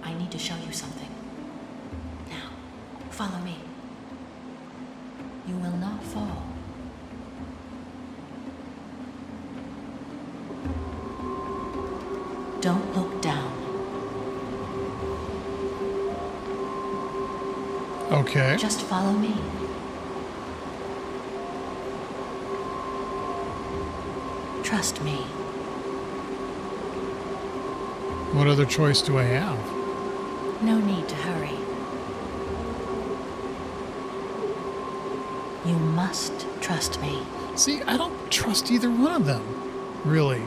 I need to show you something. Now, follow me. You will not fall. Don't look down. Okay. Just follow me. Trust me. What other choice do I have? No need to hurry. You must trust me. See, I don't trust either one of them, really.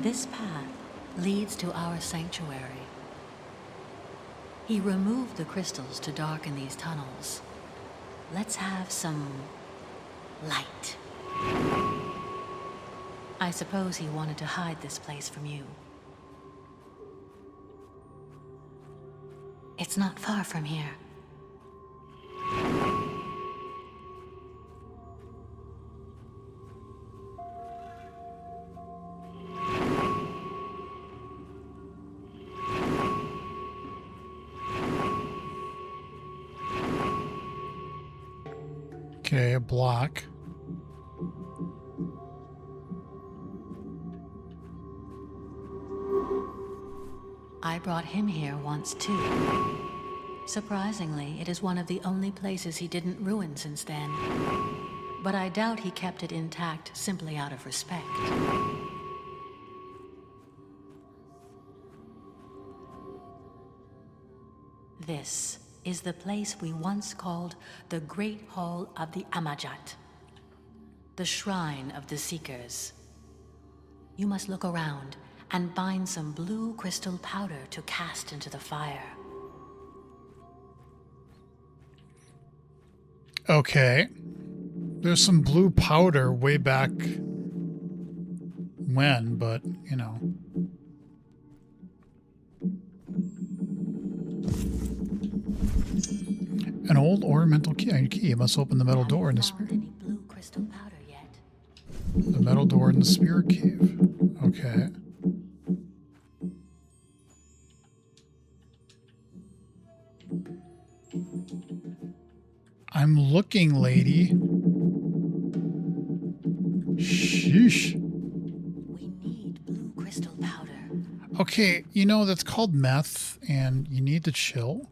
This path leads to our sanctuary. He removed the crystals to darken these tunnels. Let's have some light. I suppose he wanted to hide this place from you. It's not far from here. Okay, a block. I brought him here once too. Surprisingly, it is one of the only places he didn't ruin since then. But I doubt he kept it intact simply out of respect. This is the place we once called the Great Hall of the Amajat, the Shrine of the Seekers. You must look around and find some blue crystal powder to cast into the fire. Okay. There's some blue powder way back when, but, you know. An old ornamental key. It must open the metal door in the spirit. Any blue crystal powder yet? The metal door in the spirit cave. Okay. I'm looking, lady. Sheesh. We need blue crystal powder. Okay, you know, that's called meth, and you need to chill.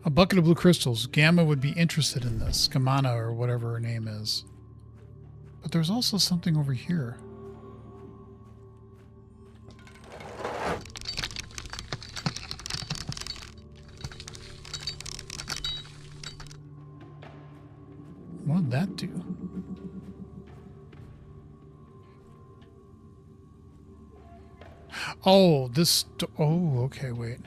A bucket of blue crystals. Gamma would be interested in this. Gamana, or whatever her name is. But there's also something over here. do? Oh, this... Oh, okay, wait.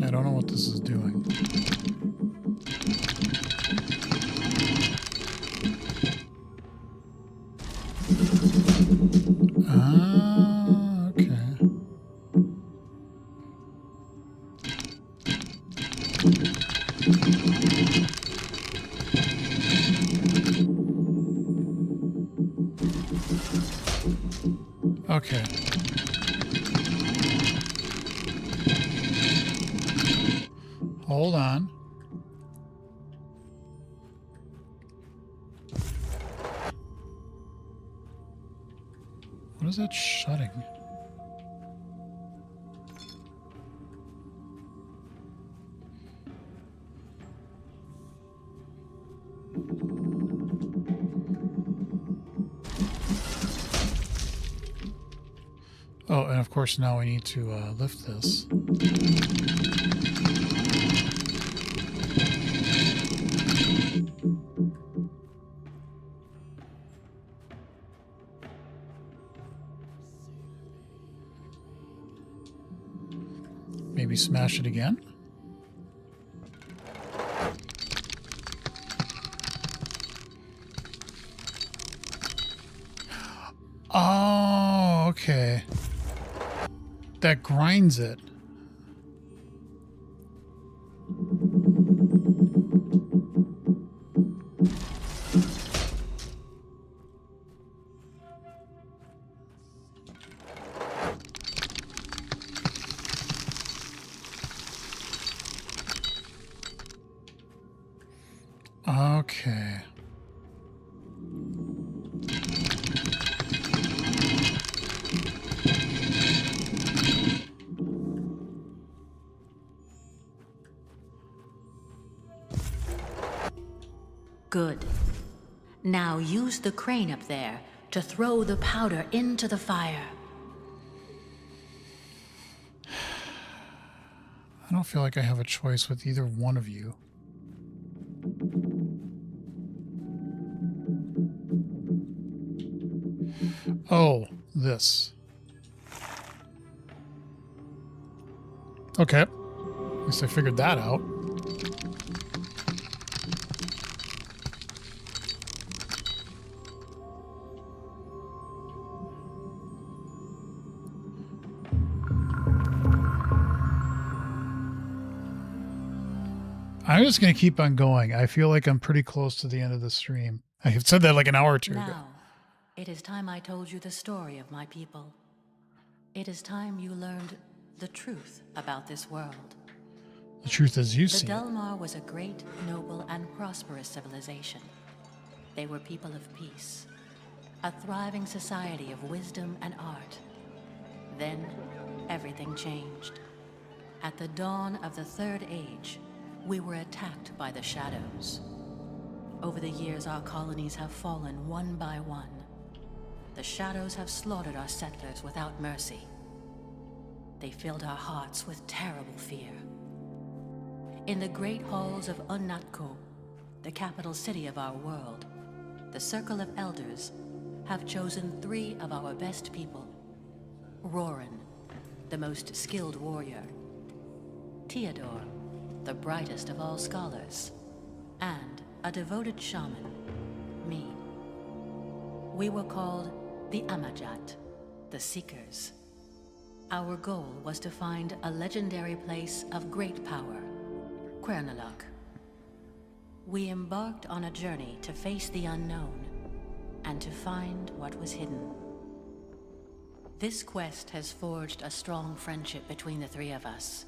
I don't know what this is doing. Ah, okay. Okay. Hold on. What is that shutting? Oh, and of course now we need to lift this. Maybe smash it again? Oh, okay. That grinds it. Okay. Good. Now use the crane up there to throw the powder into the fire. I don't feel like I have a choice with either one of you. Oh, this. Okay. At least I figured that out. I'm just going to keep on going. I feel like I'm pretty close to the end of the stream. I have said that like an hour or two ago. Now, it is time I told you the story of my people. It is time you learned the truth about this world. The truth is you The see it. Delmar was a great, noble, and prosperous civilization. They were people of peace, a thriving society of wisdom and art. Then, everything changed. At the dawn of the Third Age, we were attacked by the Shadows. Over the years, our colonies have fallen one by one. The Shadows have slaughtered our settlers without mercy. They filled our hearts with terrible fear. In the great halls of Undying, the capital city of our world, the Circle of Elders have chosen 3 of our best people. Roran, the most skilled warrior. Theodore, the brightest of all scholars. And a devoted shaman, me. We were called the Amajat, the Seekers. Our goal was to find a legendary place of great power, Quern. We embarked on a journey to face the unknown and to find what was hidden. This quest has forged a strong friendship between the 3 of us.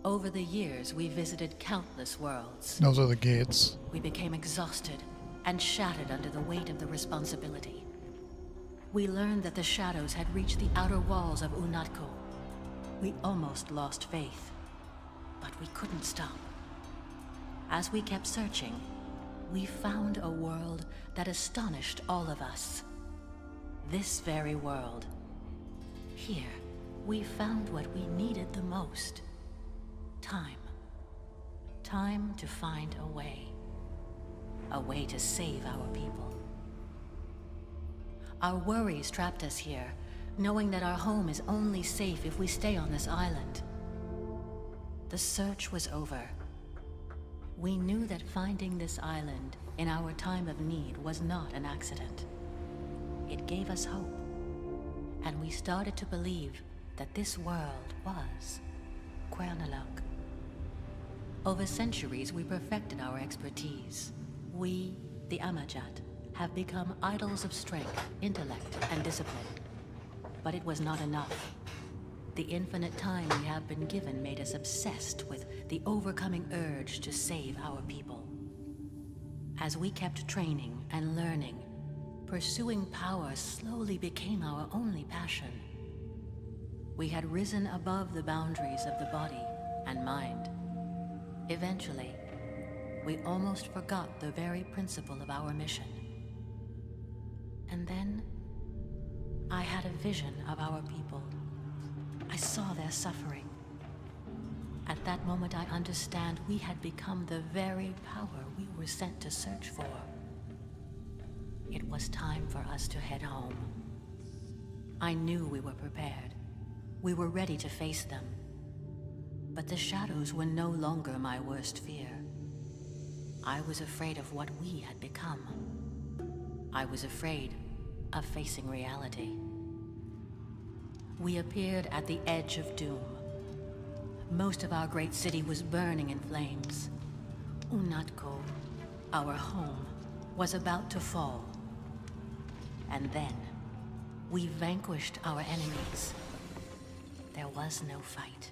Over the years, we visited countless worlds. Those are the gates. We became exhausted and shattered under the weight of the responsibility. We learned that the Shadows had reached the outer walls of Undying. we almost lost faith. But we couldn't stop. As we kept searching, we found a world that astonished all of us. This very world. Here, we found what we needed the most. Time. Time to find a way. A way to save our people. Our worries trapped us here, knowing that our home is only safe if we stay on this island. The search was over. We knew that finding this island in our time of need was not an accident. It gave us hope, and we started to believe that this world was Quern. Over centuries, we perfected our expertise. We, the Amajat, have become idols of strength, intellect, and discipline. But it was not enough. The infinite time we have been given made us obsessed with the overcoming urge to save our people. As we kept training and learning, pursuing power slowly became our only passion. We had risen above the boundaries of the body and mind. Eventually, we almost forgot the very principle of our mission. And then, I had a vision of our people. I saw their suffering. At that moment, I understand we had become the very power we were sent to search for. It was time for us to head home. I knew we were prepared. We were ready to face them. But the shadows were no longer my worst fear. I was afraid of what we had become. I was afraid of facing reality. We appeared at the edge of doom. Most of our great city was burning in flames. Unatko, our home, was about to fall. And then, we vanquished our enemies. There was no fight.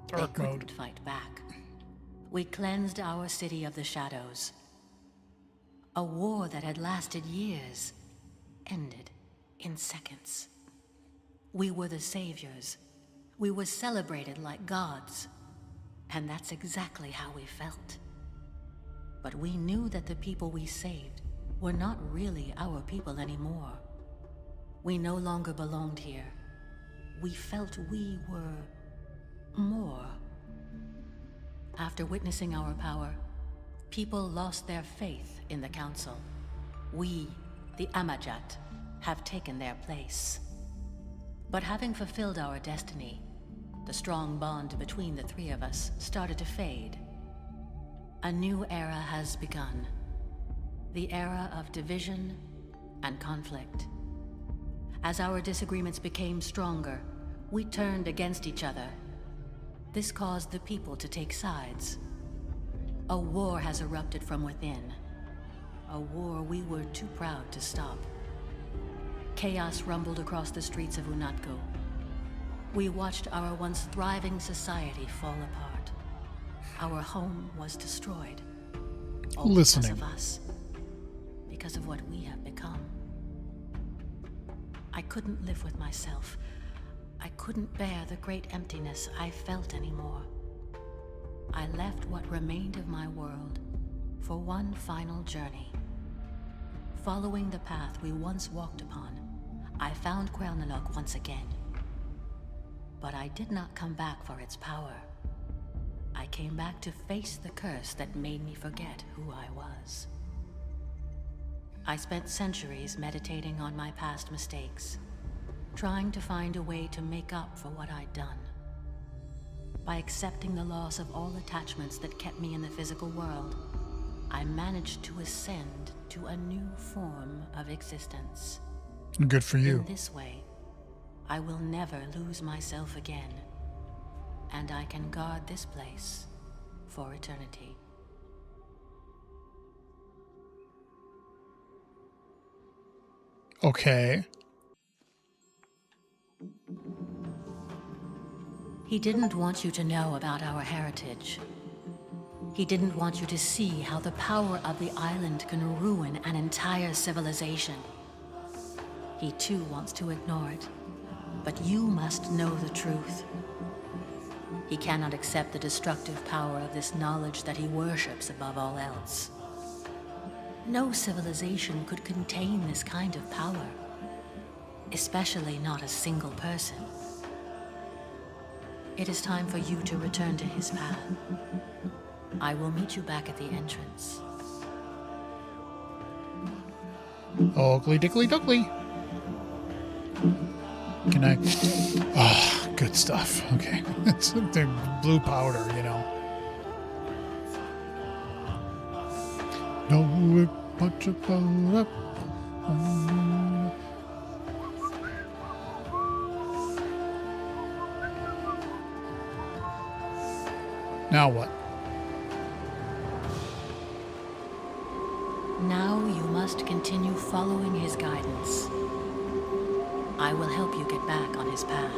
Dark They mode. couldn't fight back. We cleansed our city of the shadows. A war that had lasted years ended in seconds. We were the saviors. We were celebrated like gods. And that's exactly how we felt. But we knew that the people we saved were not really our people anymore. We no longer belonged here. We felt we were more. After witnessing our power, people lost their faith in the Council. We, the Amajat, have taken their place. But having fulfilled our destiny, the strong bond between the three of us started to fade. A new era has begun. The era of division and conflict. As our disagreements became stronger, we turned against each other. This caused the people to take sides. A war has erupted from within. A war we were too proud to stop. Chaos rumbled across the streets of Unatko. We watched our once thriving society fall apart. Our home was destroyed. All Listening. because of us. Because of what we have become. I couldn't live with myself. I couldn't bear the great emptiness I felt anymore. I left what remained of my world for one final journey. Following the path we once walked upon, I found Quern once again. But I did not come back for its power. I came back to face the curse that made me forget who I was. I spent centuries meditating on my past mistakes, trying to find a way to make up for what I'd done. By accepting the loss of all attachments that kept me in the physical world, I managed to ascend to a new form of existence. Good for you. In this way, I will never lose myself again, and I can guard this place for eternity. Okay. He didn't want you to know about our heritage. He didn't want you to see how the power of the island can ruin an entire civilization. He too wants to ignore it, but you must know the truth. He cannot accept the destructive power of this knowledge that he worships above all else. No civilization could contain this kind of power, especially not a single person. It is time for you to return to his path. I will meet you back at the entrance. Oakley dickly duckly. Can I? Ah, good stuff. Okay. It's the blue powder, you know. No, bunch of powder. Now what? Now you must continue following his guidance. I will help you get back on his path.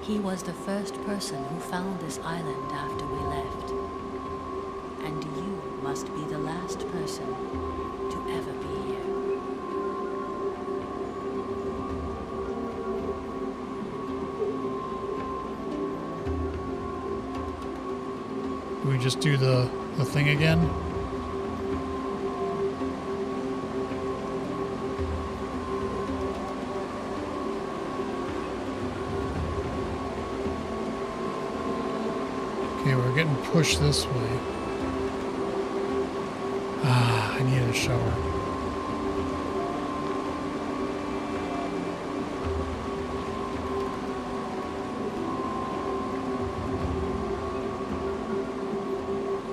He was the first person who found this island after we left. And you must be the last person to ever be here. Do we just do the thing again? Okay, we're getting pushed this way. Ah, I need a shower.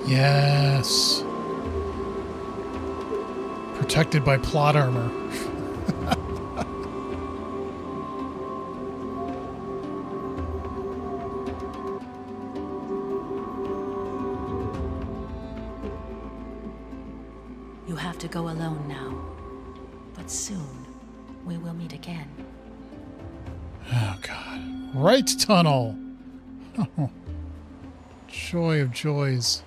Yes. Protected by plot armor. You have to go alone now. But soon, we will meet again. Oh, God. Right tunnel. Oh, joy of joys.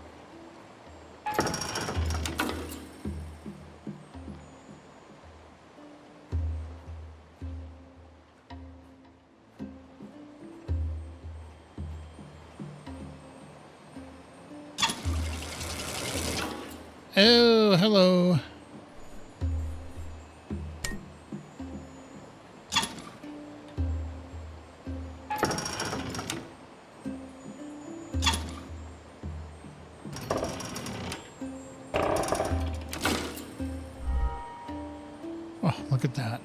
Oh, hello. Oh, look at that.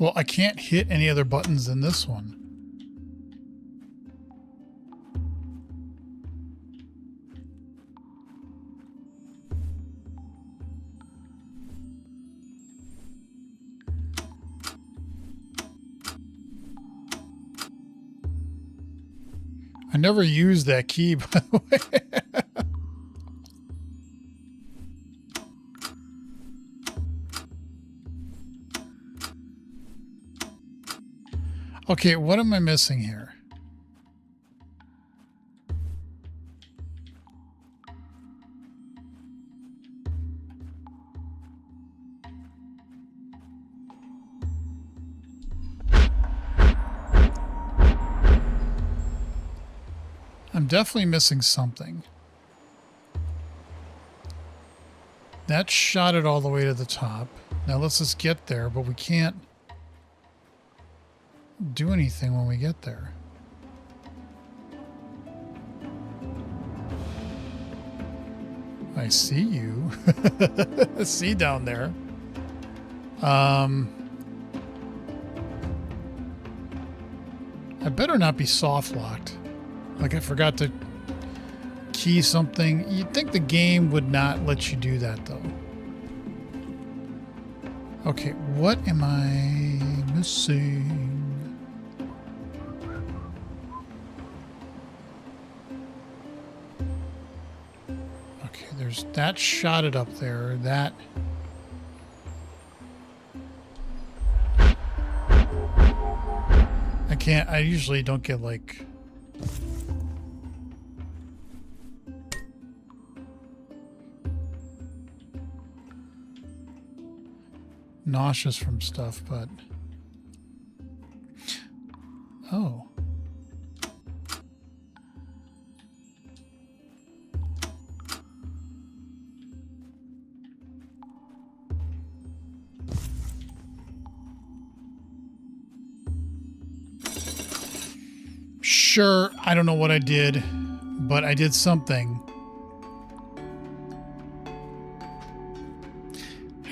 Well, I can't hit any other buttons than this one. I never used that key, by the way. Okay, what am I missing here? I'm definitely missing something. That shot it all the way to the top. Now let's just get there, but we can't do anything when we get there. I see you. See down there. I better not be soft locked. Like I forgot to key something. You'd think the game would not let you do that though. Okay, what am I missing? Okay, there's that shot it up there. That. can't. I usually don't get like. Nauseous from stuff, but. Oh. Sure, I don't know what I did, but I did something.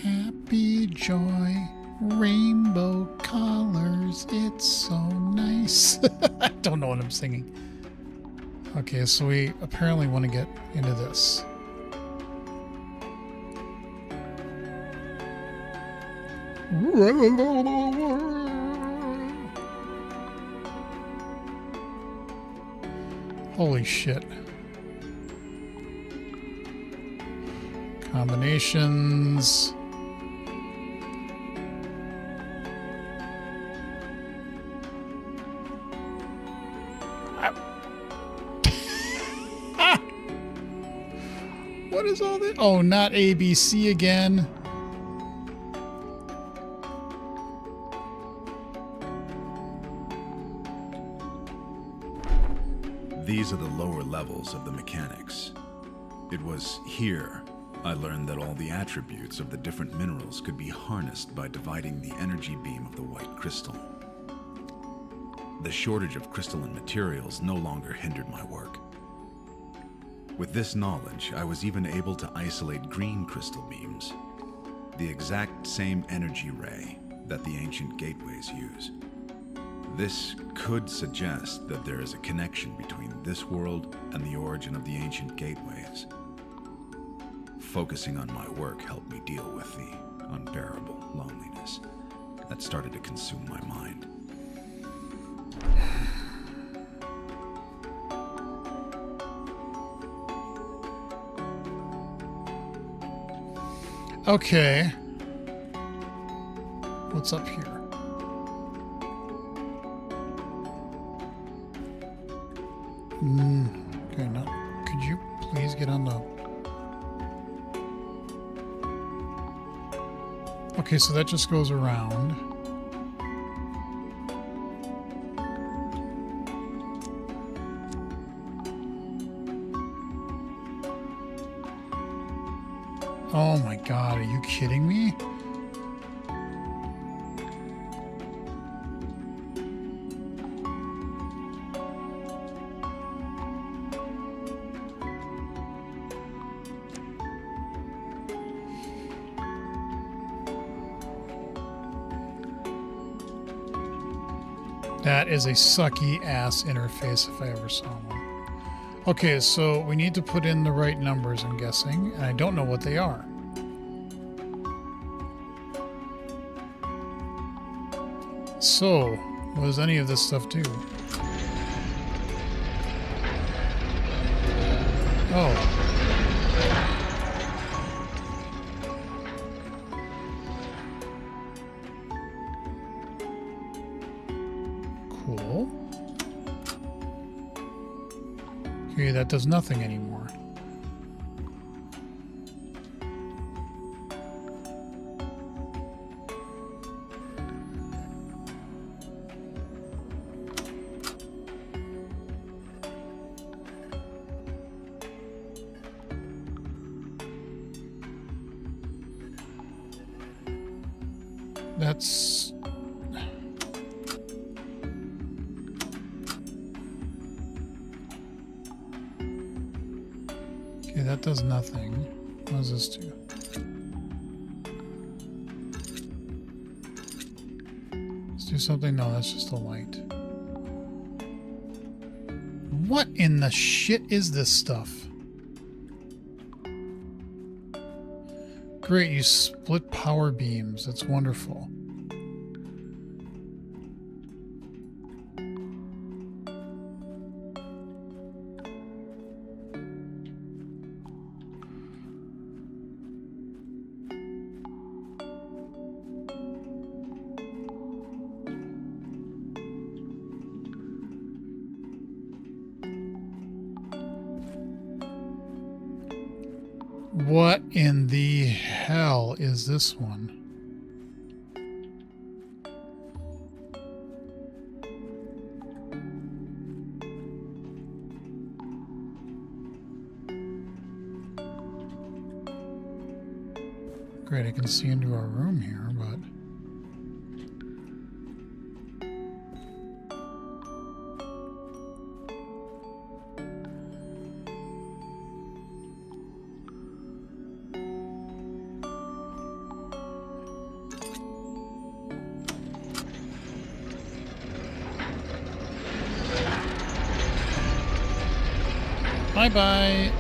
Happy joy, rainbow colors, it's so nice. I don't know what I'm singing. Okay, so we apparently want to get into this. Holy shit. Combinations. What is all this? Oh, not ABC again. These are the lower levels of the mechanics. It was here I learned that all the attributes of the different minerals could be harnessed by dividing the energy beam of the white crystal. The shortage of crystalline materials no longer hindered my work. With this knowledge, I was even able to isolate green crystal beams, the exact same energy ray that the ancient gateways use. This could suggest that there is a connection between this world and the origin of the ancient gateways. Focusing on my work helped me deal with the unbearable loneliness that started to consume my mind. Okay. What's up here? Okay, now, could you please get on the... Okay, so that just goes around. Oh my god, are you kidding me? That is a sucky ass interface if I ever saw one. Okay, so we need to put in the right numbers, I'm guessing, and I don't know what they are. So, what does any of this stuff do? Oh. Cool. Okay, that does nothing anymore. That's... Okay, that does nothing. What does this do? Let's do something. No, that's just a light. What in the shit is this stuff? Great, you split power beams. That's wonderful. What in the hell is this one? Great, I can see into our room here, but... Bye-bye.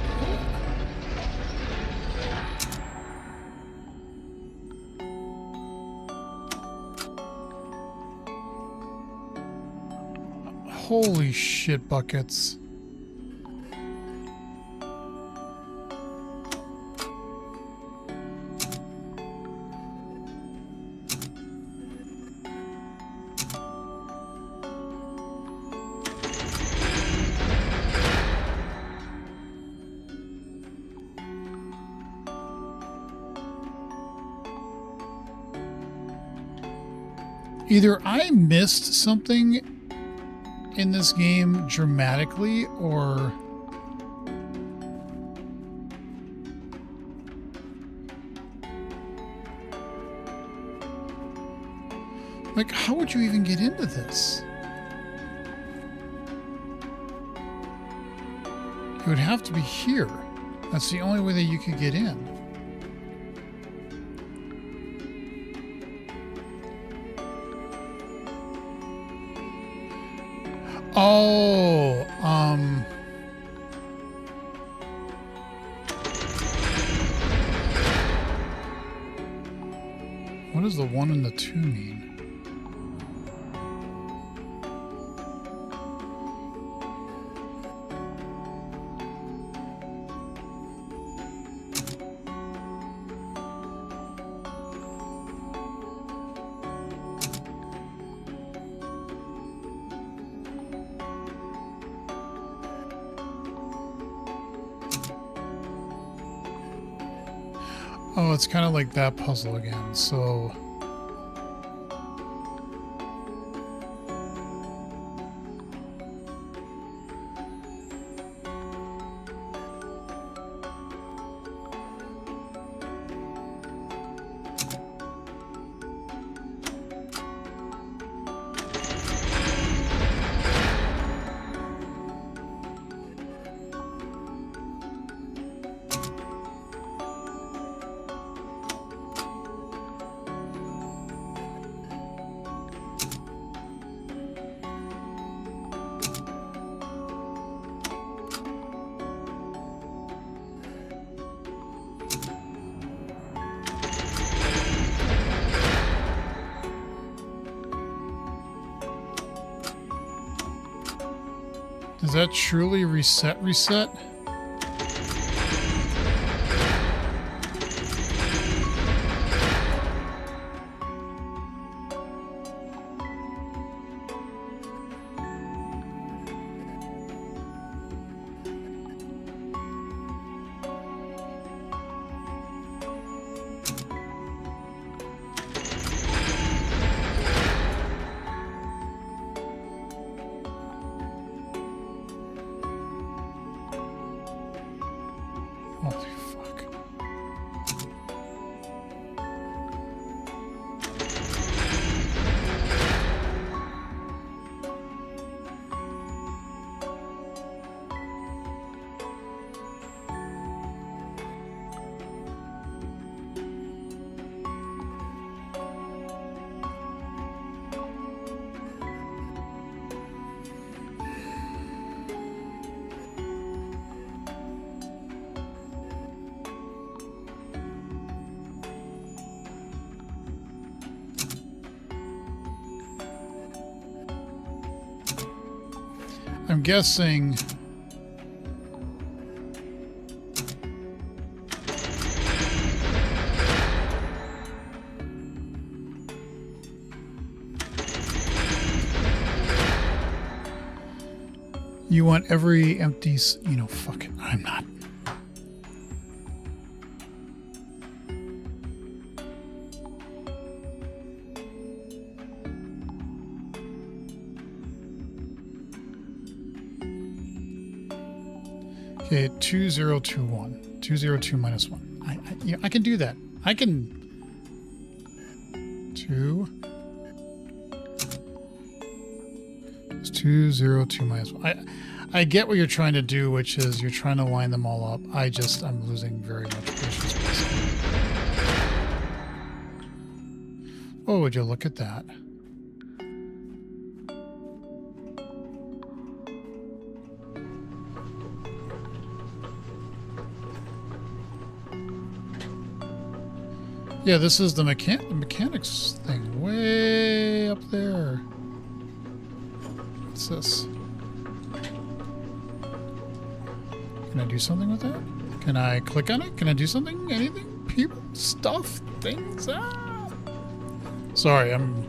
Holy shit buckets. Either I missed something in this game dramatically, or like, how would you even get into this? It would have to be here. That's the only way that you could get in. Oh, what does the 1 and the 2 mean? Oh, it's kind of like that puzzle again, so... Does that truly reset? Holy fuck. I'm guessing you want every empty, fuck it, I'm not. Okay, 2021. 202 minus 1. Yeah, I can do that. I can... 2... It's 202 minus 1. I get what you're trying to do, which is you're trying to line them all up. I'm losing very much precious space. Oh, would you look at that? Yeah, this is the mechanics thing way up there. What's this? Can I do something with that? Can I click on it? Can I do something? Anything? People? Stuff? Things? Ah! Sorry, I'm...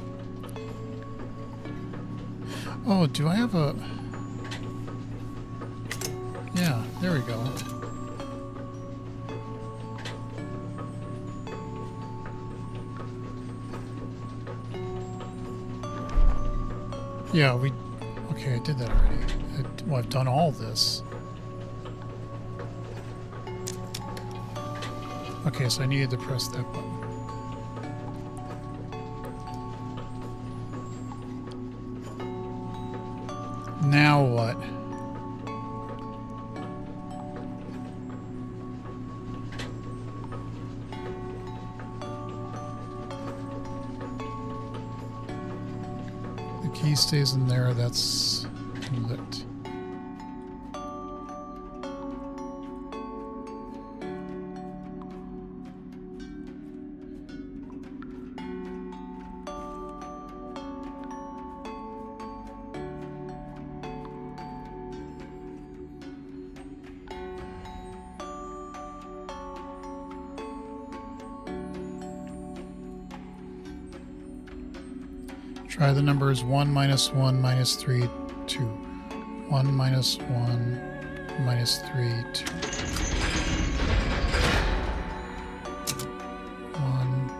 Oh, do I have a... Yeah, there we go. Yeah, okay, I did that already. Well, I've done all this. Okay, so I needed to press that button. Now what? The key stays in there, that's lit. Try the numbers 1 minus 1 minus 3, 2. 1 minus 1 minus 3, 2. 1.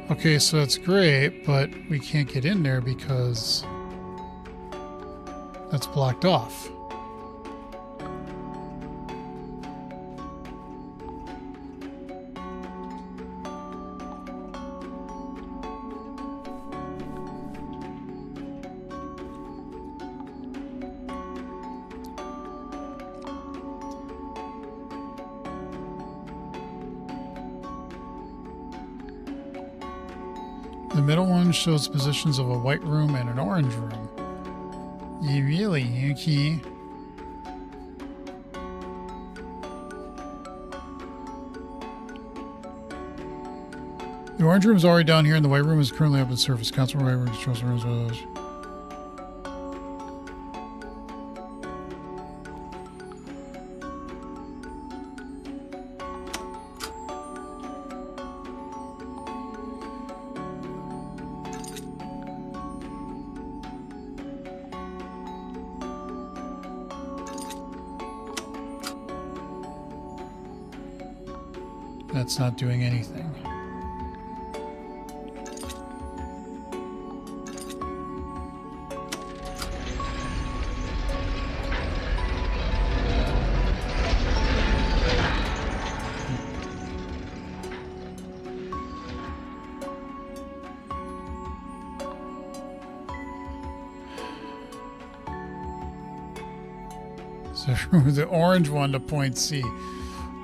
Okay, so that's great, but we can't get in there because that's blocked off. The middle one shows positions of a white room and an orange room. You really, Yuki? The orange room is already down here, and the white room is currently up at the surface. Council white room controls the rooms. That's not doing anything. So the orange one to point C.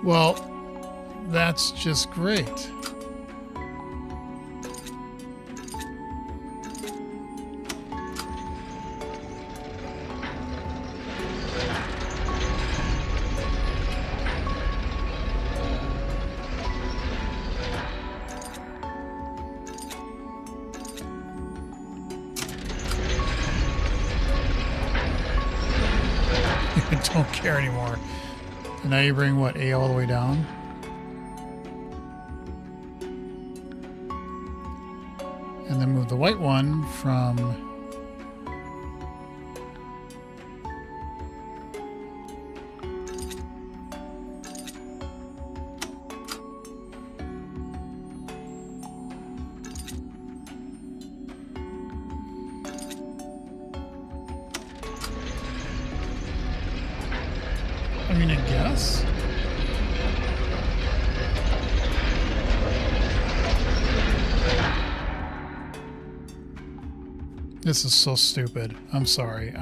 Well, that's just great. I don't care anymore. And now you bring what, A all the way down? And then move the white one from guess. This is so stupid. I'm sorry.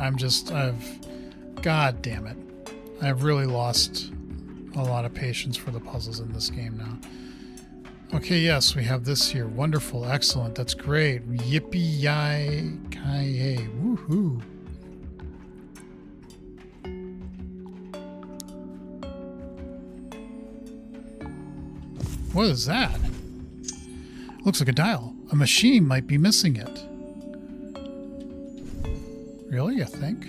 God damn it. I've really lost a lot of patience for the puzzles in this game now. Okay, yes, we have this here. Wonderful, excellent, that's great. Yippee-yi-ki-yay, woohoo. What is that? Looks like a dial. A machine might be missing it. Really, you think?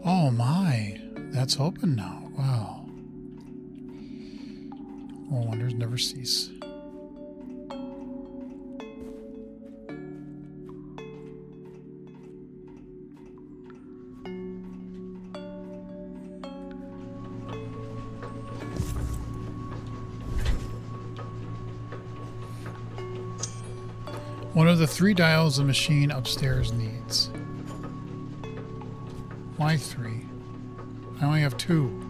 Oh my, that's open now. Wow. All wonders never cease. One of the 3 dials the machine upstairs needs. Why 3? I only have 2.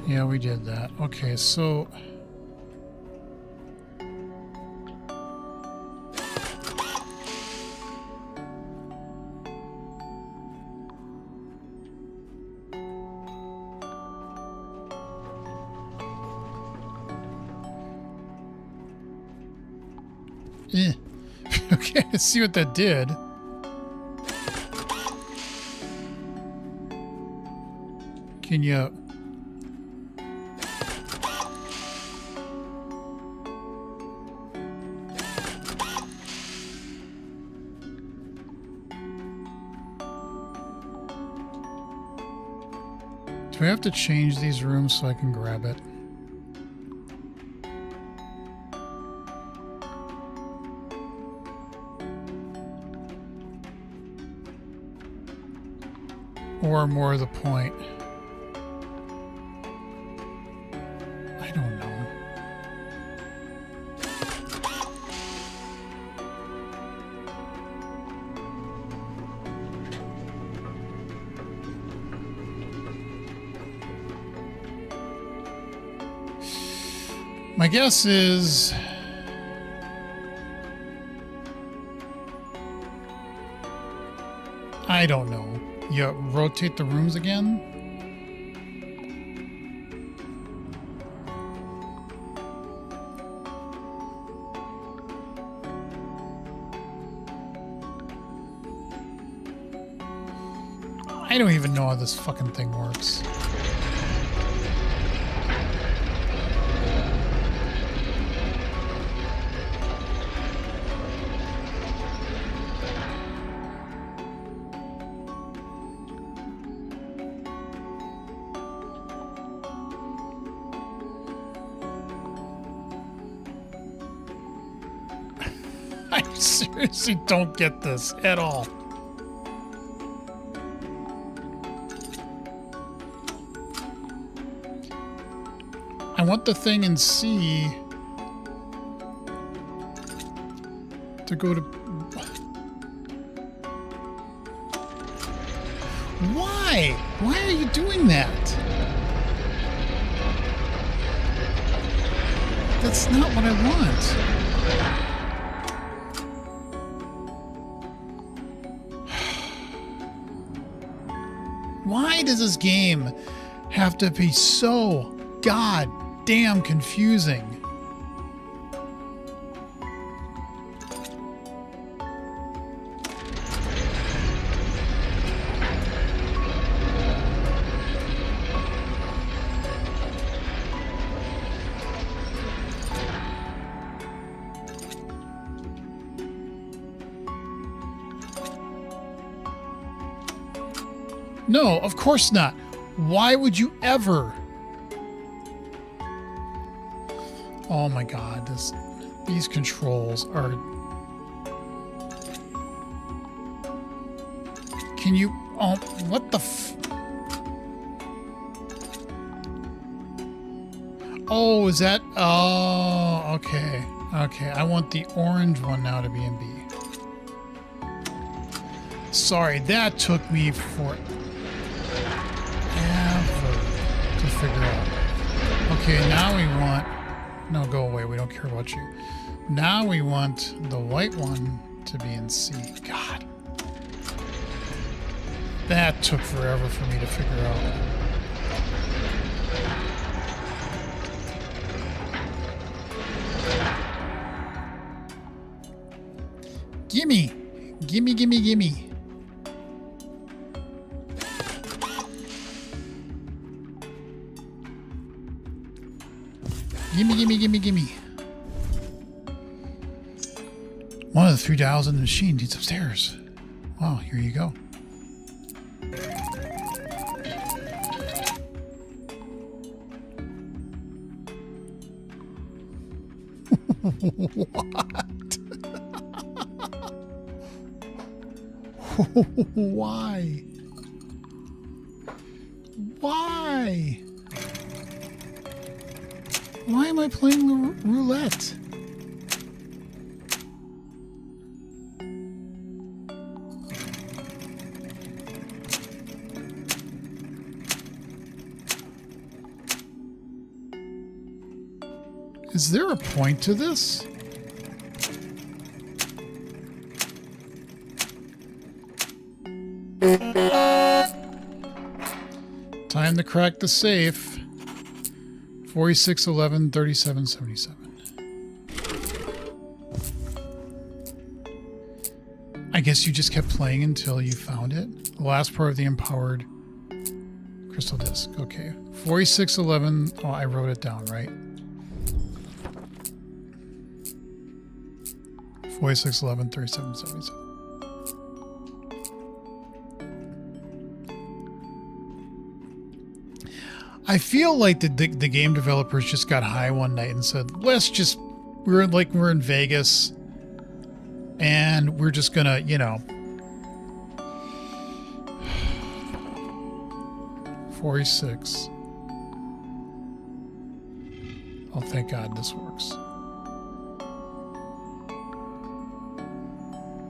Yeah, we did that. Okay, so... Okay, let's see what that did. Can you... Do I have to change these rooms so I can grab it? Or more to the point, I don't know. My guess is I don't know. You rotate the rooms again? I don't even know how this fucking thing works. I seriously don't get this at all. I want the thing in C to go to... Why? Why are you doing that? That's not what I want. Why does this game have to be so goddamn confusing? No, of course not. Why would you ever? Oh my god, these controls are... Can you... Oh, what the f... Oh, is that... Oh, okay. Okay, I want the orange one now to be in B. Sorry, that took me forever to figure out. Okay, now we want... No, go away. We don't care about you. Now we want the white one to be in C. God. That took forever for me to figure out. Gimme! Gimme, gimme, gimme. Gimme, gimme, gimme, gimme. One of the 3 dials in the machine needs upstairs. Wow, here you go. What? Why? Why? Why am I playing the roulette? Is there a point to this? Time to crack the safe. 4611 3777. I guess you just kept playing until you found it. The last part of the empowered crystal disc. Okay. 4611. Oh, I wrote it down, right? 4611 3777. I feel like the game developers just got high one night and said, let's just, we're in Vegas and we're just gonna, you know, 46. Oh, thank God this works.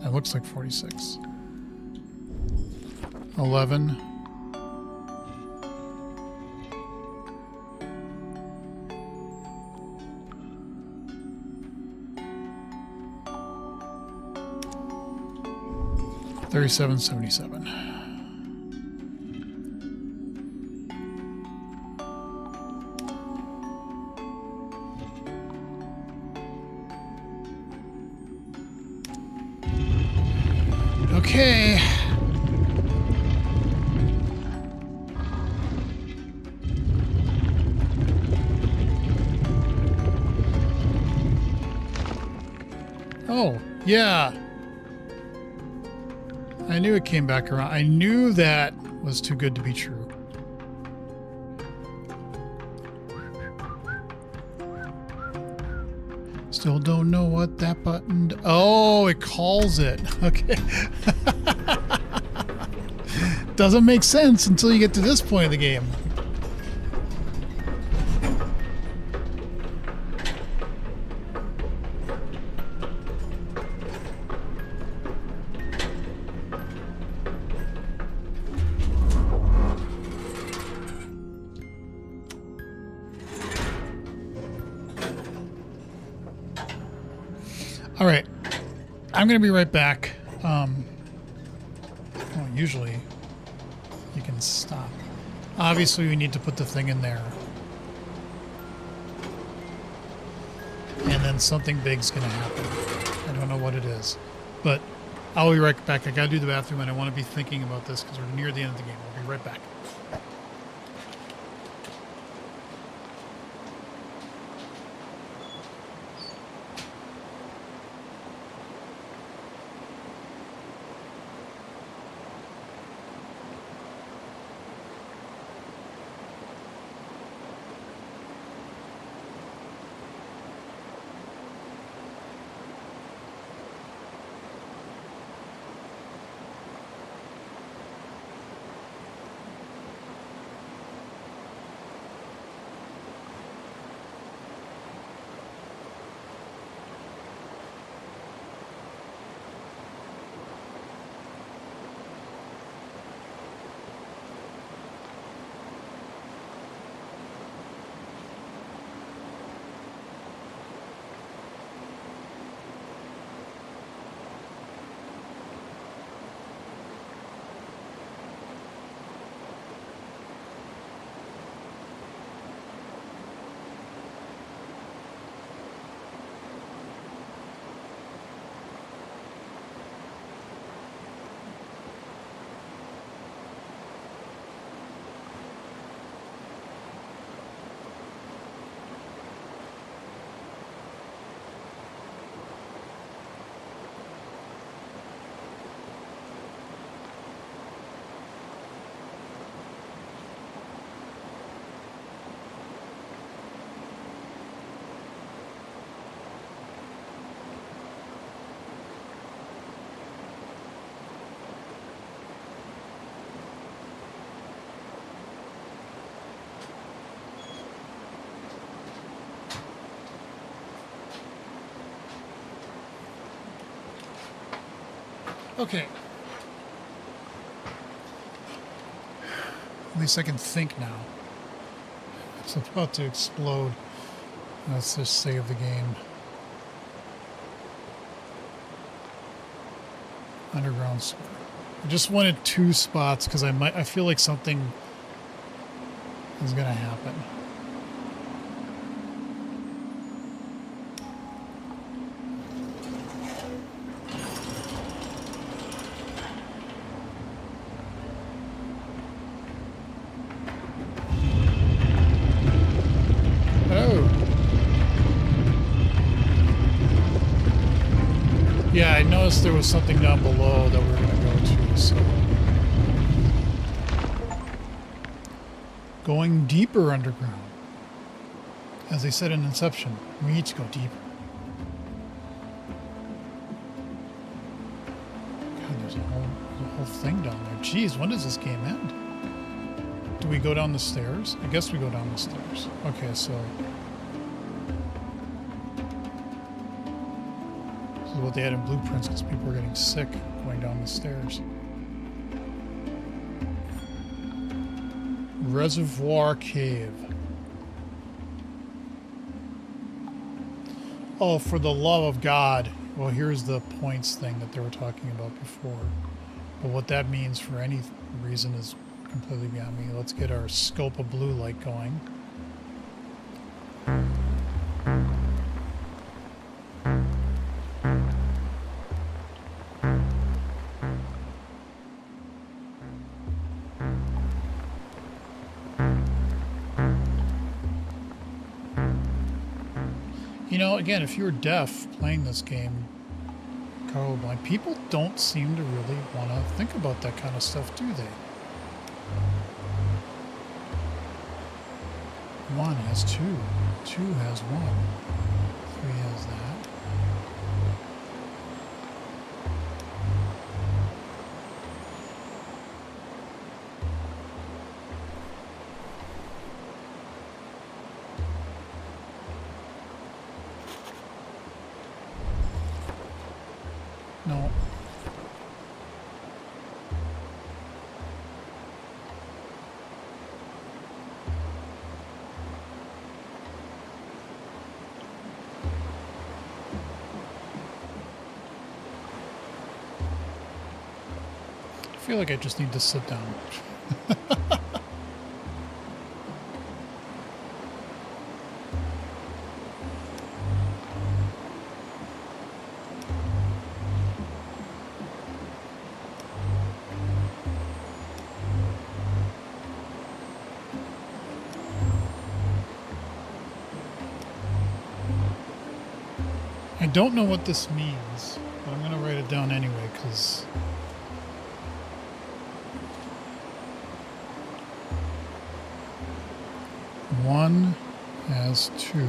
That looks like 46. 11. $37.77. Okay. Oh, yeah. I knew it came back around. I knew that was too good to be true. Still don't know what that button... Oh, it calls it. Okay. Doesn't make sense until you get to this point of the game. All right, I'm going to be right back. Well, usually you can stop. Obviously, we need to put the thing in there. And then something big's going to happen. I don't know what it is. But I'll be right back. I got to do the bathroom, and I want to be thinking about this because we're near the end of the game. I'll be right back. Okay. At least I can think now. It's about to explode. Let's just save the game. Underground sewer. I just wanted 2 spots because I feel like something is gonna happen. Yeah, I noticed there was something down below that we were going to go to, so... Going deeper underground. As they said in Inception, we need to go deeper. God, there's a whole thing down there. Jeez, when does this game end? Do we go down the stairs? I guess we go down the stairs. Okay, so... This is what they had in blueprints because people were getting sick going down the stairs. Reservoir Cave. Oh, for the love of God. Well, here's the points thing that they were talking about before. But what that means for any reason is completely beyond me. Let's get our scope of blue light going. You know, again, if you're deaf playing this game, colorblind, people don't seem to really want to think about that kind of stuff, do they? 1 has 2. 2 has 1. 3 has that. No. I feel like I just need to sit down. I don't know what this means, but I'm going to write it down anyway, because... One has 2.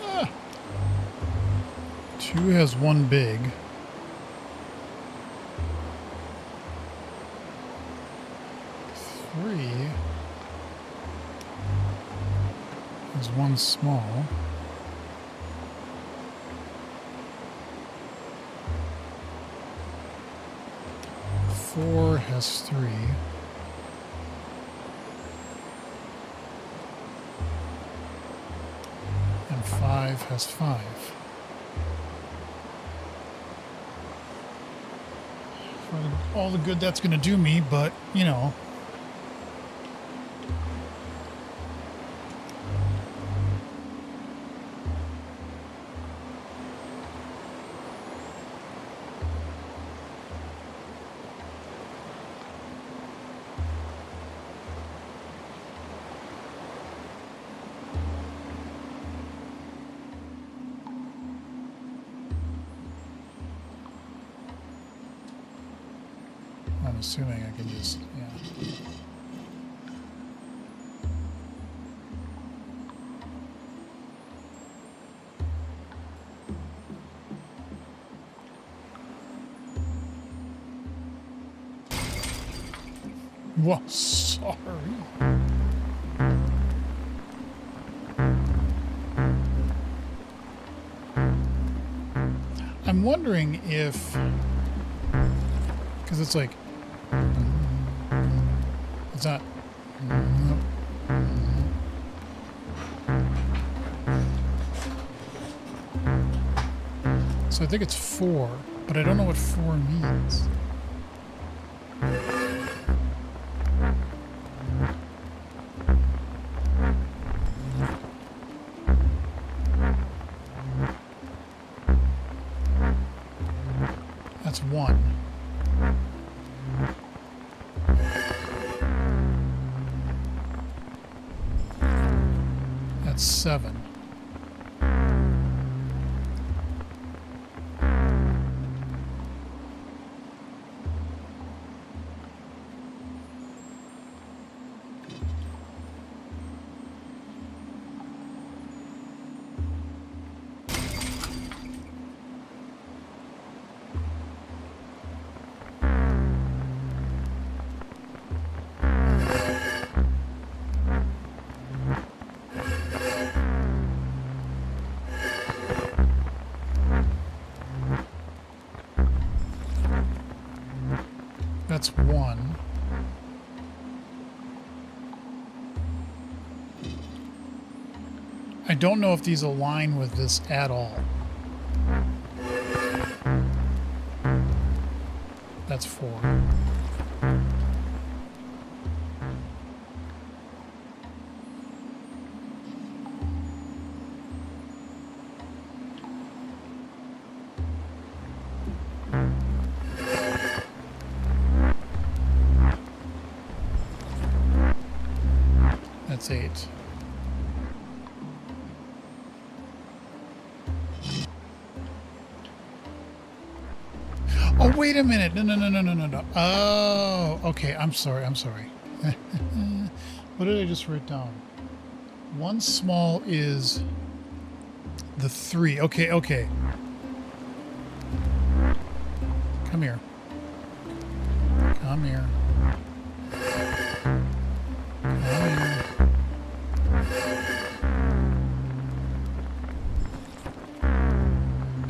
Ah. 2 has 1 big. 3 has 1 small. 4 has 3. And 5 has 5. For all the good that's going to do me, but, you know. I'm assuming I can just, yeah. Well, sorry. I'm I'm wondering if, because it's like, it's not. So I think it's 4, but I don't know what 4 means. That's 1. That's 7. That's 1. I don't know if these align with this at all. That's 4. That's 8. Oh, wait a minute. No. Oh, okay. I'm sorry. What did I just write down? 1 small is the 3. Okay. Come here.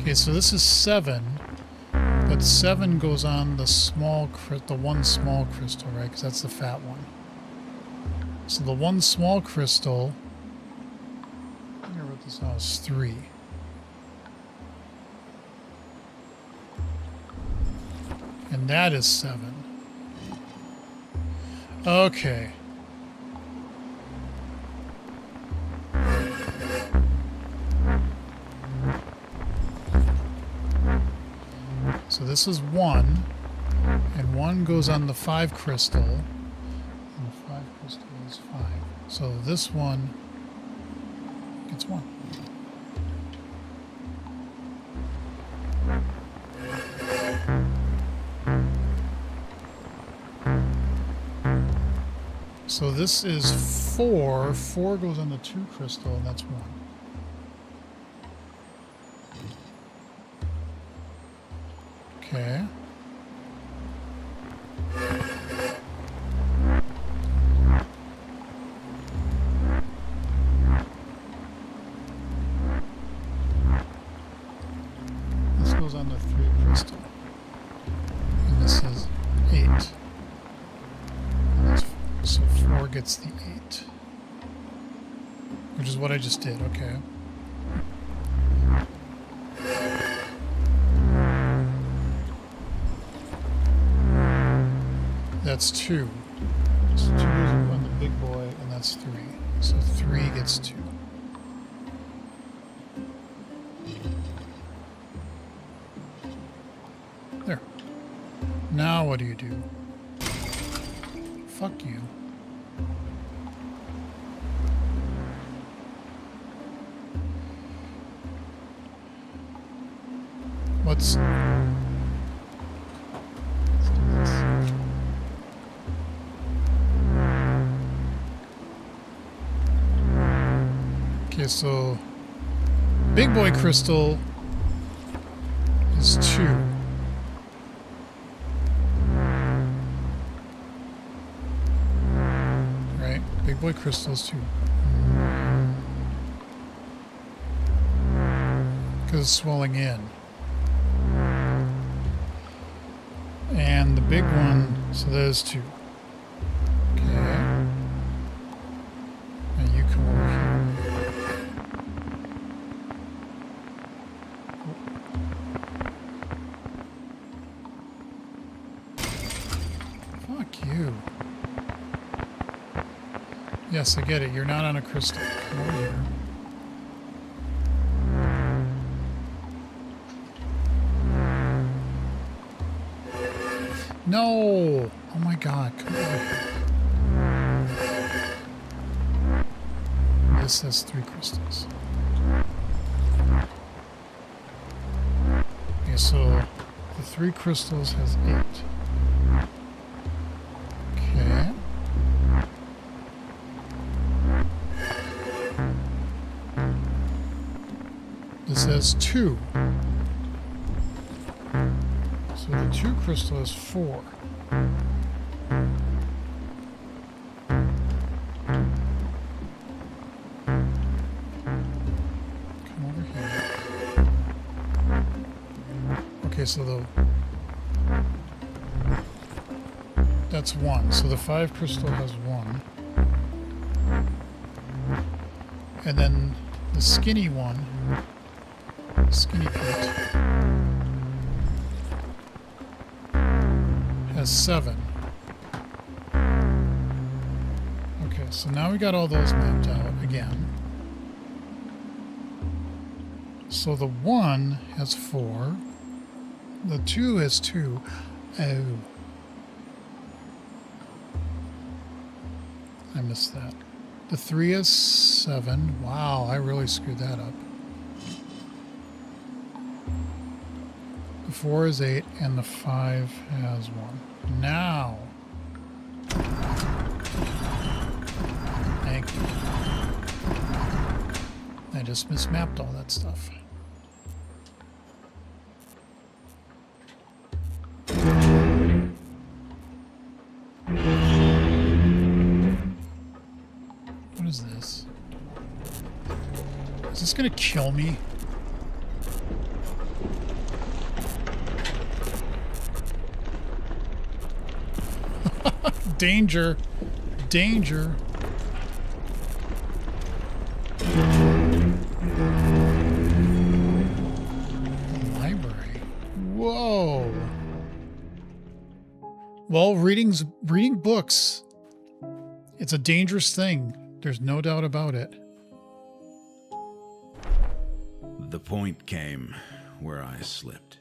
Okay, so this is 7, but 7 goes on the the 1 small crystal, right? Because that's the fat one. So the 1 small crystal, I think I wrote this down as 3. And that is 7. Okay. So this is 1, and 1 goes on the 5 crystal, and the 5 crystal is 5. So this one gets 1. So this is 4. 4 goes on the 2 crystal, and that's 1. Okay. This goes on the 3 crystal. And this is 8. And that's, so 4 gets the 8. Which is what I just did, okay. That's 2. So 2 goes on the big boy, and that's 3. So 3 gets 2. There. Now what do you do? Fuck you. Let's do this. Okay, so big boy crystal is 2. Right? Big boy crystal is 2. Because it's swelling in. And the big one, so there's 2. Okay. And you come over here. Fuck you. Yes, I get it. You're not on a crystal. Come over here. No! Oh my god, come on. This has 3 crystals. Okay, so the 3 crystals has 8. Okay. This has 2. So the 2 crystal has 4. Come over here. Okay, so that's 1. So the 5 crystal has 1. And then the skinny one, Skinny Pete, has 7. Okay, so now we got all those mapped out again. So the 1 has 4. The 2 has 2. Oh. I missed that. The 3 has 7. Wow, I really screwed that up. The 4 is 8, and the 5 has 1. Now. Thank you. I just mismapped all that stuff. What is this? Is this gonna kill me? Danger. Danger. Library. Whoa. Well, reading books, it's a dangerous thing. There's no doubt about it. The point came where I slipped.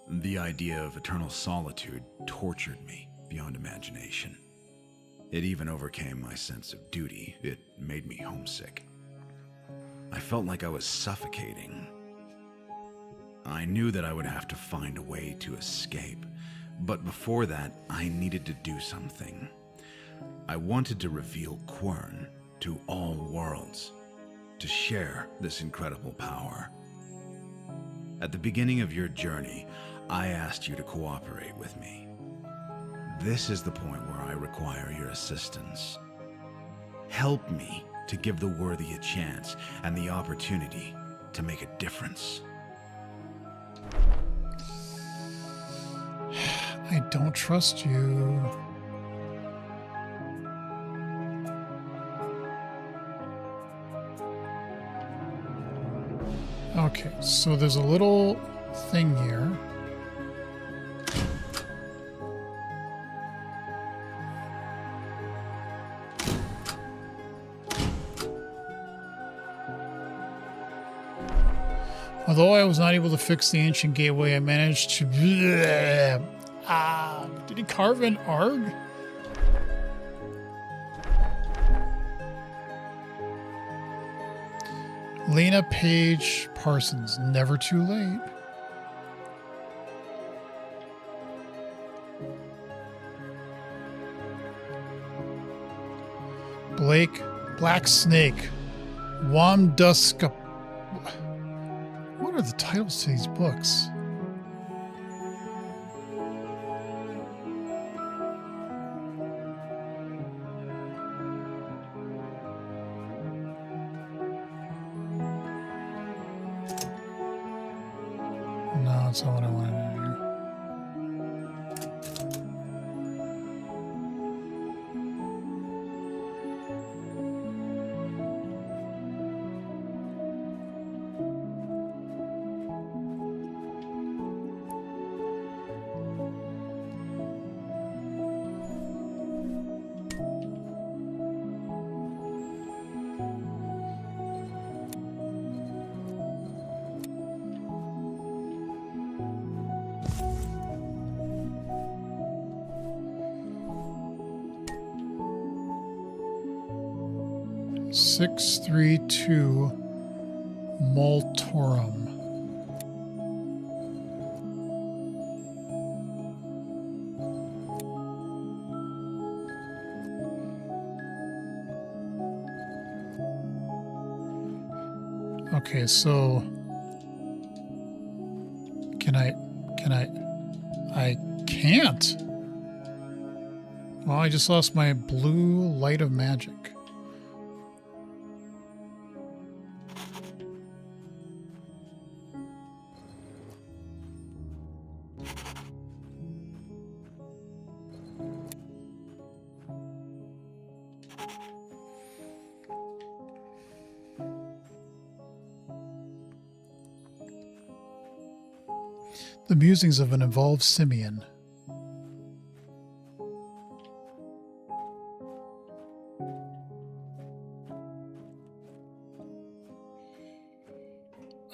The idea of eternal solitude tortured me beyond imagination. It even overcame my sense of duty. It made me homesick. I felt like I was suffocating. I knew that I would have to find a way to escape, but before that, I needed to do something. I wanted to reveal Quern to all worlds, to share this incredible power. At the beginning of your journey, I asked you to cooperate with me. This is the point where I require your assistance. Help me to give the worthy a chance and the opportunity to make a difference. I don't trust you. Okay, so there's a little thing here. Although I was not able to fix the ancient gateway, I managed to... did he carve an ARG? Lena Page Parsons, never too late. Blake Black Snake, Wamduska. What are the titles to these books? No, that's not what I wanted to do. 632 Moltorum. Okay, so I can't. Well, I just lost my blue light of magic. The musings of an evolved simian.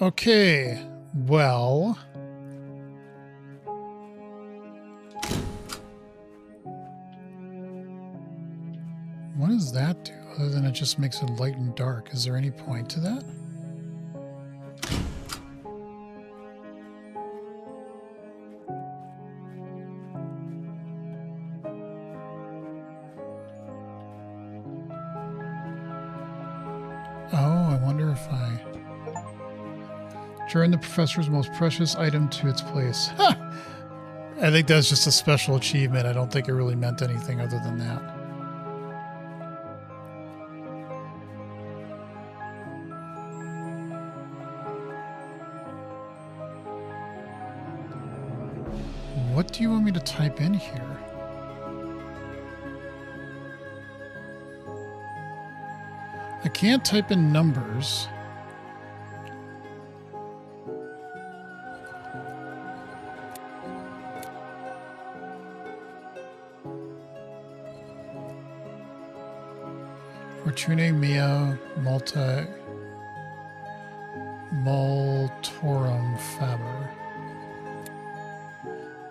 Okay, well... what does that do, other than it just makes it light and dark? Is there any point to that? Oh, I wonder if I... Return the professor's most precious item to its place. Ha! I think that's just a special achievement. I don't think it really meant anything other than that. What do you want me to type in here? I can't type in numbers. Fortune mea multorum faber.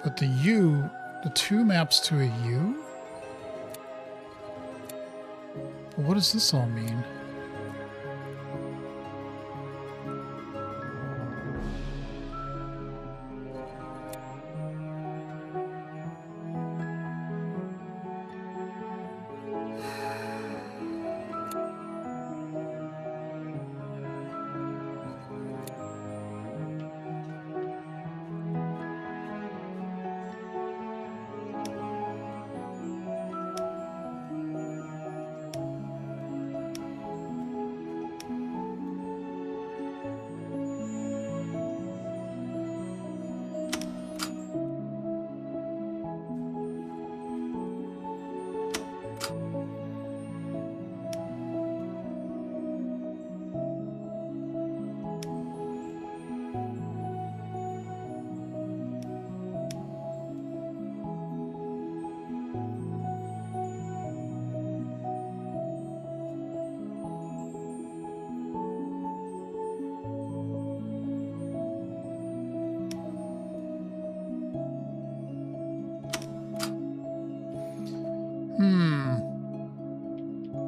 But the U, the 2 maps to a U? Well, what does this all mean?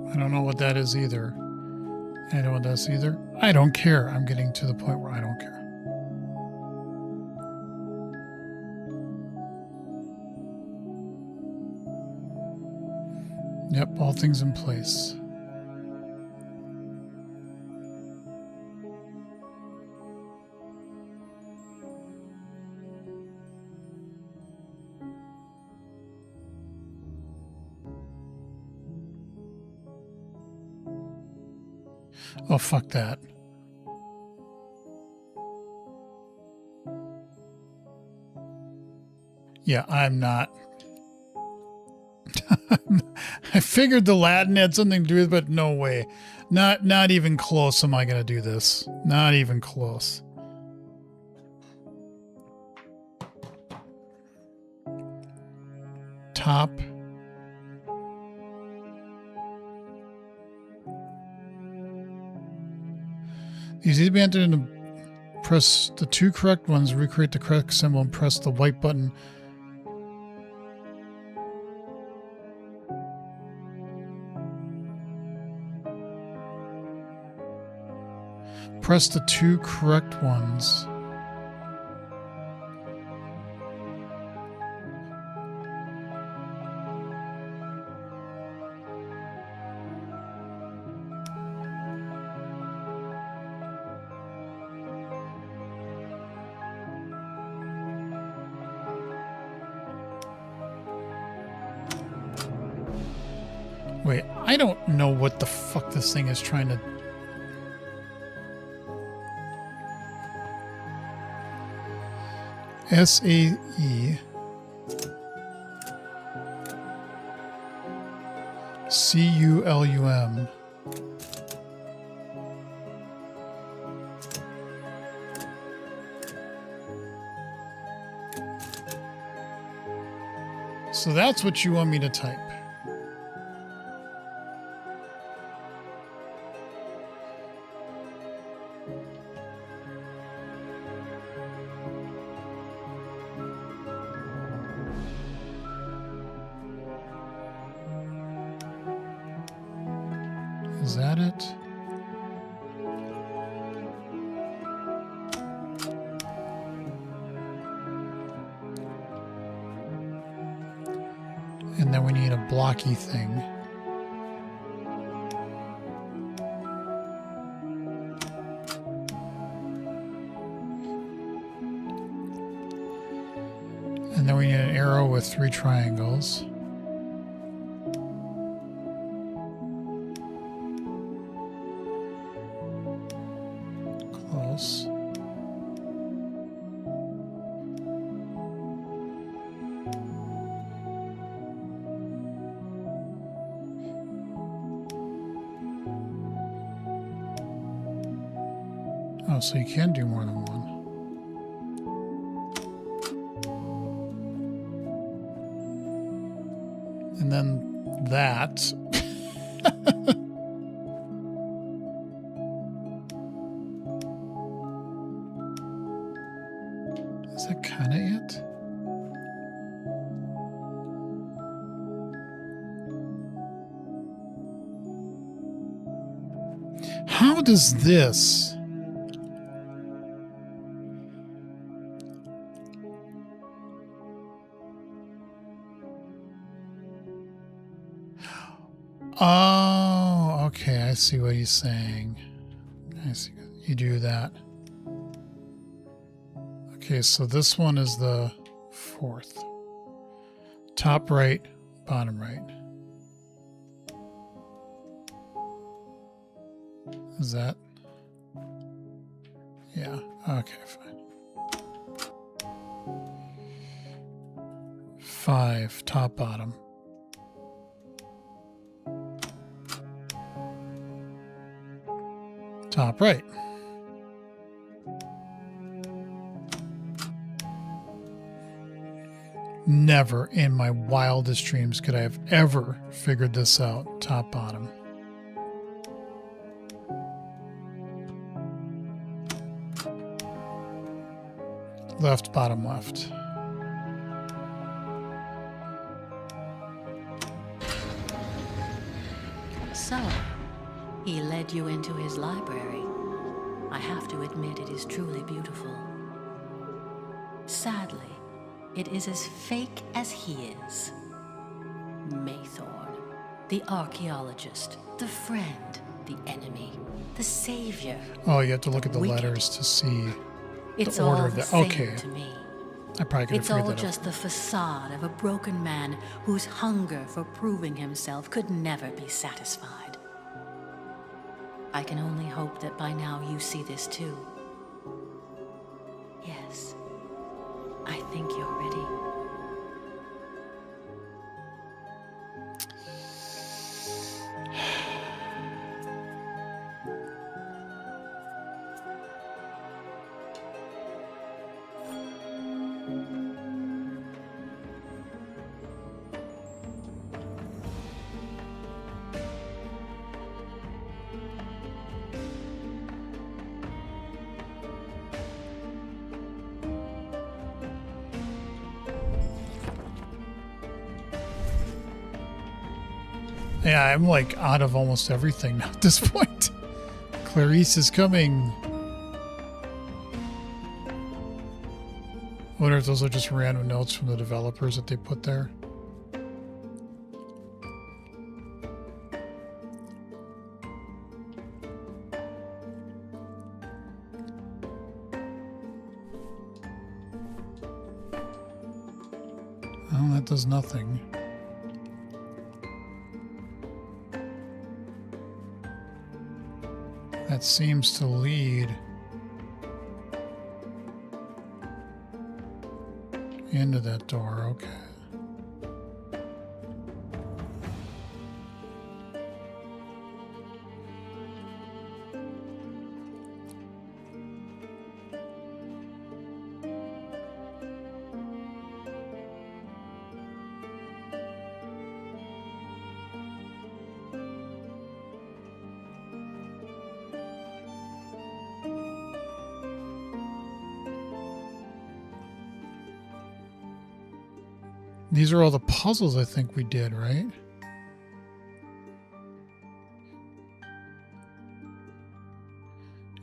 I don't know what that is either. I don't know what that's either. I don't care. I'm getting to the point where I don't care. Yep, all things in place. Oh, fuck that. Yeah, I'm not. I figured the Latin had something to do with it, but no way. Not even close am I going to do this. Not even close. Top. These need to be entered into. Press the 2 correct ones, recreate the correct symbol, and press the white button. Press the 2 correct ones. Wait, I don't know what the fuck this thing is trying to... SAE CULUM. So that's what you want me to type. Is that it? And then we need a blocky thing. And then we need an arrow with 3 triangles. Close. Oh, so you can do more than one. And then that. Is that kind of it? How does this... Oh, okay. I see what he's saying. I see. You do that. Okay, so this one is the 4th. Top right, bottom right. Is that? Yeah. Okay, fine. 5, top, bottom. Top right. Never in my wildest dreams could I have ever figured this out. Top, bottom. Left, bottom, left. So, he led you into his library. I have to admit it is truly beautiful. Sadly, it is as fake as he is. Maythorn, the archaeologist, the friend, the enemy, the savior. Oh, you have to look at the Wicked. letters to see It's the order all of the that. same Okay, to me. I probably could have It's figured all that out. just the facade of a broken man whose hunger for proving himself could never be satisfied. I can only hope that by now you see this too. Yes, I think you're ready. Yeah, I'm like out of almost everything now at this point. Clarice is coming. I wonder if those are just random notes from the developers that they put there. Oh, that does nothing. That seems to lead into that door. Okay. These are all the puzzles I think we did, right?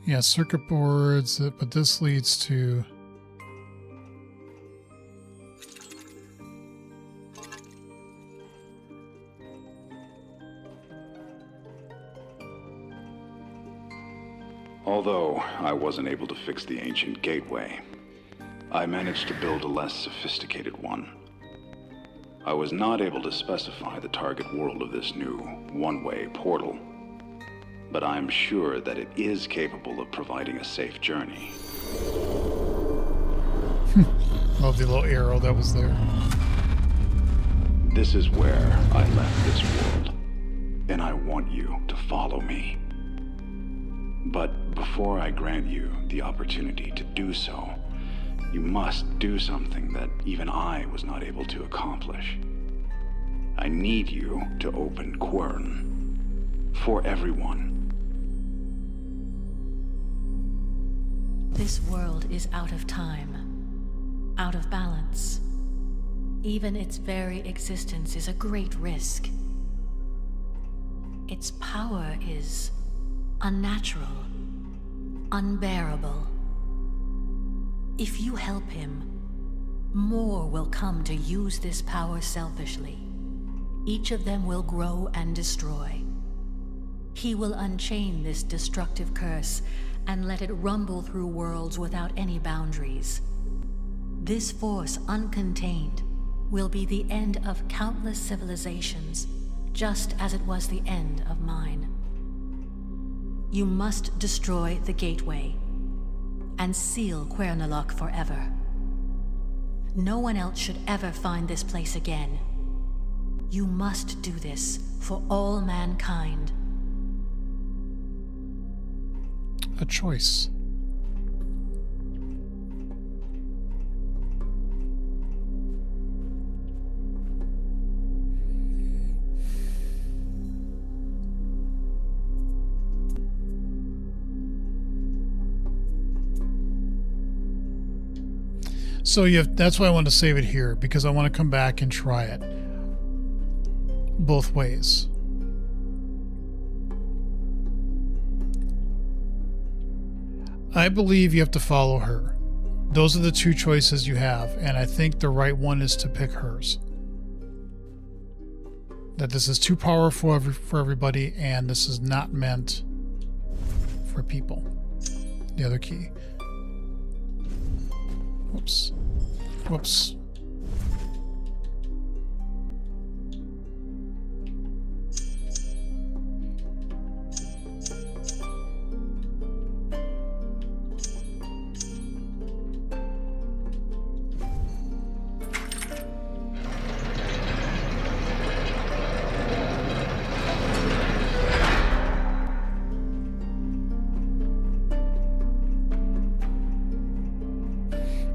Yeah, circuit boards, but this leads to... Although I wasn't able to fix the ancient gateway, I managed to build a less sophisticated one. I was not able to specify the target world of this new one-way portal, but I'm sure that it is capable of providing a safe journey. Love the little arrow that was there. This is where I left this world, and I want you to follow me. But before I grant you the opportunity to do so, you must do something that even I was not able to accomplish. I need you to open Quern for everyone. This world is out of time, out of balance. Even its very existence is a great risk. Its power is unnatural, unbearable. If you help him, more will come to use this power selfishly. Each of them will grow and destroy. He will unchain this destructive curse and let it rumble through worlds without any boundaries. This force, uncontained, will be the end of countless civilizations, just as it was the end of mine. You must destroy the gateway and seal Quernalok forever. No one else should ever find this place again. You must do this for all mankind. A choice. So that's why I wanted to save it here, because I want to come back and try it both ways. I believe you have to follow her. Those are the two choices you have, and I think the right one is to pick hers. That this is too powerful for everybody, and this is not meant for people. The other key. Whoops. Whoops.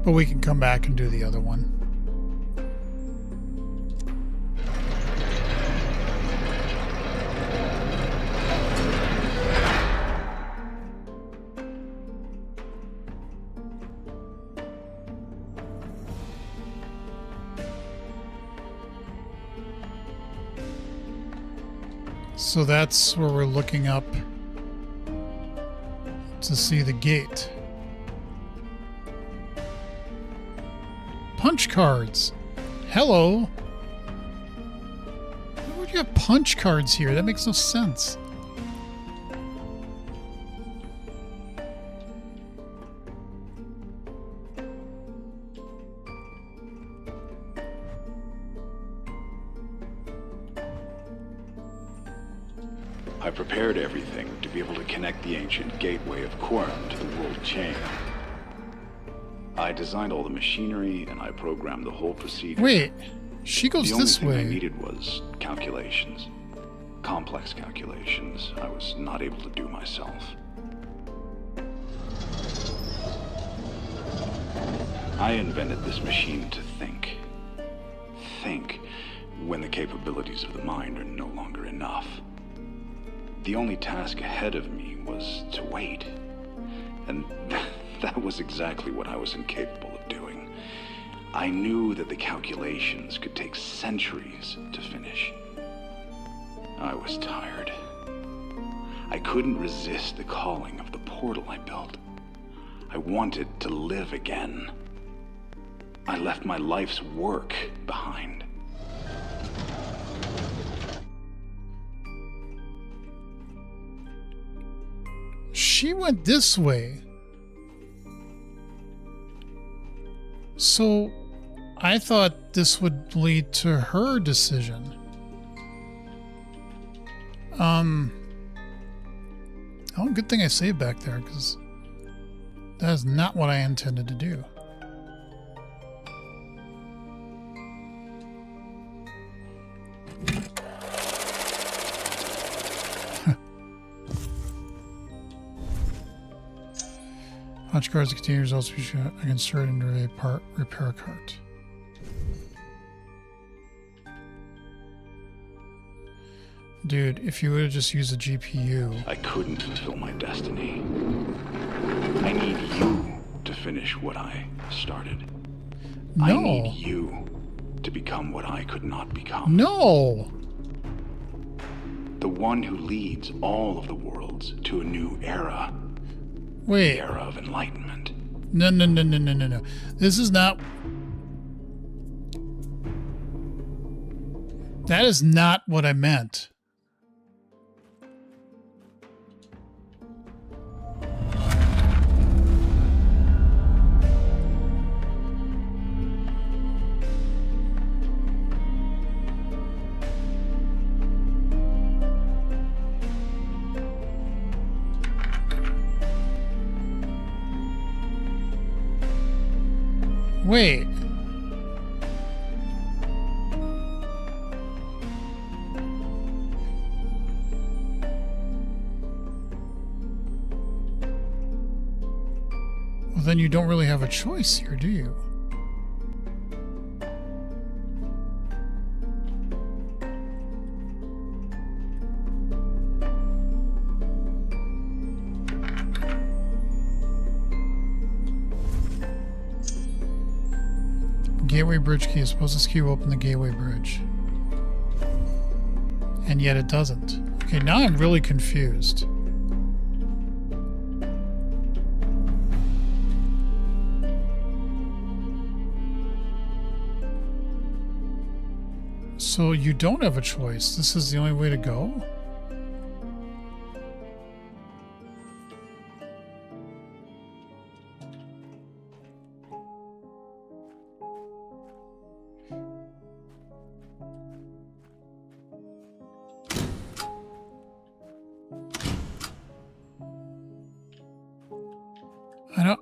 But we can come back and do the other one. So that's where we're looking up to see the gate. Punch cards. Hello. Why would you have punch cards here? That makes no sense. I prepared everything to be able to connect the ancient gateway of Quern to the world chain. I designed all the machinery and I programmed the whole procedure. Wait, she goes this The only way. thing I needed was calculations. Complex calculations I was not able to do myself. I invented this machine to think. Think when the capabilities of the mind are no longer enough. The only task ahead of me was to wait. And that was exactly what I was incapable of doing. I knew that the calculations could take centuries to finish. I was tired. I couldn't resist the calling of the portal I built. I wanted to live again. I left my life's work behind. She went this way. So I thought this would lead to her decision. Oh, good thing I saved back there, because that is not what I intended to do. Punch cards contain results which I can insert into a part repair cart. Dude, if you would have just used a GPU. I couldn't fulfill my destiny. I need you to finish what I started. No. I need you to become what I could not become. No. The one who leads all of the worlds to a new era. Wait. The era of enlightenment. No. This is not... That is not what I meant. Wait. Well, then you don't really have a choice here, do you? Gateway bridge key is supposed to key will open the gateway bridge. And yet it doesn't. Okay, now I'm really confused. So you don't have a choice. This is the only way to go? I don't...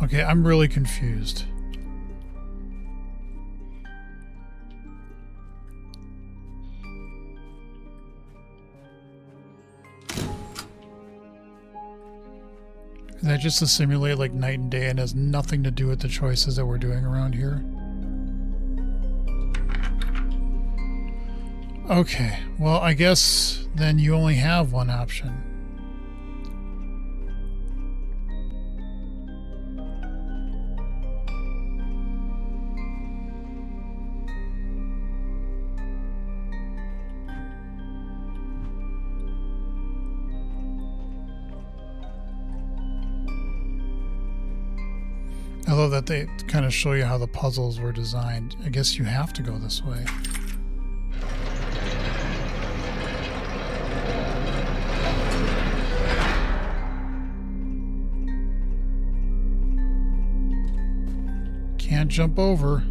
Okay, I'm really confused. Is that just to simulate like night and day and has nothing to do with the choices that we're doing around here? Okay, well, I guess then you only have one option. I love that they kind of show you how the puzzles were designed. I guess you have to go this way. Can't jump over.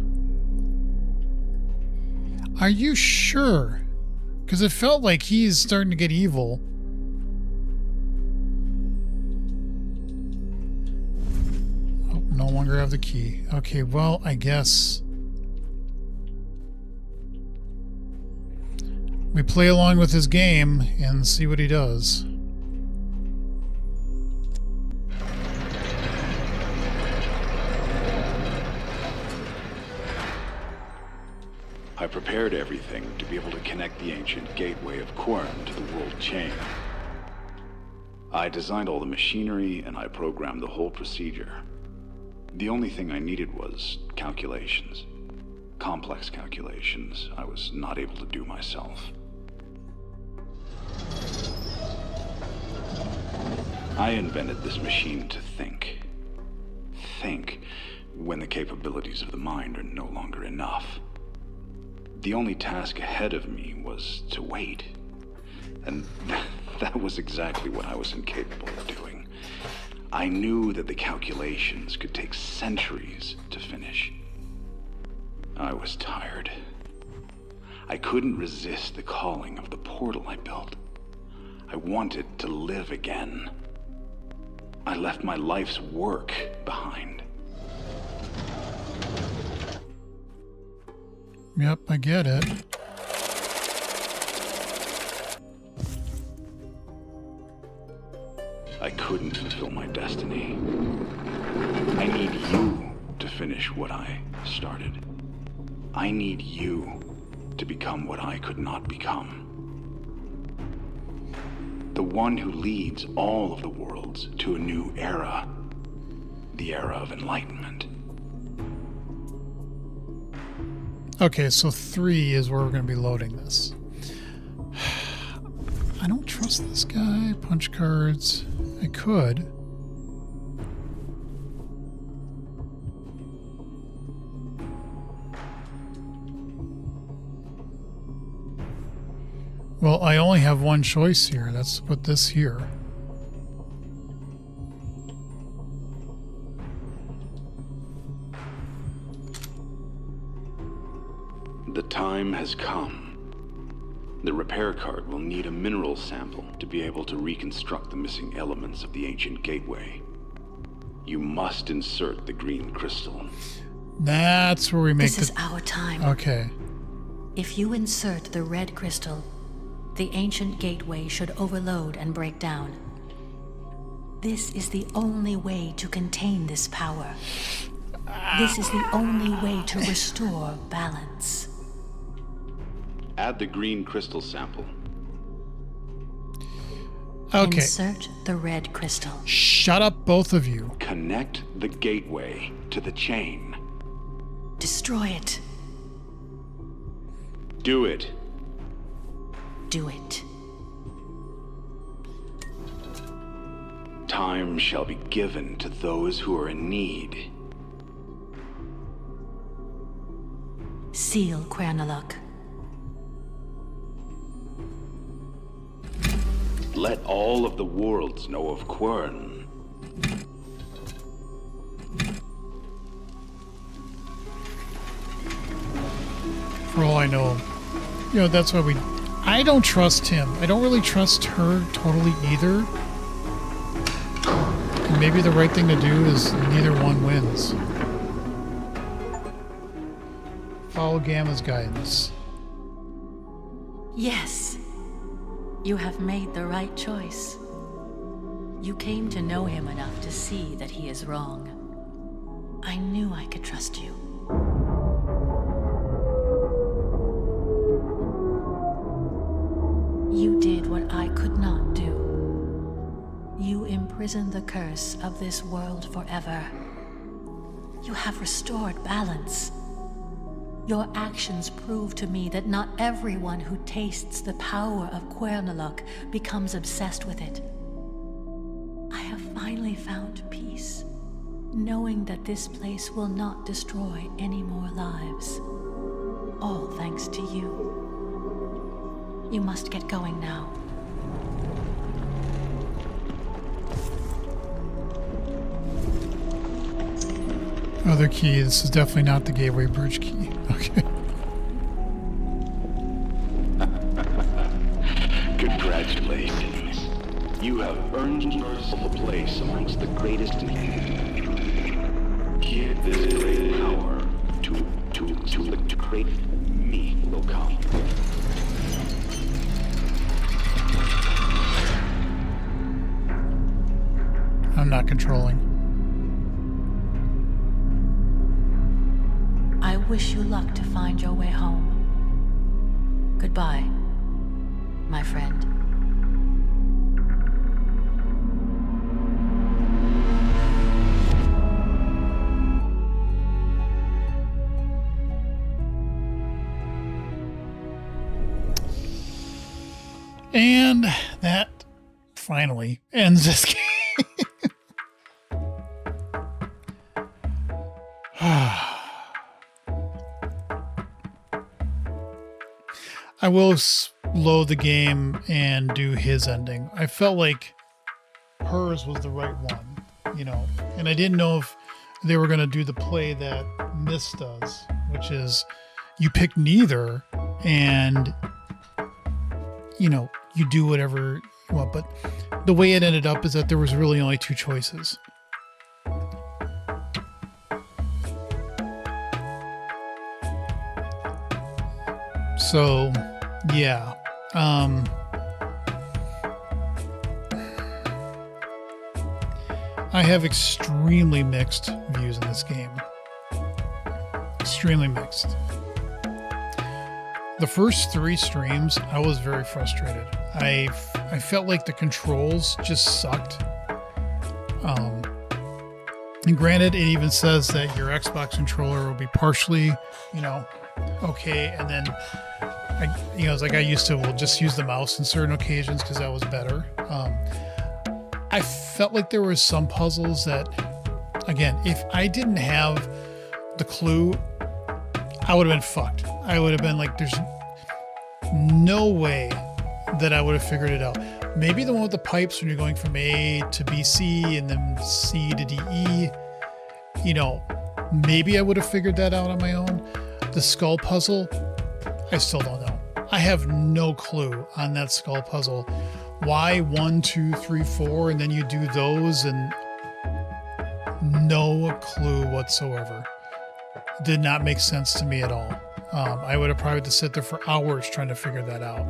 Are you sure? Because it felt like he's starting to get evil. Oh, no longer have the key. Okay, well, I guess we play along with his game and see what he does. I prepared everything to be able to connect the ancient gateway of Quern to the world chain. I designed all the machinery and I programmed the whole procedure. The only thing I needed was calculations. Complex calculations I was not able to do myself. I invented this machine to think. Think when the capabilities of the mind are no longer enough. The only task ahead of me was to wait. And that was exactly what I was incapable of doing. I knew that the calculations could take centuries to finish. I was tired. I couldn't resist the calling of the portal I built. I wanted to live again. I left my life's work behind. Yep, I get it. I couldn't fulfill my destiny. I need you to finish what I started. I need you to become what I could not become. The one who leads all of the worlds to a new era. The era of enlightenment. Okay, so 3 is where we're going to be loading this. I don't trust this guy. Punch cards. I could. Well, I only have one choice here. Let's put this here. The time has come. The repair cart will need a mineral sample to be able to reconstruct the missing elements of the ancient gateway. You must insert the green crystal. That's where we make This is our time. Okay. If you insert the red crystal, the ancient gateway should overload and break down. This is the only way to contain this power. This is the only way to restore balance. Add the green crystal sample. Okay. Insert the red crystal. Shut up, both of you. Connect the gateway to the chain. Destroy it. Do it. Do it. Time shall be given to those who are in need. Seal Quernaluk. Let all of the worlds know of Quern. For all I know, that's why I don't trust him. I don't really trust her totally either. And maybe the right thing to do is neither one wins. Follow Gamma's guidance. Yes. You have made the right choice. You came to know him enough to see that he is wrong. I knew I could trust you. You did what I could not do. You imprisoned the curse of this world forever. You have restored balance. Your actions prove to me that not everyone who tastes the power of Quernaluk becomes obsessed with it. I have finally found peace. knowing that this place will not destroy any more lives. All thanks to you. You must get going now. Other key. This is definitely not the gateway bridge key. Okay. Congratulations. You have earned yourself a place amongst the greatest in here. This great power to create me will come. I'm not controlling. I wish you luck to find your way home. Goodbye, my friend. And that finally ends this game. I will load the game and do his ending. I felt like hers was the right one, you know, and I didn't know if they were going to do the play that Miss does, which is you pick neither and, you know, you do whatever you want. But the way it ended up is that there was really only two choices. So, yeah. I have extremely mixed views in this game. Extremely mixed. The first 3 streams, I was very frustrated. I felt like the controls just sucked. And granted, it even says that your Xbox controller will be partially, you know, okay, and then it's like I used to just use the mouse in certain occasions because that was better. I felt like there were some puzzles that, again, if I didn't have the clue, I would have been fucked. I would have been like, there's no way that I would have figured it out. Maybe the one with the pipes when you're going from A to B, C, and then C to D, E, you know, maybe I would have figured that out on my own. The skull puzzle, I still don't know. I have no clue on that skull puzzle. Why 1, 2, 3, 4, and then you do those, and no clue whatsoever. Did not make sense to me at all. I would have probably had to sit there for hours trying to figure that out.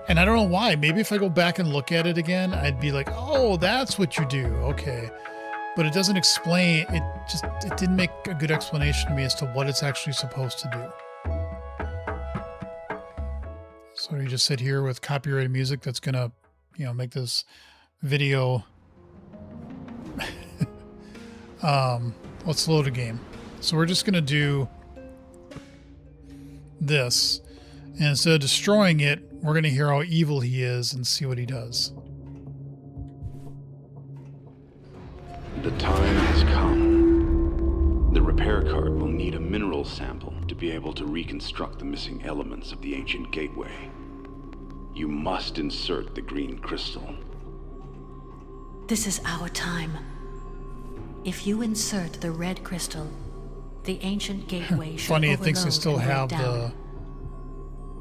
And I don't know why. Maybe if I go back and look at it again, I'd be like, oh, that's what you do. Okay. But it doesn't explain. It didn't make a good explanation to me as to what it's actually supposed to do. So you just sit here with copyrighted music that's going to, you know, make this video. Let's load a game. So we're just going to do this. And instead of destroying it, we're going to hear how evil he is and see what he does. The time has come. The repair cart will need a mineral sample to be able to reconstruct the missing elements of the ancient gateway. You must insert the green crystal. This is our time. If you insert the red crystal, the ancient gateway should Funny, it thinks I overload still and break have down. the...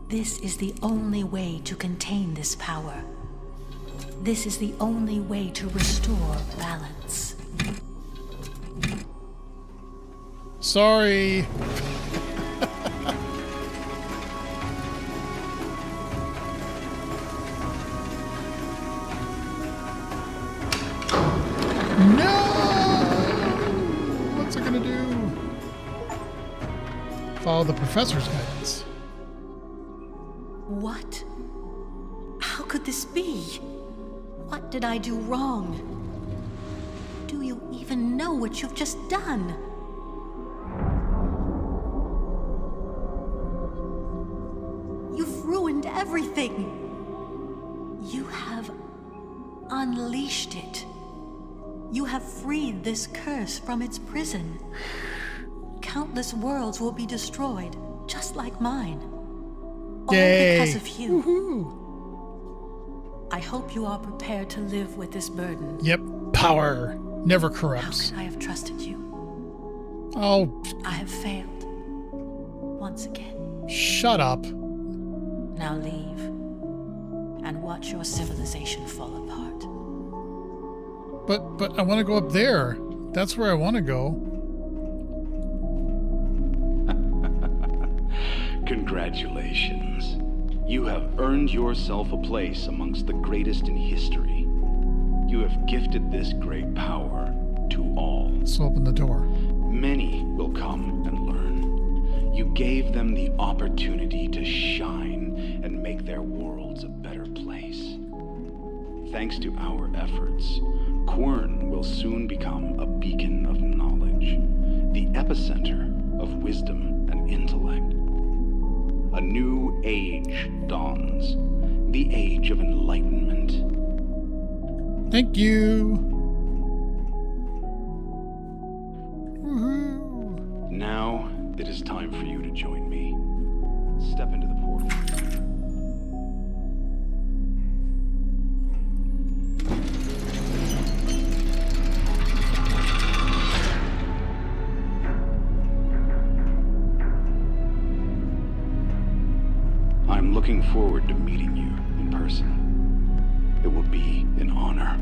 This is the only way to contain this power. This is the only way to restore balance. Sorry. No! What's it gonna do? Follow the professor's guidance. What? How could this be? What did I do wrong? Do you even know what you've just done? You've ruined everything. You have unleashed it. You have freed this curse from its prison. Countless worlds will be destroyed, just like mine. All Yay. because of you. Woohoo. I hope you are prepared to live with this burden. Yep. Power never How corrupts. could I have trusted you? Oh, I have failed. Once again. shut up. Now leave. And watch your civilization fall apart. But I want to go up there. That's where I want to go. Congratulations. You have earned yourself a place amongst the greatest in history. You have gifted this great power to all. Let's open the door. Many will come and learn. You gave them the opportunity to shine and make their worlds a better place. Thanks to our efforts, Quern will soon become a beacon of knowledge, the epicenter of wisdom and intellect. A new age dawns, the age of enlightenment. Thank you. Woohoo. Now it is time for you to join me. Step into the portal. I'm looking forward to meeting you in person. It will be an honor.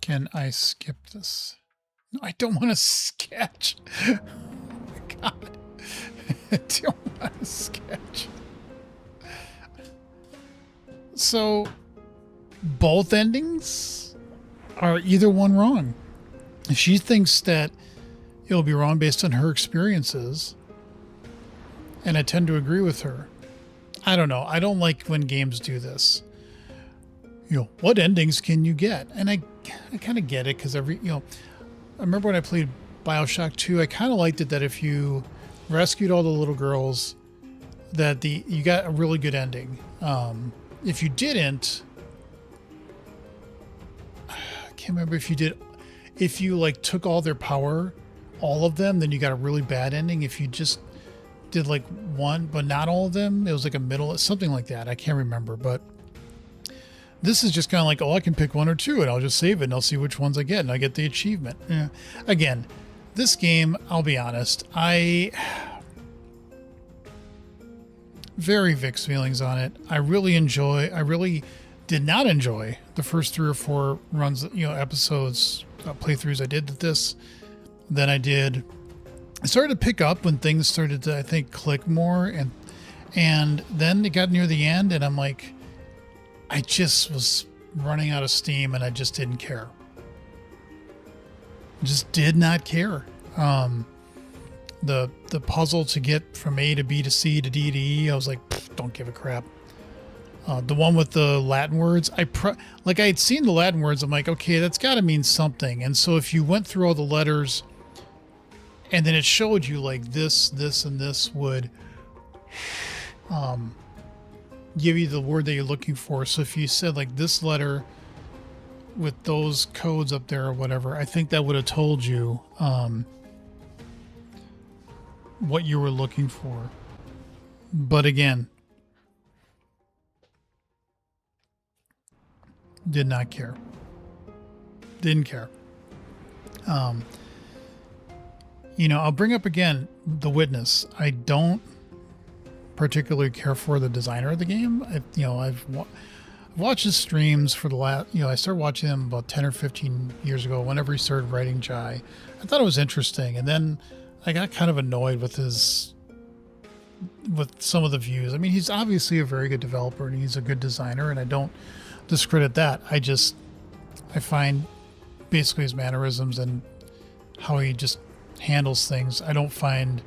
Can I skip this? No, I don't want to sketch. Oh my God. I don't want to sketch. So, both endings are either one wrong. She thinks that it'll be wrong based on her experiences, and I tend to agree with her. I don't know. I don't like when games do this. What endings can you get? And I kind of get it because I remember when I played BioShock 2, I kind of liked it that if you rescued all the little girls, that you got a really good ending. If you didn't, I can't remember if you like took all their power, all of them, then you got a really bad ending. If you just did like one, but not all of them, it was like a middle, something like that. I can't remember, but this is just kind of like, I can pick one or two and I'll just save it and I'll see which ones I get and I get the achievement. Yeah. Again, this game, I'll be honest, very mixed feelings on it. I really did not enjoy the first 3 or 4 runs, episodes, playthroughs I did with this. Then I started to pick up when things started to, I think, click more, and then it got near the end and I'm like, I just was running out of steam and I just didn't care. Just did not care. The puzzle to get from A to B to C to D to E, I was like, don't give a crap. The one with the Latin words, I had seen the Latin words, I'm like, okay, that's got to mean something. And so if you went through all the letters and then it showed you like this, and this would give you the word that you're looking for. So if you said like this letter with those codes up there or whatever, I think that would have told you what you were looking for. But again, did not care. Didn't care. I'll bring up again The Witness. I don't particularly care for the designer of the game. I've watched his streams for the last, I started watching him about 10 or 15 years ago, whenever he started writing Jai. I thought it was interesting. And then I got kind of annoyed with some of the views. I mean, he's obviously a very good developer and he's a good designer, and I don't discredit that. I find basically his mannerisms and how he just handles things, I don't find,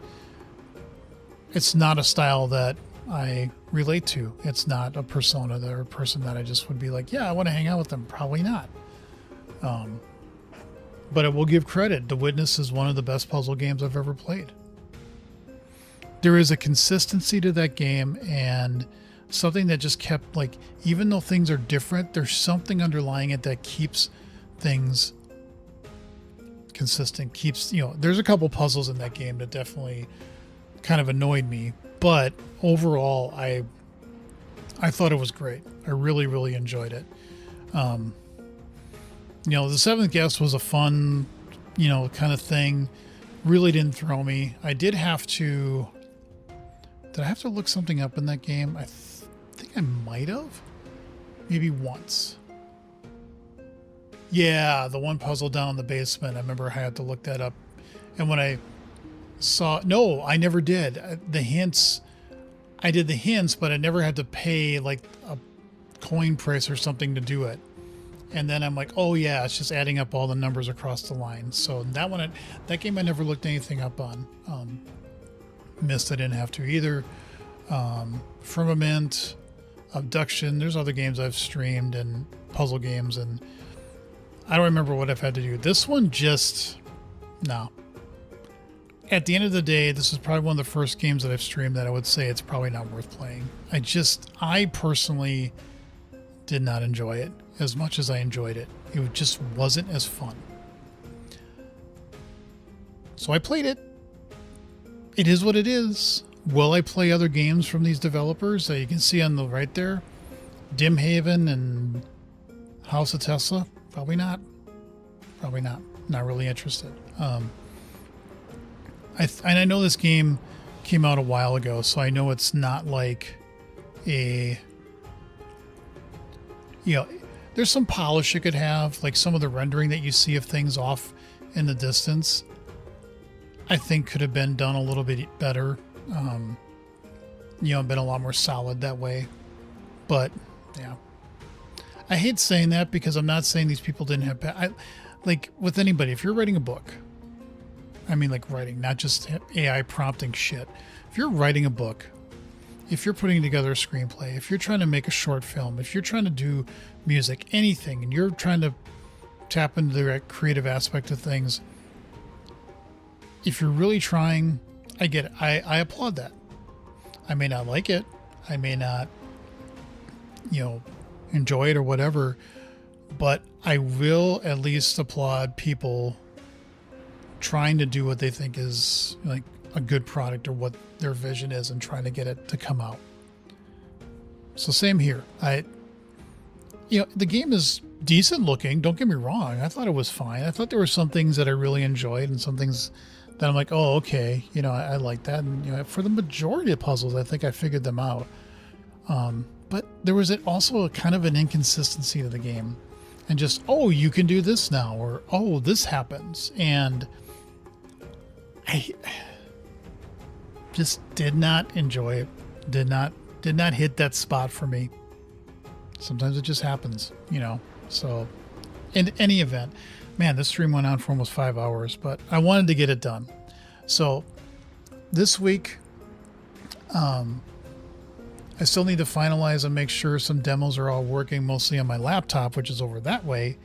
it's not a style that I relate to. It's not a persona or a person that I just would be like, yeah, I want to hang out with them. Probably not. But I will give credit. The Witness is one of the best puzzle games I've ever played. There is a consistency to that game and something that just kept, like, even though things are different, there's something underlying it that keeps things consistent. There's a couple puzzles in that game that definitely kind of annoyed me, but overall, I thought it was great. I really, really enjoyed it. The Seventh Guest was a fun, kind of thing. Really didn't throw me. Did I have to look something up in that game? I think I might have. Maybe once. Yeah, the one puzzle down in the basement. I remember I had to look that up. And when I no, I never did. I did the hints, but I never had to pay like a coin price or something to do it. And then I'm like, oh yeah, it's just adding up all the numbers across the line. So that game I never looked anything up on. Mist I didn't have to either. Firmament, Abduction. There's other games I've streamed and puzzle games, and I don't remember what I've had to do. This one no. At the end of the day, this is probably one of the first games that I've streamed that I would say it's probably not worth playing. I personally did not enjoy it as much as I enjoyed it. It just wasn't as fun. So I played it. It is what it is. Will I play other games from these developers that you can see on the right there? Dimhaven and House of Tesla? Probably not. Probably not. Not really interested. I know this game came out a while ago, so I know it's not like there's some polish it could have, like some of the rendering that you see of things off in the distance, I think could have been done a little bit better. Been a lot more solid that way. But yeah, I hate saying that because I'm not saying these people didn't have like with anybody. If you're writing a book, I mean, like writing, not just AI prompting shit. If you're writing a book, if you're putting together a screenplay, if you're trying to make a short film, if you're trying to do music, anything, and you're trying to tap into the creative aspect of things, if you're really trying, I get it. I applaud that. I may not like it. I may not, enjoy it or whatever, but I will at least applaud people trying to do what they think is like a good product or what their vision is and trying to get it to come out. So same here. The game is decent looking. Don't get me wrong. I thought it was fine. I thought there were some things that I really enjoyed and some things that I'm like, oh, okay. I like that. And, for the majority of puzzles, I think I figured them out. But there was also a kind of an inconsistency to the game and just, oh, you can do this now, or, oh, this happens. And I just did not enjoy it. Did not hit that spot for me. Sometimes it just happens, So in any event, man, this stream went on for almost 5 hours, but I wanted to get it done. So this week, I still need to finalize and make sure some demos are all working, mostly on my laptop, which is over that way,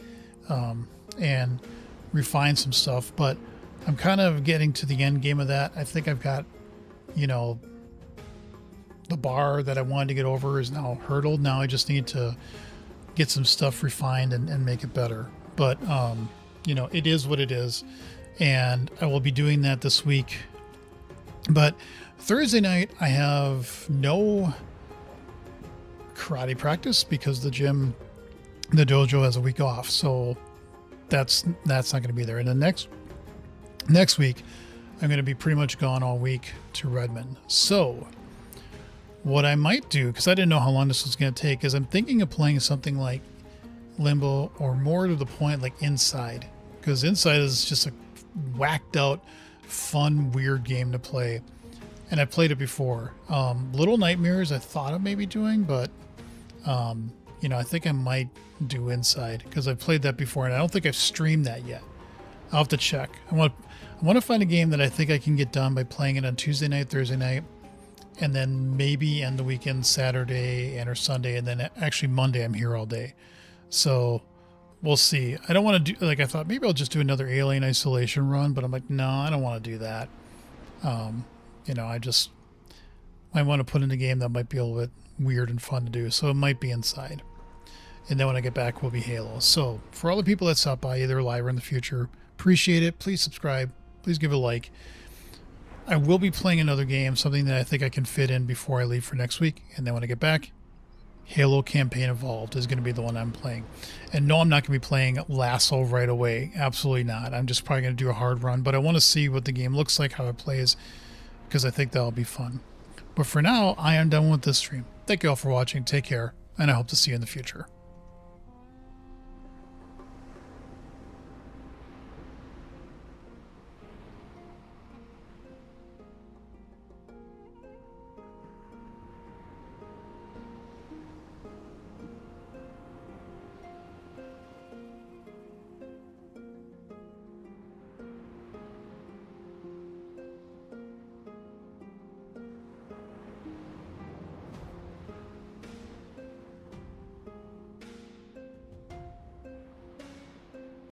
and refine some stuff. But I'm kind of getting to the end game of that. I think I've got, the bar that I wanted to get over is now hurdled. Now I just need to get some stuff refined and make it better. But, it is what it is. And I will be doing that this week. But Thursday night, I have no karate practice because the dojo has a week off. So that's not going to be there. And then next week, I'm going to be pretty much gone all week to Redmond. So what I might do, because I didn't know how long this was going to take, is I'm thinking of playing something like Limbo, or more to the point, like Inside. Because Inside is just a whacked out, fun, weird game to play. And I played it before. Little Nightmares I thought of maybe doing, but I think I might do Inside because I've played that before and I don't think I've streamed that yet. I'll have to check. I want to find a game that I think I can get done by playing it on Tuesday night, Thursday night, and then maybe end the weekend Saturday and or Sunday, and then actually Monday I'm here all day. So we'll see. I don't want to do, like, I thought maybe I'll just do another Alien Isolation run, but I'm like, no, I don't want to do that. You know, I just might want to put in a game that might be a little bit weird and fun to do. So it might be Inside. And then when I get back, will be Halo. So for all the people that stop by, either live or in the future, appreciate it. Please subscribe. Please give a like. I will be playing another game, something that I think I can fit in before I leave for next week. And then when I get back, Halo Campaign Evolved is going to be the one I'm playing. And no, I'm not going to be playing Lasso right away. Absolutely not. I'm just probably going to do a hard run. But I want to see what the game looks like, how it plays, because I think that'll be fun. But for now, I am done with this stream. Thank you all for watching. Take care, and I hope to see you in the future.